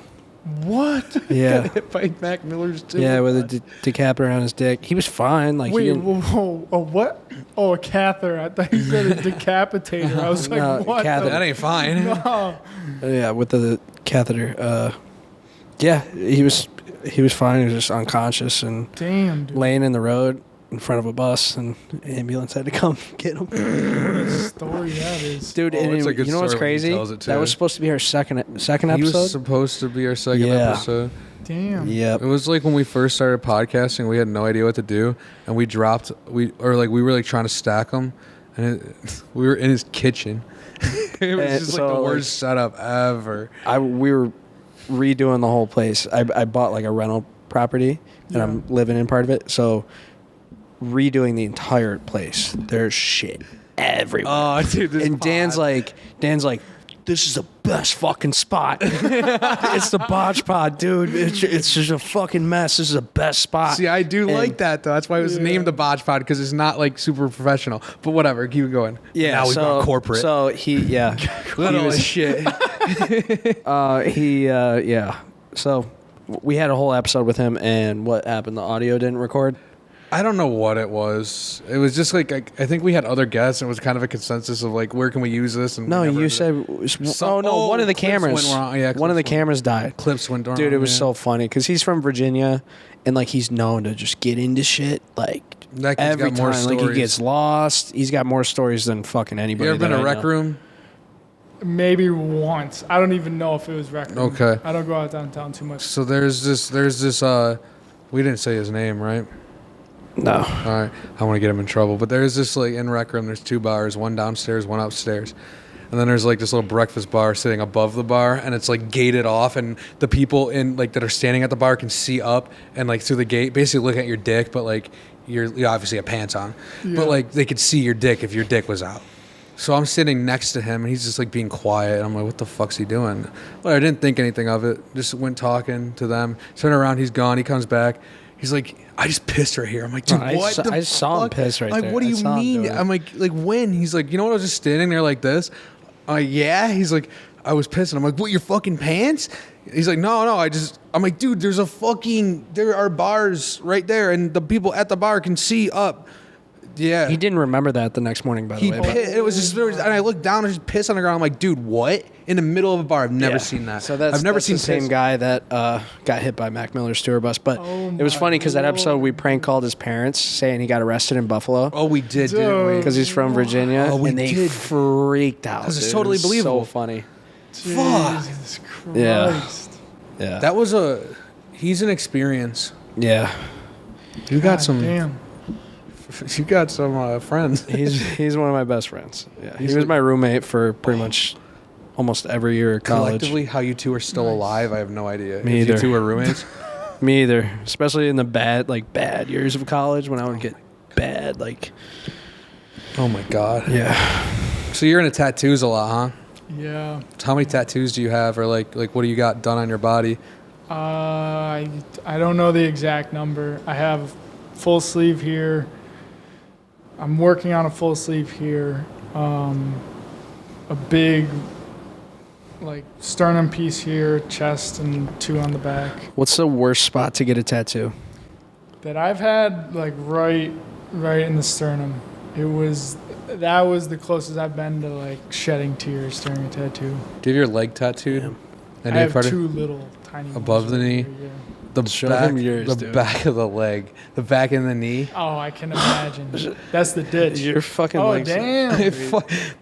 Speaker 3: What?
Speaker 1: Yeah.
Speaker 2: Hit by Mac Miller's too.
Speaker 1: Yeah, with a decapator on his dick. He was fine. Like, he
Speaker 3: Wait,
Speaker 1: didn't,
Speaker 3: whoa, a what? Oh, a catheter. I thought you said a decapitator. I was like,
Speaker 1: No,
Speaker 3: what?
Speaker 1: catheter.
Speaker 2: That ain't fine.
Speaker 3: No.
Speaker 1: yeah, with the catheter. Yeah, he was fine. He was just unconscious and
Speaker 3: Damn, dude.
Speaker 1: laying in the road in front of a bus, and ambulance had to come get him.
Speaker 3: What a story that is.
Speaker 1: Dude,
Speaker 2: Oh,
Speaker 1: and
Speaker 2: it's a good
Speaker 1: you know what's
Speaker 2: story when he
Speaker 1: crazy?
Speaker 2: tells it,
Speaker 1: That
Speaker 2: too.
Speaker 1: was supposed to be our second
Speaker 2: He
Speaker 1: episode.
Speaker 2: was supposed to be our second
Speaker 1: Yeah.
Speaker 2: episode.
Speaker 3: Damn.
Speaker 1: Yep.
Speaker 2: It was like when we first started podcasting, we had no idea what to do, and we were like trying to stack them, and we were in his kitchen. It was just like the
Speaker 1: So,
Speaker 2: worst setup ever.
Speaker 1: We were redoing the whole place. I bought like a rental property, and
Speaker 3: Yeah.
Speaker 1: I'm living in part of it. So redoing the entire place. There's shit everywhere.
Speaker 2: Oh, dude, this
Speaker 1: and Dan's like, this is the best fucking spot. It's the BotchPod, dude. It's just a fucking mess. This is the best spot.
Speaker 2: See, I do
Speaker 1: And-
Speaker 2: like that though. That's why it was named the BotchPod, because it's not like super professional. But whatever, keep going.
Speaker 1: Yeah,
Speaker 2: now we've
Speaker 1: so,
Speaker 2: gone corporate.
Speaker 1: So he
Speaker 2: Little
Speaker 1: was-
Speaker 2: shit.
Speaker 1: So we had a whole episode with him, and what happened? The audio didn't record.
Speaker 2: I don't know what it was. It was just like I think we had other guests, and it was kind of a consensus of like, where can we use this? And
Speaker 1: No,
Speaker 2: we never
Speaker 1: you
Speaker 2: ended up-
Speaker 1: said.
Speaker 2: Some-
Speaker 1: one of the
Speaker 2: clips
Speaker 1: cameras.
Speaker 2: went wrong. Yeah,
Speaker 1: one of the
Speaker 2: clips went-
Speaker 1: cameras died.
Speaker 2: clips went wrong.
Speaker 1: Dude, it was
Speaker 2: yeah.
Speaker 1: so funny because he's from Virginia, and like he's known to just get into shit like
Speaker 2: That kid's
Speaker 1: every
Speaker 2: got more
Speaker 1: time. Like he
Speaker 2: stories.
Speaker 1: gets lost. He's got more stories than fucking anybody.
Speaker 2: You ever been
Speaker 1: that
Speaker 2: to
Speaker 1: I
Speaker 2: Rec
Speaker 1: know.
Speaker 2: Room?
Speaker 3: Maybe once. I don't even know if it was record.
Speaker 2: Okay.
Speaker 3: I don't go out downtown too much.
Speaker 2: So there's this we didn't say his name, right?
Speaker 1: No.
Speaker 2: All right, I want to get him in trouble. But there's this like in Rec Room, there's two bars, one downstairs, one upstairs. And then there's like this little breakfast bar sitting above the bar, and it's like gated off, and the people in like that are standing at the bar can see up and like through the gate, basically look at your dick, but like you obviously have pants on,
Speaker 3: Yeah.
Speaker 2: but like they could see your dick if your dick was out. So I'm sitting next to him, and he's just like being quiet. And I'm like, what the fuck's he doing? But I didn't think anything of it. Just went talking to them. Turn around, he's gone. He comes back. He's like, I just pissed right here. I'm like, dude,
Speaker 1: No,
Speaker 2: what the
Speaker 1: I saw him
Speaker 2: fuck?
Speaker 1: piss right
Speaker 2: like,
Speaker 1: there.
Speaker 2: what do
Speaker 1: I
Speaker 2: you
Speaker 1: saw him
Speaker 2: mean?
Speaker 1: do it.
Speaker 2: I'm like when? He's like, you know what? I was just standing there like this. I'm like, yeah. He's like, I was pissing. I'm like, what? Your fucking pants? He's like, no. I'm like, dude, there are bars right there, and the people at the bar can see up. Yeah.
Speaker 1: He didn't remember that the next morning, by the
Speaker 2: He
Speaker 1: way. but-
Speaker 2: it was just, and I looked down and just piss on the ground. I'm like, dude, what? In the middle of a bar? I've never
Speaker 1: Yeah.
Speaker 2: seen that.
Speaker 1: So that's
Speaker 2: I've never
Speaker 1: that's
Speaker 2: seen
Speaker 1: the same
Speaker 2: piss.
Speaker 1: guy that got hit by Mac Miller's tour bus. But
Speaker 3: Oh
Speaker 1: it was
Speaker 3: my
Speaker 1: funny because that episode we
Speaker 3: Lord.
Speaker 1: prank called his parents, saying he got arrested in Buffalo
Speaker 2: Oh, we did, didn't
Speaker 3: Dude.
Speaker 2: we?
Speaker 1: because he's from Virginia,
Speaker 2: Oh, we
Speaker 1: and they
Speaker 2: did.
Speaker 1: freaked out.
Speaker 2: 'Cause it's
Speaker 1: dude.
Speaker 2: totally
Speaker 1: It was
Speaker 2: believable.
Speaker 1: So funny.
Speaker 2: Fuck.
Speaker 3: Jesus Christ.
Speaker 1: Yeah. Yeah.
Speaker 2: That was he's an experience.
Speaker 1: yeah.
Speaker 2: You got
Speaker 3: God
Speaker 2: some.
Speaker 3: Damn.
Speaker 2: You got some friends.
Speaker 1: He's one of my best friends. Yeah. He
Speaker 2: He's
Speaker 1: was
Speaker 2: like-
Speaker 1: my roommate for pretty much almost every year of college.
Speaker 2: Collectively, how you two are still alive, I have no idea.
Speaker 1: Me
Speaker 2: if
Speaker 1: either.
Speaker 2: You two are roommates.
Speaker 1: Me either. Especially in the bad years of college when I would get bad. Like,
Speaker 2: Oh my god.
Speaker 1: yeah.
Speaker 2: So you're into tattoos a lot, huh?
Speaker 3: Yeah.
Speaker 2: So how many tattoos do you have, or like what do you got done on your body?
Speaker 3: I don't know the exact number. I have full sleeve here. I'm working on a full sleeve here. A big like sternum piece here, chest, and 2 on the back.
Speaker 1: What's the worst spot to get a tattoo?
Speaker 3: That I've had like right in the sternum. That was the closest I've been to like shedding tears during a tattoo.
Speaker 2: Do you have your leg tattooed?
Speaker 1: Damn.
Speaker 2: Any
Speaker 3: I have
Speaker 2: part of-
Speaker 3: 2 little tiny ones
Speaker 2: Above the
Speaker 3: right
Speaker 2: knee?
Speaker 3: here, yeah.
Speaker 2: The
Speaker 1: Show
Speaker 2: back,
Speaker 1: him yours,
Speaker 2: the
Speaker 1: dude.
Speaker 2: back of the leg, the back and the knee.
Speaker 3: Oh, I can imagine. That's the ditch.
Speaker 1: Your fucking
Speaker 3: Oh
Speaker 1: legs.
Speaker 3: damn!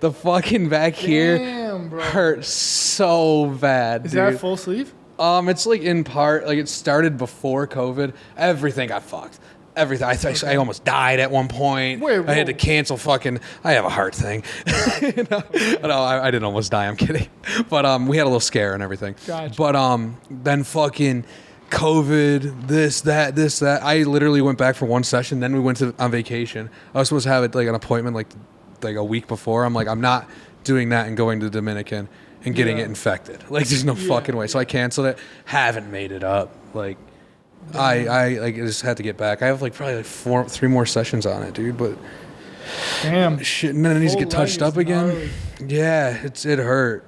Speaker 2: The fucking back here
Speaker 3: Damn, bro.
Speaker 2: hurts so bad,
Speaker 3: Is
Speaker 2: dude.
Speaker 3: that full sleeve?
Speaker 2: It's like in part, like it started before COVID. Everything got fucked. Everything. I almost died at one point.
Speaker 3: Wait,
Speaker 2: I had to
Speaker 3: whoa.
Speaker 2: cancel fucking. I have a heart thing. no, I didn't almost die. I'm kidding. But we had a little scare and everything.
Speaker 3: Gotcha.
Speaker 2: But then fucking COVID, this, that. I literally went back for one session. Then we went on vacation. I was supposed to have like an appointment like a week before. I'm like, I'm not doing that and going to the Dominican and getting
Speaker 3: Yeah.
Speaker 2: it infected. Like, there's no
Speaker 3: Yeah,
Speaker 2: fucking way. So I canceled it. Haven't made it up. Like, I like just had to get back. I have like probably like 3 more sessions on it, dude. But
Speaker 3: Damn.
Speaker 2: shit, and then it needs to
Speaker 3: Whole
Speaker 2: get touched
Speaker 3: leg
Speaker 2: up
Speaker 3: is
Speaker 2: again.
Speaker 3: gnarly.
Speaker 2: Yeah, it hurt.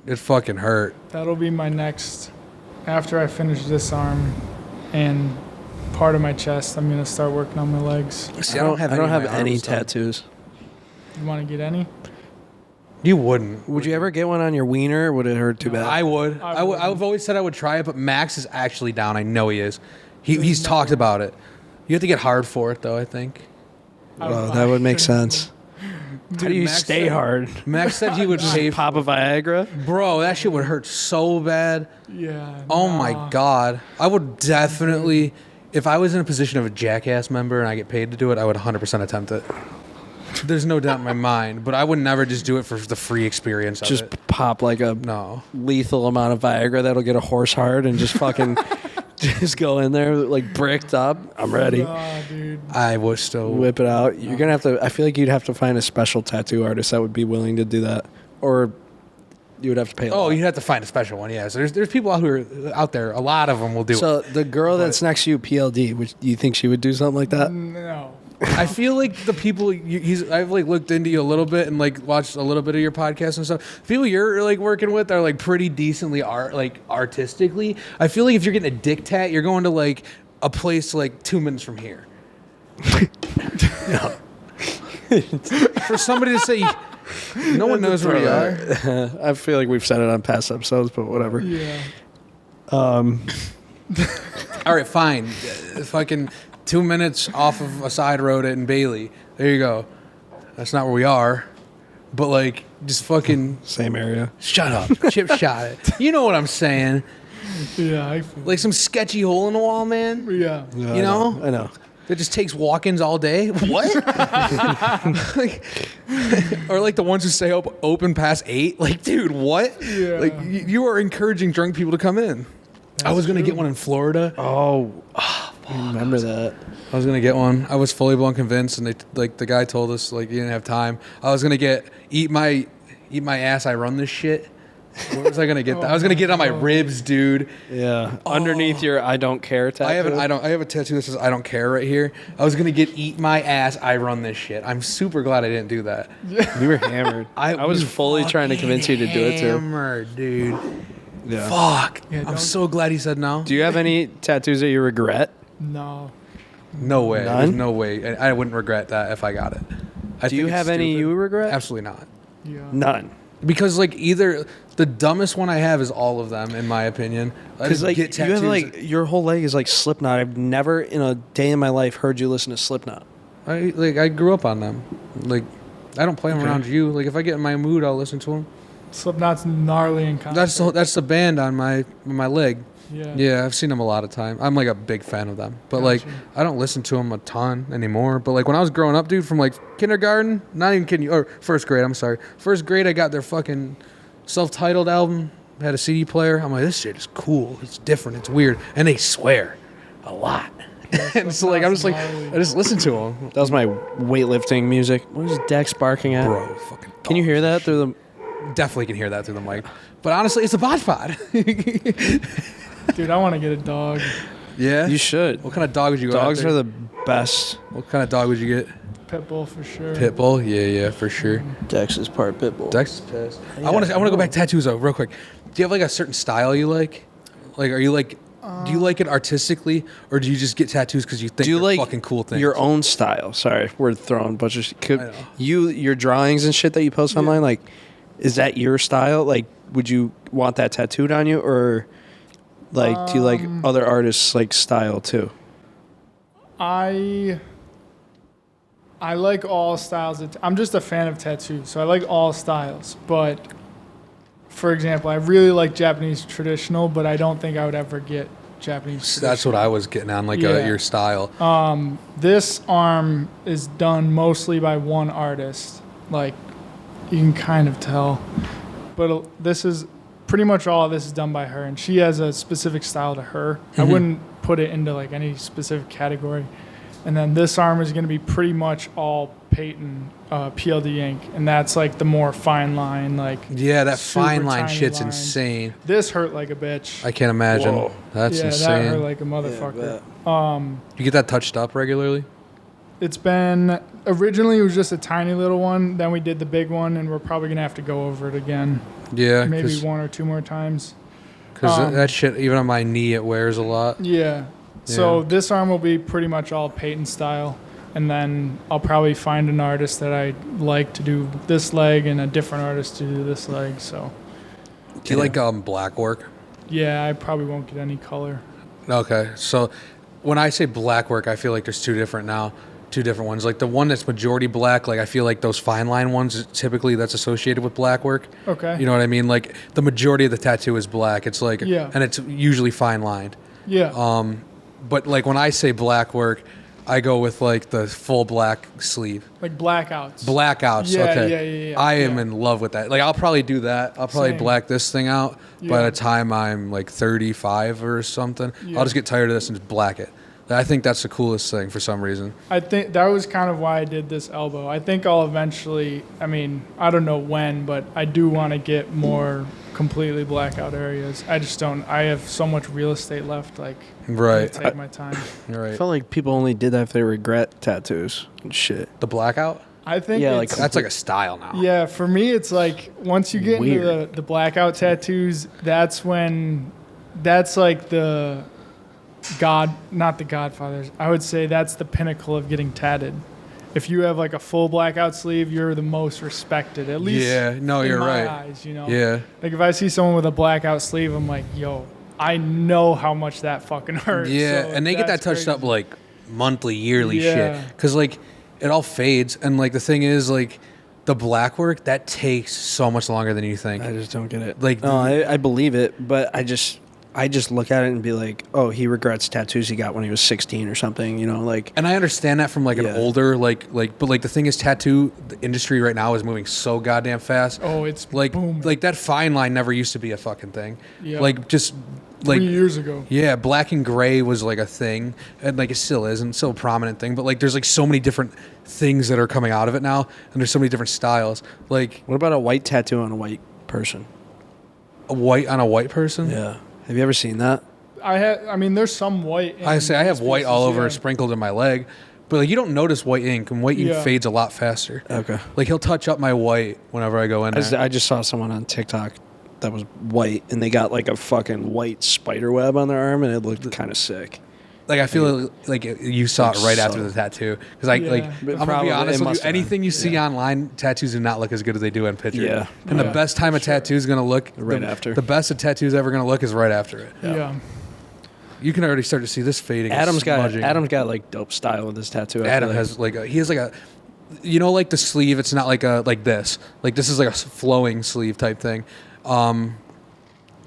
Speaker 2: It fucking hurt.
Speaker 3: That'll be my next. After I finish this arm and part of my chest, I'm gonna start working on my legs.
Speaker 2: See,
Speaker 1: I don't have
Speaker 2: of my
Speaker 1: any
Speaker 2: arms done.
Speaker 1: tattoos.
Speaker 3: You want to get any?
Speaker 2: You wouldn't.
Speaker 1: Would you ever get one on your wiener? Or would it hurt too bad?
Speaker 2: I would.
Speaker 3: I wouldn't.
Speaker 2: I've always said I would try it, but Max is actually down. I know he is. He's talked about it. You have to get hard for it, though, I think.
Speaker 1: Oh, that would make sense. How do you
Speaker 2: Max
Speaker 1: stay
Speaker 2: said-
Speaker 1: hard?
Speaker 2: Max said he would pay.
Speaker 1: Pop a Viagra?
Speaker 2: Bro, that shit would hurt so bad.
Speaker 3: Yeah.
Speaker 2: Oh
Speaker 3: nah.
Speaker 2: my god. I would definitely, if I was in a position of a Jackass member and I get paid to do it, I would 100% attempt it. There's no doubt in my mind, but I would never just do it for the free experience of
Speaker 1: Just
Speaker 2: it.
Speaker 1: pop like a
Speaker 2: No.
Speaker 1: lethal amount of Viagra that'll get a horse hard and just fucking just go in there like bricked up. I'm ready.
Speaker 3: Nah, dude.
Speaker 2: I was still...
Speaker 1: Whip it out. You're gonna have to. I feel like you'd have to find a special tattoo artist that would be willing to do that, or you would have to pay.
Speaker 2: Oh, you'd have to find a special one, yeah. So there's people out there. A lot of them will do it.
Speaker 1: So the girl that's next to you, PLD, which do you think she would do something like that?
Speaker 3: No.
Speaker 2: I feel like the people I've like looked into you a little bit and like watched a little bit of your podcast and stuff. People you're like working with are like pretty decently artistically. I feel like if you're getting a dick tat, you're going to like a place like 2 minutes from here. For somebody to say no one knows where you are.
Speaker 1: I feel like we've said it on past episodes, but whatever.
Speaker 3: Yeah.
Speaker 2: All right, fine. Fucking 2 minutes off of a side road in Bailey. There you go. That's not where we are. But like, just fucking
Speaker 1: Same area.
Speaker 2: shut up. Chip shot it. You know what I'm saying?
Speaker 3: Yeah. I feel
Speaker 2: Like some sketchy hole in the wall, man.
Speaker 3: yeah.
Speaker 1: Yeah,
Speaker 2: You know?
Speaker 1: I know.
Speaker 2: That just takes walk-ins all day. What? Like, or like the ones who stay open past 8. Like, dude, what?
Speaker 3: Yeah.
Speaker 2: Like, you are encouraging drunk people to come in. I was gonna get one in Florida.
Speaker 1: Oh, I remember that.
Speaker 2: I was gonna get one. I was fully blown convinced, and the guy told us like he didn't have time. I was gonna eat my ass. I run this shit. Where was I gonna get that? I was gonna get it on my ribs, dude.
Speaker 1: Yeah, underneath your "I don't care" tattoo.
Speaker 2: I have a tattoo that says "I don't care" right here. I was gonna eat my ass. I run this shit. I'm super glad I didn't do that.
Speaker 1: You were hammered. I was fully trying to convince you to do it too.
Speaker 2: Hammered, dude.
Speaker 1: Yeah.
Speaker 2: Fuck.
Speaker 3: Yeah,
Speaker 2: I'm
Speaker 3: don't-
Speaker 2: so glad he said no.
Speaker 1: Do you have any tattoos that you regret?
Speaker 3: No.
Speaker 2: No way.
Speaker 1: None?
Speaker 2: There's no way. I wouldn't regret that if I got it.
Speaker 1: Do you have any you regret?
Speaker 2: Absolutely not.
Speaker 3: Yeah.
Speaker 1: None.
Speaker 2: Because like either the dumbest one I have is all of them, in my opinion.
Speaker 1: Because like you have like your whole leg is like Slipknot. I've never in a day in my life heard you listen to Slipknot.
Speaker 2: I grew up on them. Like I don't play them around you. Like if I get in my mood, I'll listen to them.
Speaker 3: Slipknot's gnarly in concert.
Speaker 2: That's the band on my leg.
Speaker 3: Yeah.
Speaker 2: Yeah, I've seen them a lot of time. I'm like a big fan of them, but like
Speaker 3: Gotcha.
Speaker 2: I don't listen to them a ton anymore. But like when I was growing up, dude, from like kindergarten, not even kidding you, or first grade. I'm sorry, first grade. I got their fucking self-titled album. Had a CD player. I'm like, this shit is cool. It's different. It's weird, and they swear a lot. And so like I'm just like I just listen to them,
Speaker 1: That was my weightlifting music. What is Dex barking at?
Speaker 2: bro. Fucking
Speaker 1: Can you hear that through the?
Speaker 2: definitely can hear that through the mic. But honestly, it's a BotchPod.
Speaker 3: Dude, I want to get a dog.
Speaker 2: Yeah.
Speaker 1: You should.
Speaker 2: What kind of dog would you go
Speaker 1: Dogs
Speaker 2: after?
Speaker 1: are the best.
Speaker 2: What kind of dog would you get?
Speaker 3: Pitbull for sure.
Speaker 2: Pitbull. Yeah, for sure.
Speaker 1: Dex is part pitbull.
Speaker 2: Dex is pissed. I want to go back to tattoos though, real quick. Do you have like a certain style you like? Like, are you like? Do you like it artistically, or do you just get tattoos because you think
Speaker 1: Do you
Speaker 2: they're
Speaker 1: like
Speaker 2: fucking cool things?
Speaker 1: your own style? Sorry, we're throwing a bunch of shit.
Speaker 2: I know.
Speaker 1: Your drawings and shit that you post online, like, is that your style? Like, would you want that tattooed on you, or like, do you like other artists' like style too?
Speaker 3: I like all styles. I'm just a fan of tattoos, so I like all styles. But for example, I really like Japanese traditional, but I don't think I would ever get Japanese.
Speaker 2: That's what I was getting on, like
Speaker 3: Yeah.
Speaker 2: your style.
Speaker 3: This arm is done mostly by one artist. Like, you can kind of tell. But this is pretty much all of this is done by her, and she has a specific style to her. I wouldn't put it into like any specific category. And then this arm is going to be pretty much all Peyton PLD ink, and that's like the more fine line, like
Speaker 2: Yeah, that
Speaker 3: super
Speaker 2: fine line
Speaker 3: tiny
Speaker 2: shit's
Speaker 3: lines.
Speaker 2: insane.
Speaker 3: This hurt like a bitch.
Speaker 2: I can't imagine.
Speaker 1: Whoa.
Speaker 2: That's
Speaker 3: yeah,
Speaker 2: insane.
Speaker 3: that hurt like a motherfucker.
Speaker 2: You get that touched up regularly?
Speaker 3: It's been originally it was just a tiny little one. Then we did the big one, and we're probably gonna have to go over it again,
Speaker 2: Yeah,
Speaker 3: maybe one or two more times.
Speaker 2: because that shit, even on my knee, it wears a lot.
Speaker 3: Yeah. So
Speaker 2: Yeah.
Speaker 3: this arm will be pretty much all Peyton style, and then I'll probably find an artist that I like to do this leg, and a different artist to do this leg. So
Speaker 2: Do you like black work?
Speaker 3: yeah, I probably won't get any color.
Speaker 2: Okay, so when I say black work, I feel like there's two different ones. Like the one that's majority black, like I feel like those fine line ones, typically that's associated with black work.
Speaker 3: Okay.
Speaker 2: You know what I mean? Like the majority of the tattoo is black. It's like,
Speaker 3: Yeah.
Speaker 2: and it's usually fine lined.
Speaker 3: Yeah.
Speaker 2: But like when I say black work, I go with like the full black sleeve.
Speaker 3: Like blackouts.
Speaker 2: Blackouts.
Speaker 3: Yeah,
Speaker 2: Okay.
Speaker 3: yeah.
Speaker 2: I am in love with that. Like I'll probably do that. I'll probably
Speaker 3: Same.
Speaker 2: black this thing out by
Speaker 3: Yeah.
Speaker 2: the time I'm like 35 or something.
Speaker 3: Yeah.
Speaker 2: I'll just get tired of this and just black it. I think that's the coolest thing for some reason.
Speaker 3: I think that was kind of why I did this elbow. I think I'll eventually, I mean, I don't know when, but I do want to get more completely blackout areas. I just don't, I have so much real estate left, like,
Speaker 2: Right.
Speaker 3: take my time.
Speaker 1: I
Speaker 2: Right.
Speaker 1: felt like people only did that if they regret tattoos and shit.
Speaker 2: The blackout?
Speaker 3: I think
Speaker 1: Yeah,
Speaker 3: it's,
Speaker 1: like-
Speaker 2: That's like a style now.
Speaker 3: yeah, for me, it's like once you get into
Speaker 1: Weird.
Speaker 3: the blackout tattoos, that's when, that's like the not the Godfathers. I would say that's the pinnacle of getting tatted. If you have like a full blackout sleeve, you're the most respected. At least,
Speaker 2: Yeah, no,
Speaker 3: in
Speaker 2: you're
Speaker 3: my
Speaker 2: right.
Speaker 3: eyes, you know.
Speaker 2: Yeah.
Speaker 3: Like if I see someone with a blackout sleeve, I'm like, yo, I know how much that fucking hurts.
Speaker 2: Yeah,
Speaker 3: So
Speaker 2: and they get that
Speaker 3: that's
Speaker 2: touched up
Speaker 3: crazy.
Speaker 2: like monthly, yearly
Speaker 3: Yeah.
Speaker 2: shit. Because like it all fades, and like the thing is like the black work that takes so much longer than you think.
Speaker 1: I just don't get it.
Speaker 2: Like-
Speaker 1: no, I believe it, but I just look at it and be like, oh, he regrets tattoos he got when he was 16 or something. You know, like
Speaker 2: And I understand that from like an
Speaker 1: Yeah.
Speaker 2: older but like the thing is, tattoo the industry right now is moving so goddamn fast.
Speaker 3: Oh, it's
Speaker 2: Like
Speaker 3: booming.
Speaker 2: like that fine line never used to be a fucking thing.
Speaker 3: Yeah.
Speaker 2: Like just like
Speaker 3: 3 years ago.
Speaker 2: yeah, black and gray was like a thing, and like it still is, and still a prominent thing. But like, there's like so many different things that are coming out of it now, and there's so many different styles. Like
Speaker 1: what about a white tattoo on a white person?
Speaker 2: a white on a white person.
Speaker 1: Yeah. Have you ever seen that?
Speaker 3: I mean, there's some white.
Speaker 2: I say I have
Speaker 3: these
Speaker 2: white all
Speaker 3: pieces,
Speaker 2: over
Speaker 3: yeah.
Speaker 2: sprinkled in my leg, but like you don't notice white ink, and white ink
Speaker 3: Yeah.
Speaker 2: fades a lot faster.
Speaker 1: Okay.
Speaker 2: Like he'll touch up my white whenever I go in there.
Speaker 1: I just saw someone on TikTok that was white, and they got like a fucking white spider web on their arm, and it looked kind of sick.
Speaker 2: Like I feel like you saw it
Speaker 1: Like
Speaker 2: right after
Speaker 1: subtle.
Speaker 2: the tattoo, because I
Speaker 3: Yeah.
Speaker 2: like
Speaker 1: But
Speaker 2: I'm gonna
Speaker 1: probably
Speaker 2: be
Speaker 1: it
Speaker 2: honest with
Speaker 1: must
Speaker 2: you.
Speaker 1: have been.
Speaker 2: Anything you see
Speaker 1: Yeah.
Speaker 2: online, tattoos do not look as good as they do in pictures.
Speaker 1: Yeah.
Speaker 2: And the
Speaker 3: Yeah.
Speaker 2: best time a tattoo is gonna look
Speaker 1: Right
Speaker 2: the,
Speaker 1: after.
Speaker 2: The best a tattoo is ever gonna look is right after it.
Speaker 3: Yeah.
Speaker 2: You can already start to see this fading. and
Speaker 1: Adam's
Speaker 2: smudging.
Speaker 1: got like dope style with his tattoo. I feel
Speaker 2: Adam
Speaker 1: like.
Speaker 2: has like he has like a, you know, like the sleeve. It's not like a like this. Like this is like a flowing sleeve type thing.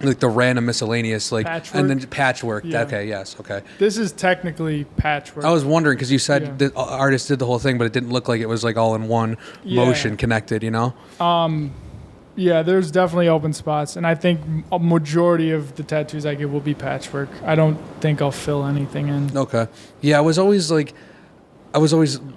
Speaker 2: Like the random miscellaneous like
Speaker 3: Patchwork?
Speaker 2: and then patchwork.
Speaker 3: Yeah.
Speaker 2: Okay, yes, okay.
Speaker 3: This is technically patchwork.
Speaker 2: I was wondering because you said
Speaker 3: Yeah.
Speaker 2: the artist did the whole thing, but it didn't look like it was like all in one
Speaker 3: Yeah.
Speaker 2: motion connected. You know?
Speaker 3: Yeah, there's definitely open spots, and I think a majority of the tattoos I get will be patchwork. I don't think I'll fill anything in.
Speaker 2: Okay. Yeah, I was always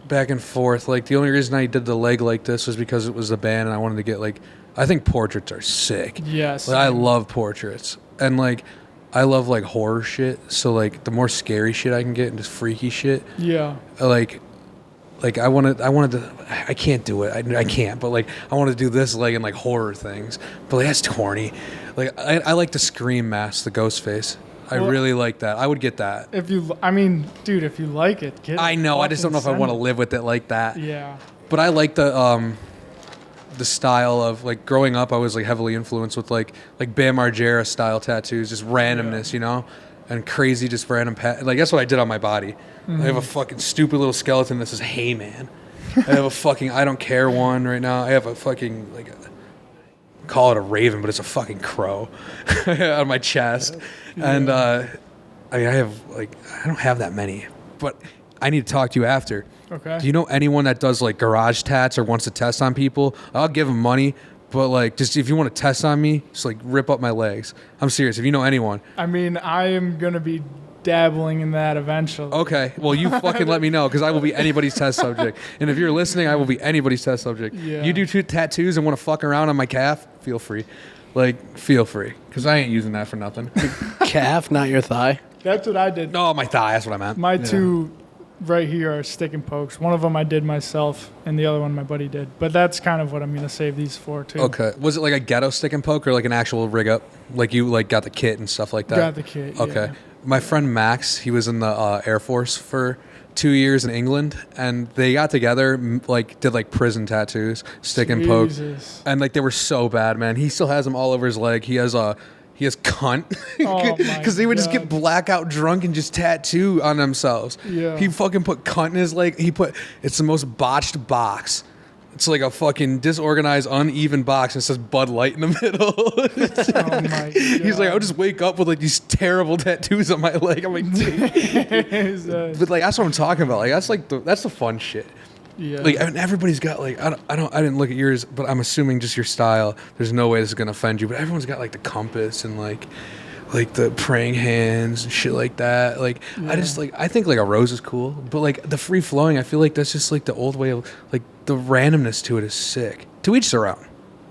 Speaker 2: back and forth. Like the only reason I did the leg like this was because it was a band, and I wanted to get like. I think portraits are sick.
Speaker 3: Yes.
Speaker 2: Like, I love portraits, and like I love like horror shit. So like the more scary shit I can get and just freaky shit.
Speaker 3: Yeah.
Speaker 2: Like I wanted to. I can't do it. I can't. But like I want to do this like in like horror things. But like that's corny. Like I like the Scream mask, the ghost face. I
Speaker 3: Well-
Speaker 2: really like that. I would get that.
Speaker 3: If you, I mean, dude, if you like it, get it.
Speaker 2: I know. I just don't know if I
Speaker 3: Fucking
Speaker 2: want to
Speaker 3: send
Speaker 2: live with it like that.
Speaker 3: it. Yeah.
Speaker 2: But I like the style of like growing up. I was like heavily influenced with like Bam Margera style tattoos, just randomness, you know, and crazy, just random. Like that's what I did on my body. I have a fucking stupid little skeleton that says "Hey man." I have a fucking I don't care one right now. I have a fucking like call it a raven, but it's a fucking crow on my chest. And I mean, I don't have that many, but I need to talk to you after.
Speaker 3: Okay.
Speaker 2: Do you know anyone that does like garage tats or wants to test on people? I'll give them money, but like just if you want to test on me, just like rip up my legs. I'm serious. If you know anyone.
Speaker 3: I mean, I am gonna be dabbling in that eventually.
Speaker 2: Okay, well you fucking let me know because I will be anybody's test subject. And if you're listening, I will be anybody's test subject.
Speaker 3: Yeah.
Speaker 2: You do two tattoos and want to fuck around on my calf? Feel free. Like feel free because I ain't using that for nothing.
Speaker 1: Calf, not your thigh.
Speaker 3: That's what I did.
Speaker 2: No, my thigh. That's what I meant.
Speaker 3: My two right here are stick and pokes. One of them I did myself, and the other one my buddy did. But that's kind of what I'm gonna save these for too.
Speaker 2: Okay. Was it like a ghetto stick and poke or like an actual rig up? Like you like got the kit and stuff like that?
Speaker 3: Got the kit.
Speaker 2: Okay.
Speaker 3: Yeah.
Speaker 2: My friend Max, he was in the Air Force for 2 years in England, and they got together, like did like prison tattoos, stick and poke,
Speaker 3: Jesus.
Speaker 2: and like they were so bad, man. He still has them all over his leg. He has cunt
Speaker 3: Oh, my
Speaker 2: because they would just get
Speaker 3: God.
Speaker 2: blackout drunk and just tattoo on themselves.
Speaker 3: Yeah.
Speaker 2: He fucking put cunt in his leg. It's the most botched box. It's like a fucking disorganized, uneven box and it says Bud Light in the middle.
Speaker 3: Oh my god.
Speaker 2: He's like, I would just wake up with like these terrible tattoos on my leg. I'm like, dude. But like that's what I'm talking about. Like that's the fun shit.
Speaker 3: Yeah.
Speaker 2: Like, I mean, everybody's got like I didn't look at yours, but I'm assuming just your style. There's no way this is gonna offend you, but everyone's got like the compass and like the praying hands and shit like that. Like I think like a rose is cool, but like the free flowing, I feel like that's just like the old way of like the randomness to it is sick. To each their own,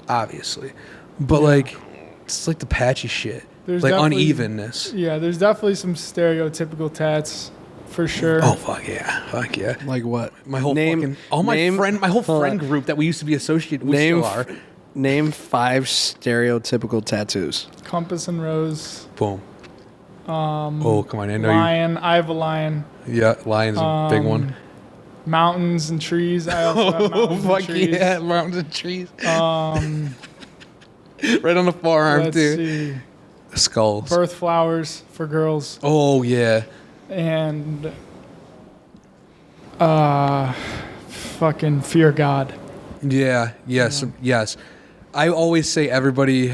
Speaker 2: obviously, but like it's like the patchy shit,
Speaker 3: There's
Speaker 2: like
Speaker 3: definitely-
Speaker 2: unevenness.
Speaker 3: Yeah, there's definitely some stereotypical tats for sure.
Speaker 2: Oh fuck yeah!
Speaker 1: Like what?
Speaker 2: My whole
Speaker 1: Name-
Speaker 2: fucking my whole
Speaker 1: hold
Speaker 2: friend
Speaker 1: on.
Speaker 2: group that we used to be associated with
Speaker 1: Name
Speaker 2: still are.
Speaker 1: Name 5 stereotypical tattoos.
Speaker 3: Compass and rose.
Speaker 2: Boom. Oh come on! I know
Speaker 3: Lion. I have a lion.
Speaker 2: you. Yeah, lion's a big one.
Speaker 3: Mountains and trees. I also have
Speaker 2: Oh
Speaker 3: mountains and
Speaker 2: fuck
Speaker 3: trees.
Speaker 2: yeah! Mountains and trees.
Speaker 3: Um,
Speaker 2: Right on the forearm
Speaker 3: let's
Speaker 2: too.
Speaker 3: see.
Speaker 2: Skulls.
Speaker 3: Birth flowers for girls.
Speaker 2: Oh yeah.
Speaker 3: And fucking fear God.
Speaker 2: Yeah. Yes. Yes. I always say everybody,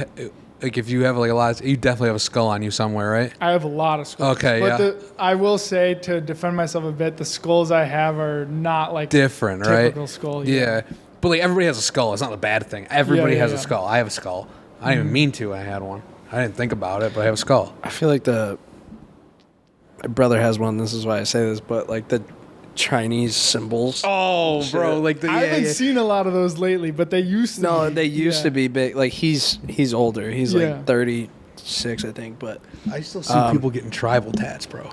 Speaker 2: like if you have like a lot, you definitely have a skull on you somewhere, right?
Speaker 3: I have a lot of skulls.
Speaker 2: Okay,
Speaker 3: but
Speaker 2: yeah.
Speaker 3: I will say, to defend myself a bit, the skulls I have are not like
Speaker 2: Different, right?
Speaker 3: typical skull.
Speaker 2: Yeah. But like everybody has a skull. It's not a bad thing. Everybody
Speaker 3: Yeah,
Speaker 2: has
Speaker 3: yeah.
Speaker 2: a skull. I have a skull. I didn't even mean to. I had one. I didn't think about it, but I have a skull.
Speaker 1: I feel like my brother has one. This is why I say this, but like the Chinese symbols.
Speaker 2: Oh, bro! Like the
Speaker 3: I haven't seen a lot of those lately, but they used to.
Speaker 1: No,
Speaker 3: be.
Speaker 1: they used to be big. Like he's older. He's
Speaker 3: Yeah.
Speaker 1: like 36, I think. But
Speaker 2: I still see people getting tribal tats, bro.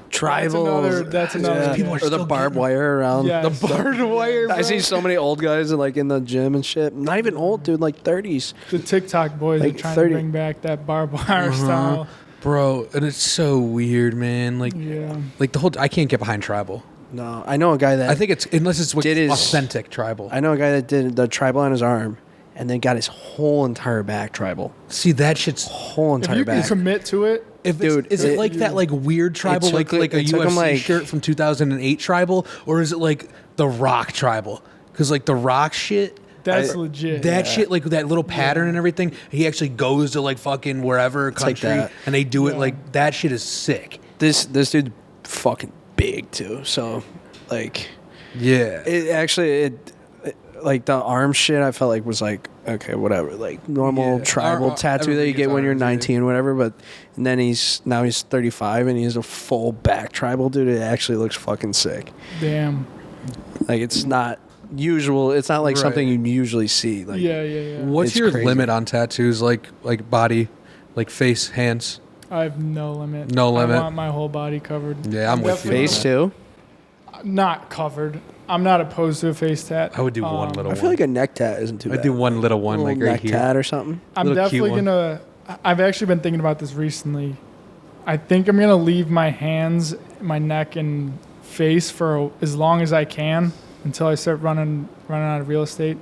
Speaker 1: tribals.
Speaker 3: That's another.
Speaker 2: People are
Speaker 1: or the
Speaker 2: still
Speaker 1: barbed
Speaker 2: getting-
Speaker 1: wire around.
Speaker 3: Yeah.
Speaker 2: The barbed wire.
Speaker 1: I see so many old guys like in the gym and shit. Not even old, dude. Like 30s.
Speaker 3: The TikTok boys
Speaker 1: Like
Speaker 3: are trying
Speaker 1: 30.
Speaker 3: to bring back that barbed wire style.
Speaker 2: Bro, and it's so weird, man. Like,
Speaker 3: Yeah.
Speaker 2: like the whole. I can't get behind tribal.
Speaker 1: No, I know a guy that
Speaker 2: I think it's unless it's
Speaker 1: Did his-
Speaker 2: authentic tribal.
Speaker 1: I know a guy that did the tribal on his arm, and then got his whole entire back tribal.
Speaker 2: See that shit's.
Speaker 1: Whole
Speaker 3: If
Speaker 1: entire
Speaker 3: you can
Speaker 1: back.
Speaker 3: commit to it,
Speaker 2: If
Speaker 1: Dude,
Speaker 2: is it
Speaker 1: it-
Speaker 2: like that like weird tribal
Speaker 1: took
Speaker 2: like a
Speaker 1: it took him,
Speaker 2: UFC
Speaker 1: like-
Speaker 2: shirt from 2008 tribal, or is it like the Rock tribal? Because like the Rock shit.
Speaker 3: that's legit.
Speaker 2: That shit, like that little pattern and everything, he actually goes to like fucking wherever
Speaker 1: like
Speaker 2: country
Speaker 1: that.
Speaker 2: and they do it
Speaker 3: Yeah.
Speaker 2: like that shit is sick.
Speaker 1: This dude fucking big too. So like
Speaker 2: Yeah.
Speaker 1: it like the arm shit I felt like was like okay, whatever. Like normal
Speaker 2: Yeah.
Speaker 1: tribal tattoo that
Speaker 2: everybody
Speaker 1: you get
Speaker 2: gets
Speaker 1: when you're
Speaker 2: arms, dude.
Speaker 1: 19 whatever, but and then he's 35 and he has a full back tribal, dude. It actually looks fucking sick.
Speaker 3: Damn.
Speaker 1: Like it's not usual. It's not like
Speaker 2: Right.
Speaker 1: something you usually see. Like
Speaker 3: Yeah.
Speaker 2: What's
Speaker 1: It's
Speaker 2: your
Speaker 1: crazy.
Speaker 2: limit on tattoos? Like body, like face, hands?
Speaker 3: I have no limit.
Speaker 2: No limit.
Speaker 3: I want my whole body covered.
Speaker 2: Yeah, I'm with you.
Speaker 3: Definitely
Speaker 1: face too.
Speaker 3: Not covered. I'm not opposed to a face tat.
Speaker 2: I would do one little
Speaker 1: I
Speaker 2: one.
Speaker 1: feel like a neck tat isn't too
Speaker 2: I'd
Speaker 1: bad.
Speaker 2: do one little one,
Speaker 1: a
Speaker 2: like
Speaker 1: little
Speaker 2: right
Speaker 1: neck
Speaker 2: here.
Speaker 1: tat or something.
Speaker 3: I'm
Speaker 2: little cute
Speaker 3: definitely
Speaker 2: one.
Speaker 3: gonna. I've actually been thinking about this recently. I think I'm gonna leave my hands, my neck, and face for as long as I can until I start running out of real estate.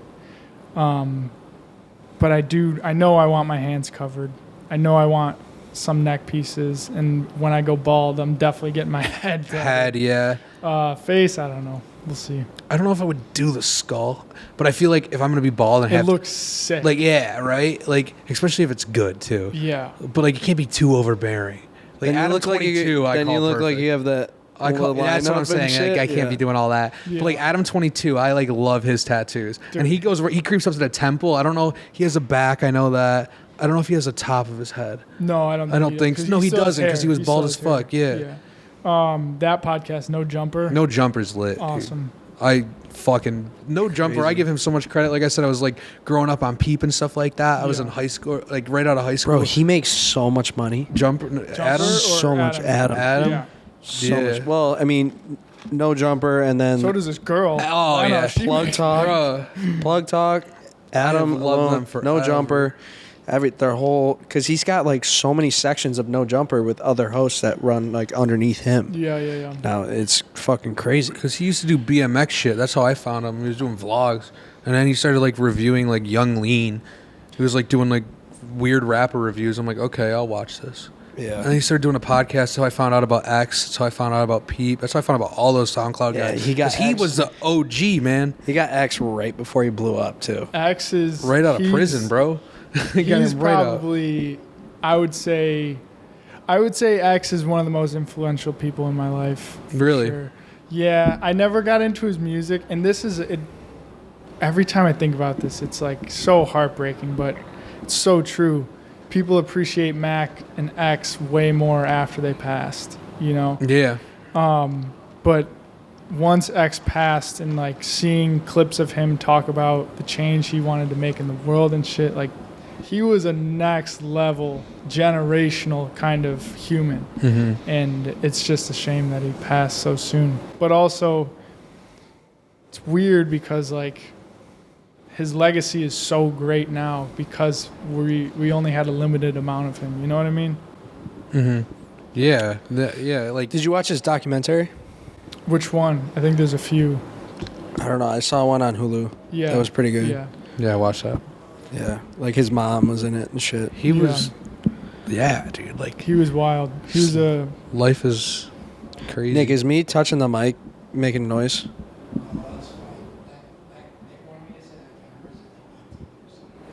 Speaker 3: But I know I want my hands covered. I know I want some neck pieces, and when I go bald, I'm definitely getting my head covered.
Speaker 2: Head, yeah.
Speaker 3: Face, I don't know. We'll see.
Speaker 2: I don't know if I would do the skull, but I feel like if I'm gonna be bald and
Speaker 3: It
Speaker 2: have
Speaker 3: looks sick.
Speaker 2: like yeah, right? Like especially if it's good too.
Speaker 3: Yeah.
Speaker 2: But like it can't be too overbearing. Like
Speaker 1: Then you
Speaker 2: Adam
Speaker 1: look like
Speaker 2: 22,
Speaker 1: you.
Speaker 2: I
Speaker 1: Then
Speaker 2: call
Speaker 1: you look like
Speaker 2: perfect.
Speaker 1: you have that.
Speaker 2: I call, that's what I'm saying. Like, I can't be doing all that.
Speaker 3: Yeah.
Speaker 2: But like Adam 22, I like love his tattoos, and he goes he creeps up to the temple. I don't know. He has a back. I know that. I don't know if he has a top of his head.
Speaker 3: No, I don't.
Speaker 2: I don't
Speaker 3: he
Speaker 2: think
Speaker 3: does,
Speaker 2: so. No, he
Speaker 3: still has
Speaker 2: doesn't, 'cause he
Speaker 3: hair.
Speaker 2: was bald
Speaker 3: still
Speaker 2: as
Speaker 3: has
Speaker 2: fuck,
Speaker 3: hair.
Speaker 2: yeah.
Speaker 3: That podcast, No Jumper.
Speaker 2: No jumper's lit. dude.
Speaker 3: Awesome.
Speaker 2: I fucking no jumper.
Speaker 1: Crazy.
Speaker 2: I give him so much credit. Like I said, I was like growing up on Peep and stuff like that. I was
Speaker 3: Yeah.
Speaker 2: in high school, like right out of high school.
Speaker 1: Bro, he makes so much money.
Speaker 2: jumper. Adam.
Speaker 3: or
Speaker 1: So much
Speaker 3: Adam?
Speaker 1: Adam.
Speaker 3: Yeah.
Speaker 1: So
Speaker 2: Yeah.
Speaker 1: much. Well, I mean, no jumper, and then
Speaker 3: So does this girl.
Speaker 2: Oh,
Speaker 3: I know,
Speaker 2: yeah.
Speaker 3: she
Speaker 1: plug
Speaker 3: makes-
Speaker 1: talk,
Speaker 2: Bruh.
Speaker 1: plug talk. Adam,
Speaker 2: have loved
Speaker 1: alone,
Speaker 2: them
Speaker 1: no
Speaker 2: forever.
Speaker 1: jumper. Their whole because he's got like so many sections of no jumper with other hosts that run like underneath him.
Speaker 3: Yeah.
Speaker 1: Now it's fucking crazy.
Speaker 2: Because he used to do BMX shit. That's how I found him. He was doing vlogs. And then he started like reviewing like Young Lean. He was like doing like weird rapper reviews. I'm like, okay, I'll watch this.
Speaker 1: Yeah.
Speaker 2: And then he started doing a podcast. So I found out about X. So I found out about Peep. That's how I found out about all those SoundCloud
Speaker 1: Yeah,
Speaker 2: guys.
Speaker 1: he got
Speaker 2: 'Cause he
Speaker 1: X.
Speaker 2: was the OG, man.
Speaker 1: He got X right before he blew up too.
Speaker 3: X is
Speaker 2: Right out of prison, bro. He got
Speaker 3: He's
Speaker 2: him right out.
Speaker 3: probably, I would say X is one of the most influential people in my life. for
Speaker 2: Really?
Speaker 3: sure. Yeah, I never got into his music, and this is it. Every time I think about this, it's like so heartbreaking, but it's so true. People appreciate Mac and X way more after they passed, you know.
Speaker 2: Yeah.
Speaker 3: But once X passed, and like seeing clips of him talk about the change he wanted to make in the world and shit, like he was a next level generational kind of human.
Speaker 2: Mm-hmm.
Speaker 3: And it's just a shame that he passed so soon. But also it's weird because like his legacy is so great now because we only had a limited amount of him, you know what I mean?
Speaker 2: Mm-hmm. Yeah. Yeah. Like,
Speaker 1: Did you watch his documentary?
Speaker 3: Which one? I think there's a few.
Speaker 1: I don't know. I saw one on Hulu.
Speaker 3: Yeah.
Speaker 1: That was pretty good.
Speaker 3: Yeah.
Speaker 2: yeah, watch that.
Speaker 1: Yeah. Like his mom was in it and shit.
Speaker 2: He was, yeah, dude. Like,
Speaker 3: He was wild. He was a
Speaker 2: life is crazy.
Speaker 1: Nick, is me touching the mic making noise?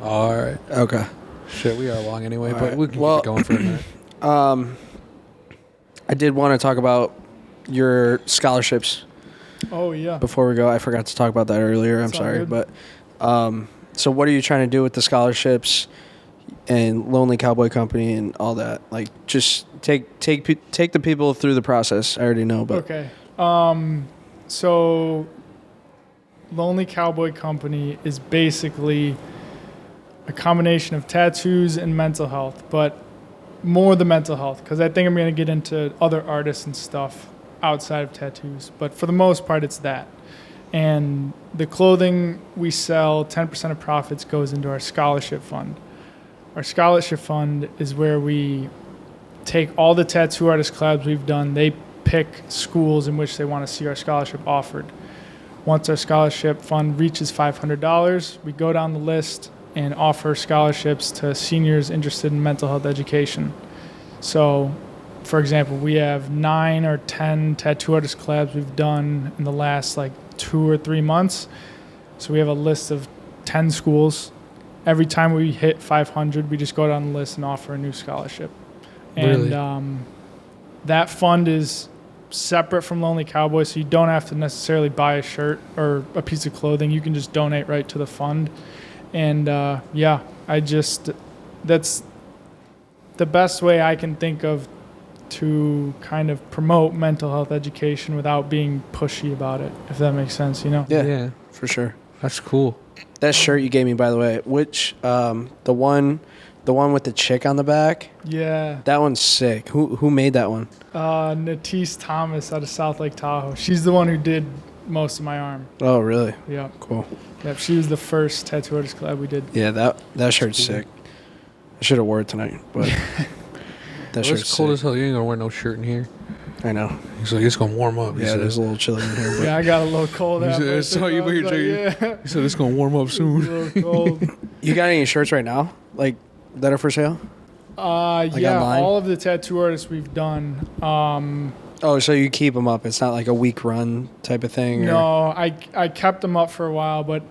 Speaker 2: All right.
Speaker 1: Okay.
Speaker 2: Shit, we are long anyway,
Speaker 1: All
Speaker 2: but
Speaker 1: right.
Speaker 2: we can
Speaker 1: Well-
Speaker 2: keep it going for a minute.
Speaker 1: I did want to talk about your scholarships
Speaker 3: Oh yeah.
Speaker 1: before we go. I forgot to talk about that earlier. I'm
Speaker 3: It's all
Speaker 1: sorry,
Speaker 3: good.
Speaker 1: but so what are you trying to do with the scholarships and Lonely Cowboy Company and all that? Like, just take the people through the process. I already know, but
Speaker 3: Okay. So Lonely Cowboy Company is basically a combination of tattoos and mental health, but more the mental health because I think I'm going to get into other artists and stuff outside of tattoos. But for the most part, it's that. And the clothing we sell, 10% of profits goes into our scholarship fund. Our scholarship fund is where we take all the tattoo artist collabs we've done. They pick schools in which they want to see our scholarship offered. Once our scholarship fund reaches $500, we go down the list and offer scholarships to seniors interested in mental health education. So, for example, we have 9 or 10 tattoo artist collabs we've done in the last like 2 or 3 months. So we have a list of 10 schools. Every time we hit 500, we just go down the list and offer a new scholarship.
Speaker 2: Really?
Speaker 3: And that fund is separate from Lonely Cowboy, so you don't have to necessarily buy a shirt or a piece of clothing. You can just donate right to the fund. And that's the best way I can think of to kind of promote mental health education without being pushy about it, if that makes sense, you know?
Speaker 1: yeah, for sure.
Speaker 2: That's cool.
Speaker 1: That shirt you gave me, by the way, which the one with the chick on the back,
Speaker 3: Yeah.
Speaker 1: that one's sick. Who made that one?
Speaker 3: Natisse Thomas out of South Lake Tahoe. She's the one who did most of my arm.
Speaker 1: Oh, really?
Speaker 3: Yep.
Speaker 1: Cool.
Speaker 3: Yep. She was the first tattoo artist collab we did.
Speaker 1: Yeah, that shirt's sick. I should have wore it tonight, but that shirt's
Speaker 2: It's cold
Speaker 1: sick.
Speaker 2: as hell. You ain't gonna wear no shirt in here.
Speaker 1: I know.
Speaker 2: He's like, it's gonna warm up. He
Speaker 1: Yeah,
Speaker 2: said.
Speaker 1: it is a little chilly in here. But
Speaker 3: Yeah, I got a little cold.
Speaker 2: He said,
Speaker 3: halfway
Speaker 2: I saw you
Speaker 3: through. I was
Speaker 2: weird,
Speaker 3: like, yeah.
Speaker 2: He said it's gonna warm up
Speaker 3: It's a
Speaker 2: soon.
Speaker 3: little cold.
Speaker 1: You got any shirts right now, like that are for sale?
Speaker 3: Yeah,
Speaker 1: online?
Speaker 3: all of the tattoo artists we've done.
Speaker 1: Oh, so you keep them up? It's not like a week run type of thing? Or?
Speaker 3: No, I kept them up for a while, but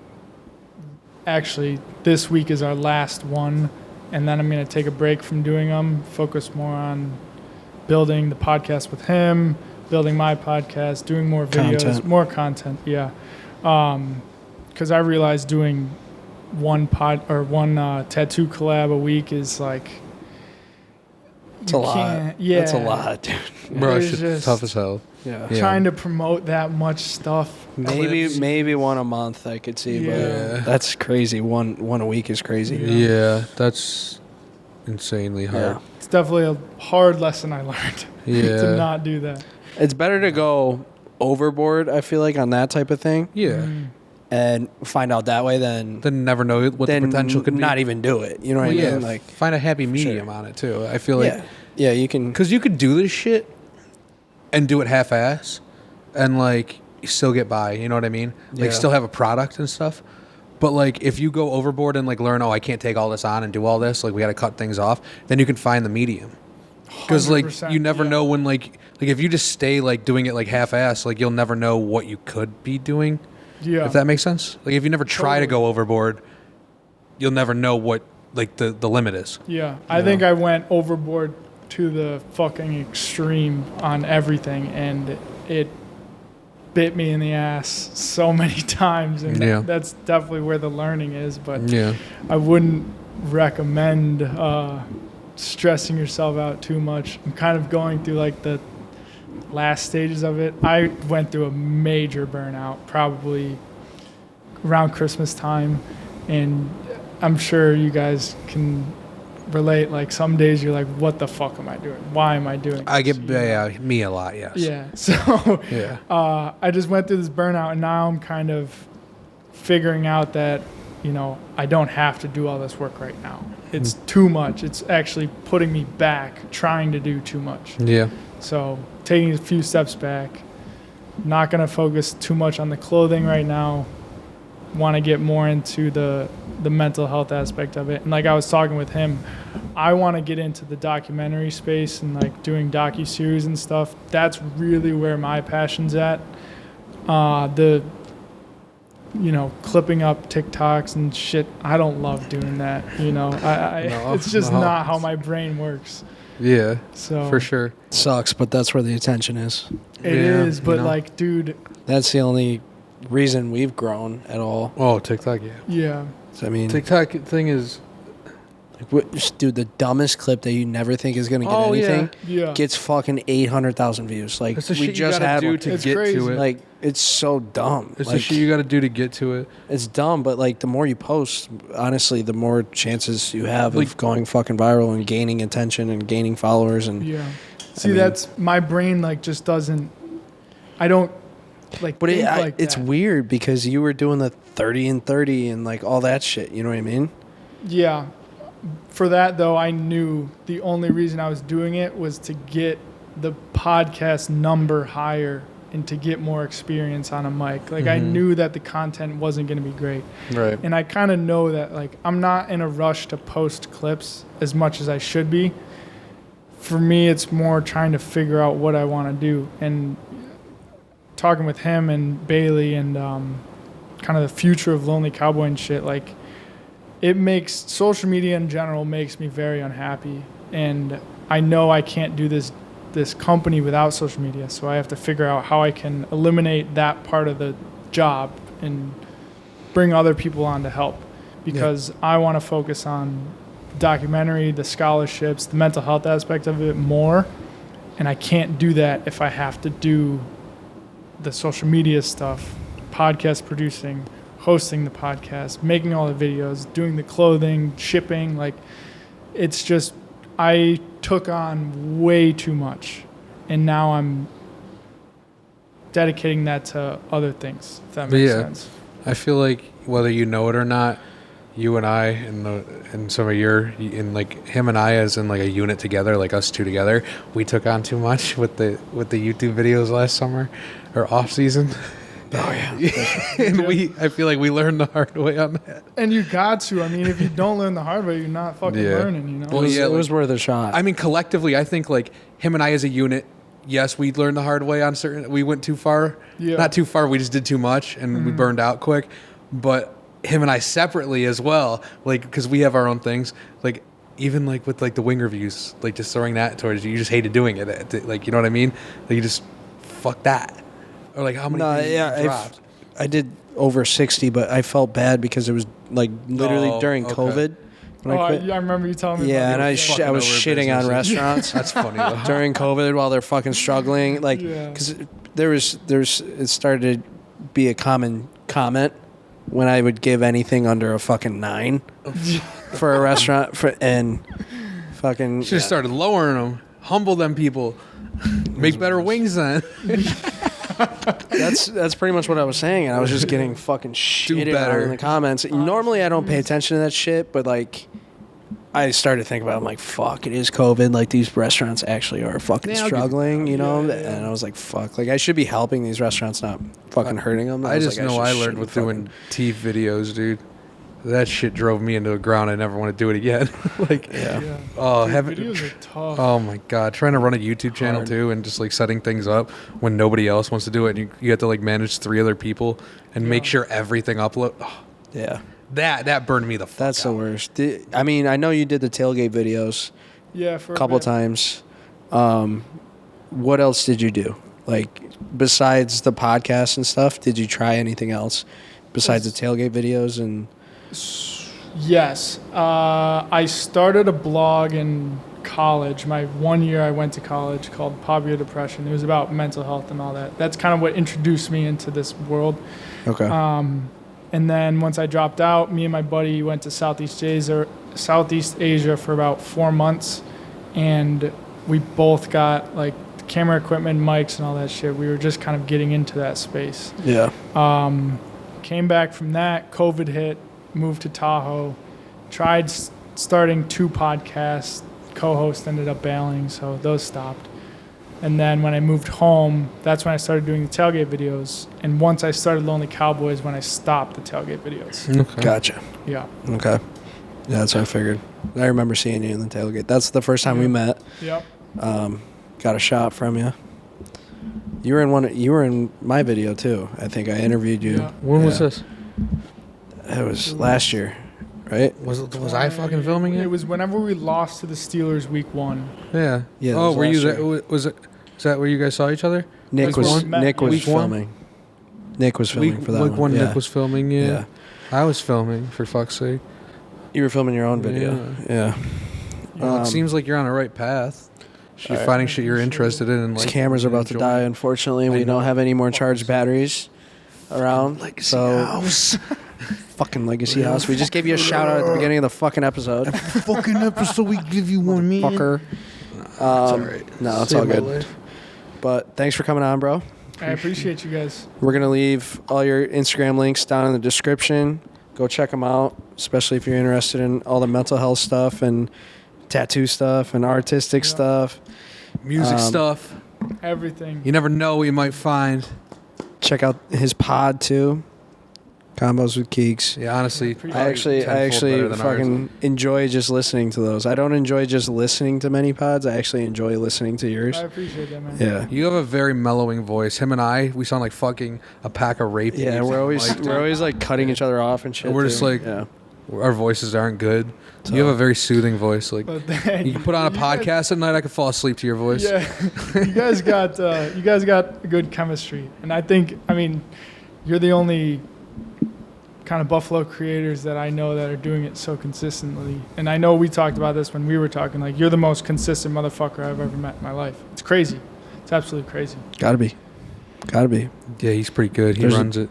Speaker 3: actually this week is our last one, and then I'm going to take a break from doing them, focus more on building the podcast with him, building my podcast, doing more videos,
Speaker 1: Content.
Speaker 3: more content, yeah. Because I realized doing one tattoo collab a week is like...
Speaker 1: It's a lot.
Speaker 3: Yeah.
Speaker 1: That's a lot, dude.
Speaker 2: Bro,
Speaker 3: It's
Speaker 2: shit's
Speaker 3: just-
Speaker 2: tough as hell.
Speaker 1: Yeah.
Speaker 2: Yeah.
Speaker 3: Trying to promote that much stuff.
Speaker 1: Maybe one a month I could see,
Speaker 3: Yeah.
Speaker 1: but that's crazy. One a week is crazy.
Speaker 2: Yeah, that's insanely hard.
Speaker 1: Yeah.
Speaker 3: It's definitely a hard lesson I learned
Speaker 2: Yeah.
Speaker 3: to not do that.
Speaker 1: It's better to go overboard, I feel like, on that type of thing
Speaker 2: Yeah.
Speaker 1: and find out that way than
Speaker 2: Then never know what the
Speaker 1: then
Speaker 2: potential could be.
Speaker 1: not even do it. You know what
Speaker 2: Well,
Speaker 1: I
Speaker 2: yeah,
Speaker 1: mean? Like,
Speaker 2: find a happy medium on it too. I feel like
Speaker 1: yeah, you can.
Speaker 2: because you could do this shit and do it half-ass and like you still get by. You know what I mean? Like
Speaker 1: Yeah.
Speaker 2: still have a product and stuff. But like if you go overboard and like learn, oh, I can't take all this on and do all this, like we got to cut things off. Then you can find the medium Because like
Speaker 3: 100%,
Speaker 2: you never
Speaker 3: yeah.
Speaker 2: know when like if you just stay like doing it like half-ass, like you'll never know what you could be doing.
Speaker 3: Yeah.
Speaker 2: If that makes sense. Like if you never try to
Speaker 3: Totally.
Speaker 2: go overboard, you'll never know what like the limit is.
Speaker 3: Yeah, I think I went overboard to the fucking extreme on everything, and it bit me in the ass so many times, and
Speaker 2: Yeah.
Speaker 3: that's definitely where the learning is. But
Speaker 2: Yeah.
Speaker 3: I wouldn't recommend stressing yourself out too much. I'm kind of going through like the last stages of it. I went through a major burnout probably around Christmas time, and I'm sure you guys can relate. Like some days you're like, what the fuck am I doing? Why am I doing
Speaker 2: I
Speaker 3: this?
Speaker 2: get
Speaker 3: You know?
Speaker 2: me a lot, yes.
Speaker 3: Yeah. So
Speaker 2: Yeah.
Speaker 3: I just went through this burnout, and now I'm kind of figuring out that, you know, I don't have to do all this work right now. It's too much. It's actually putting me back, trying to do too much.
Speaker 2: Yeah.
Speaker 3: So taking a few steps back, not going to focus too much on the clothing right now. Want to get more into the mental health aspect of it. And like I was talking with him, I want to get into the documentary space and like doing docuseries and stuff. That's really where my passion's at. You know, clipping up TikToks and shit, I don't love doing that. You know,
Speaker 2: No,
Speaker 3: it's just
Speaker 2: no.
Speaker 3: not how my brain works.
Speaker 2: Yeah.
Speaker 3: So
Speaker 2: For sure.
Speaker 1: Sucks, but that's where the attention is.
Speaker 3: It
Speaker 2: Yeah,
Speaker 3: is, but
Speaker 2: you know.
Speaker 3: like, dude,
Speaker 1: That's the only reason we've grown at all.
Speaker 2: Oh, TikTok, yeah.
Speaker 3: yeah.
Speaker 1: So, I mean,
Speaker 2: TikTok thing is
Speaker 1: dude, the dumbest clip that you never think is gonna get
Speaker 2: Oh, yeah.
Speaker 1: anything
Speaker 3: Yeah.
Speaker 1: gets fucking 800,000 views. Like
Speaker 2: it's the
Speaker 1: we
Speaker 2: shit you
Speaker 1: just
Speaker 2: gotta
Speaker 1: had
Speaker 2: do
Speaker 1: one.
Speaker 2: to
Speaker 3: It's
Speaker 2: get
Speaker 3: crazy.
Speaker 2: to it.
Speaker 1: Like it's so dumb.
Speaker 2: It's
Speaker 1: like,
Speaker 2: the shit you gotta do to get to it.
Speaker 1: It's dumb, but like the more you post, honestly, the more chances you have
Speaker 2: Like-
Speaker 1: of going fucking viral and gaining attention and gaining followers. And
Speaker 3: Yeah. See,
Speaker 1: mean-
Speaker 3: that's my brain. Like, just doesn't. I don't like.
Speaker 1: but
Speaker 3: think like
Speaker 1: it's
Speaker 3: that.
Speaker 1: weird because you were doing the 30 and 30 and like all that shit. You know what I mean?
Speaker 3: Yeah. For that though, I knew the only reason I was doing it was to get the podcast number higher and to get more experience on a mic. Like I knew that the content wasn't going to be great.
Speaker 2: Right.
Speaker 3: And I kind of know that like I'm not in a rush to post clips as much as I should be. For me, it's more trying to figure out what I want to do. And talking with him and Bailey and kind of the future of Lonely Cowboy and shit, like it makes social media in general makes me very unhappy. And I know I can't do this company without social media. So I have to figure out how I can eliminate that part of the job and bring other people on to help, because I want to focus on documentary, the scholarships, the mental health aspect of it more. And I can't do that if I have to do the social media stuff, podcast producing, hosting the podcast, making all the videos, doing the clothing, shipping. Like, it's just, I took on way too much. And now I'm dedicating that to other things, if that makes sense.
Speaker 2: I feel like whether you know it or not, you and I and some of in like him and I as in like a unit together, like us two together, we took on too much with the YouTube videos last summer or off season.
Speaker 1: Oh yeah.
Speaker 2: And I feel like we learned the hard way on that.
Speaker 3: And you got to. I mean, if you don't learn the hard way, you're not fucking
Speaker 2: Yeah.
Speaker 3: learning, you know?
Speaker 2: Well,
Speaker 1: It
Speaker 2: yeah,
Speaker 1: was worth a shot.
Speaker 2: I mean, collectively, I think like him and I as a unit, yes, we learned the hard way on certain. We went too far.
Speaker 3: Yeah.
Speaker 2: Not too far. We just did too much, and we burned out quick. But him and I separately as well, like because we have our own things. Like even like with like the wing reviews, like just throwing that towards you. You just hated doing it. Like you know what I mean? Like you just fuck that. Or like how many?
Speaker 1: No,
Speaker 2: things
Speaker 1: yeah,
Speaker 2: you dropped?
Speaker 1: I did over 60, but I felt bad because it was like literally
Speaker 2: Oh,
Speaker 1: during
Speaker 2: okay.
Speaker 1: COVID. When
Speaker 3: Oh,
Speaker 1: I
Speaker 3: I
Speaker 1: quit.
Speaker 3: remember you telling me
Speaker 1: Yeah,
Speaker 3: about
Speaker 1: and
Speaker 3: that.
Speaker 1: I
Speaker 2: fucking
Speaker 1: was
Speaker 2: over
Speaker 1: shitting on
Speaker 2: businesses.
Speaker 1: restaurants
Speaker 2: That's funny though.
Speaker 1: during COVID while they're fucking struggling. Like,
Speaker 3: Yeah.
Speaker 1: because it started to be a common comment when I would give anything under a fucking 9 for a restaurant and fucking.
Speaker 2: Should have started lowering them, humble them people, make better wings then.
Speaker 1: That's pretty much what I was saying, and I was just getting fucking shitted on
Speaker 2: better.
Speaker 1: in the comments. Normally, I don't pay attention to that shit, but like, I started thinking about it. I'm like, fuck, it is COVID. Like, these restaurants actually are fucking
Speaker 2: Yeah, I'll give you
Speaker 1: struggling, you know?
Speaker 3: Yeah, yeah.
Speaker 1: And I was like, fuck, like I should be helping these restaurants, not fucking hurting them.
Speaker 2: I
Speaker 1: was
Speaker 2: just
Speaker 1: like,
Speaker 2: know I
Speaker 1: shouldn't
Speaker 2: learned with
Speaker 1: fucking-
Speaker 2: doing teeth videos, dude. that shit drove me into the ground. I never want to do it again. Like, oh,
Speaker 3: Dude, videos are tough.
Speaker 2: oh my god, trying to run a YouTube channel too, and just like setting things up when nobody else wants to do it, and you have to like manage 3 other people and make sure everything upload. Oh,
Speaker 1: Yeah.
Speaker 2: that burned me the fuck
Speaker 1: That's the
Speaker 2: out.
Speaker 1: worst. I mean, I know you did the tailgate videos
Speaker 3: For
Speaker 1: a couple
Speaker 3: bit.
Speaker 1: times. What else did you do? Like, besides the podcast and stuff, did you try anything else besides the tailgate videos? And
Speaker 3: Yes. I started a blog in college. My 1 year I went to college called Poverty or Depression. It was about mental health and all that. That's kind of what introduced me into this world.
Speaker 1: okay,
Speaker 3: And then once I dropped out, me and my buddy went to Southeast Asia for about 4 months, and we both got like camera equipment, mics, and all that shit. We were just kind of getting into that space.
Speaker 1: yeah,
Speaker 3: Came back from that, COVID hit, moved to Tahoe, tried starting 2 podcasts. Co-host ended up bailing, so those stopped. And then when I moved home, that's when I started doing the tailgate videos. And once I started Lonely Cowboys, when I stopped the tailgate videos.
Speaker 2: Okay.
Speaker 1: gotcha.
Speaker 3: Yeah.
Speaker 1: Okay, yeah, that's what I figured. I remember seeing you in the tailgate. That's the first time we met.
Speaker 3: Yep.
Speaker 1: Got a shot from you. You were in my video too. I think I interviewed you.
Speaker 3: Yeah.
Speaker 2: When was this?
Speaker 1: It was last year, right?
Speaker 2: Was I fucking filming it?
Speaker 3: It was whenever we lost to the Steelers week 1.
Speaker 2: Yeah.
Speaker 1: Yeah, that
Speaker 2: Oh,
Speaker 1: was
Speaker 2: were you
Speaker 1: last
Speaker 2: there?
Speaker 1: year.
Speaker 2: Was it? Is that where you guys saw each other?
Speaker 1: Nick
Speaker 3: Week
Speaker 1: was
Speaker 3: one?
Speaker 1: Nick was
Speaker 2: Week one?
Speaker 1: filming. Nick was filming for that
Speaker 2: Week
Speaker 1: one.
Speaker 2: one
Speaker 1: Yeah.
Speaker 2: Nick was filming. Yeah.
Speaker 1: Yeah.
Speaker 2: I was filming, for fuck's sake.
Speaker 1: You were filming your own video. Yeah.
Speaker 2: Well, it seems like you're on the right path. You're
Speaker 1: Alright.
Speaker 2: finding shit you're interested in. And
Speaker 1: These
Speaker 2: like,
Speaker 1: cameras are about to die, unfortunately.
Speaker 2: I
Speaker 1: We don't
Speaker 2: know.
Speaker 1: have any more charged batteries around.
Speaker 2: Legacy
Speaker 1: so
Speaker 2: house.
Speaker 1: fucking Legacy House. We just gave you a shout out at the beginning of the fucking episode.
Speaker 2: Fucking episode, we give you one million.
Speaker 1: Fucker.
Speaker 2: It's all right.
Speaker 1: No, it's
Speaker 2: Save
Speaker 1: all
Speaker 2: my
Speaker 1: good.
Speaker 2: life.
Speaker 1: But thanks for coming on, bro.
Speaker 3: I appreciate you guys.
Speaker 1: We're going to leave all your Instagram links down in the description. Go check them out, especially if you're interested in all the mental health stuff and tattoo stuff and artistic stuff.
Speaker 2: Music stuff.
Speaker 3: Everything.
Speaker 2: You never know what you might find.
Speaker 1: Check out his pod too. Combos with Keeks.
Speaker 2: Yeah, honestly,
Speaker 1: I actually
Speaker 2: better than
Speaker 1: fucking enjoy just listening to those. I don't enjoy just listening to many pods. I actually enjoy listening to yours.
Speaker 3: I appreciate that, man.
Speaker 1: Yeah.
Speaker 2: You have a very mellowing voice. Him and I, we sound like fucking a pack of rape.
Speaker 1: Yeah, we're always like cutting each other off and shit.
Speaker 2: And we're just
Speaker 1: too.
Speaker 2: like,
Speaker 1: yeah.
Speaker 2: our voices aren't good. You have a very soothing voice. Like,
Speaker 3: But then
Speaker 2: you can put on a
Speaker 3: you guys-
Speaker 2: podcast at night. I could fall asleep to your voice.
Speaker 3: Yeah, you guys got good chemistry, and I think you're the only kind of Buffalo creators that I know that are doing it so consistently. And I know we talked about this when we were talking. Like, you're the most consistent motherfucker I've ever met in my life. It's crazy. It's absolutely crazy.
Speaker 1: Gotta be.
Speaker 2: Yeah, he's pretty good. He
Speaker 1: There's-
Speaker 2: runs it.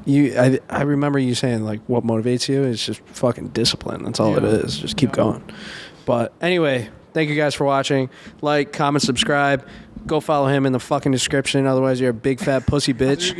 Speaker 1: I remember you saying like what motivates you is just fucking discipline. That's all it
Speaker 3: Yeah.
Speaker 1: is. Just keep
Speaker 3: Yeah.
Speaker 1: going. But anyway, thank you guys for watching. Like, comment, subscribe. Go follow him in the fucking description. Otherwise, you're a big fat pussy bitch.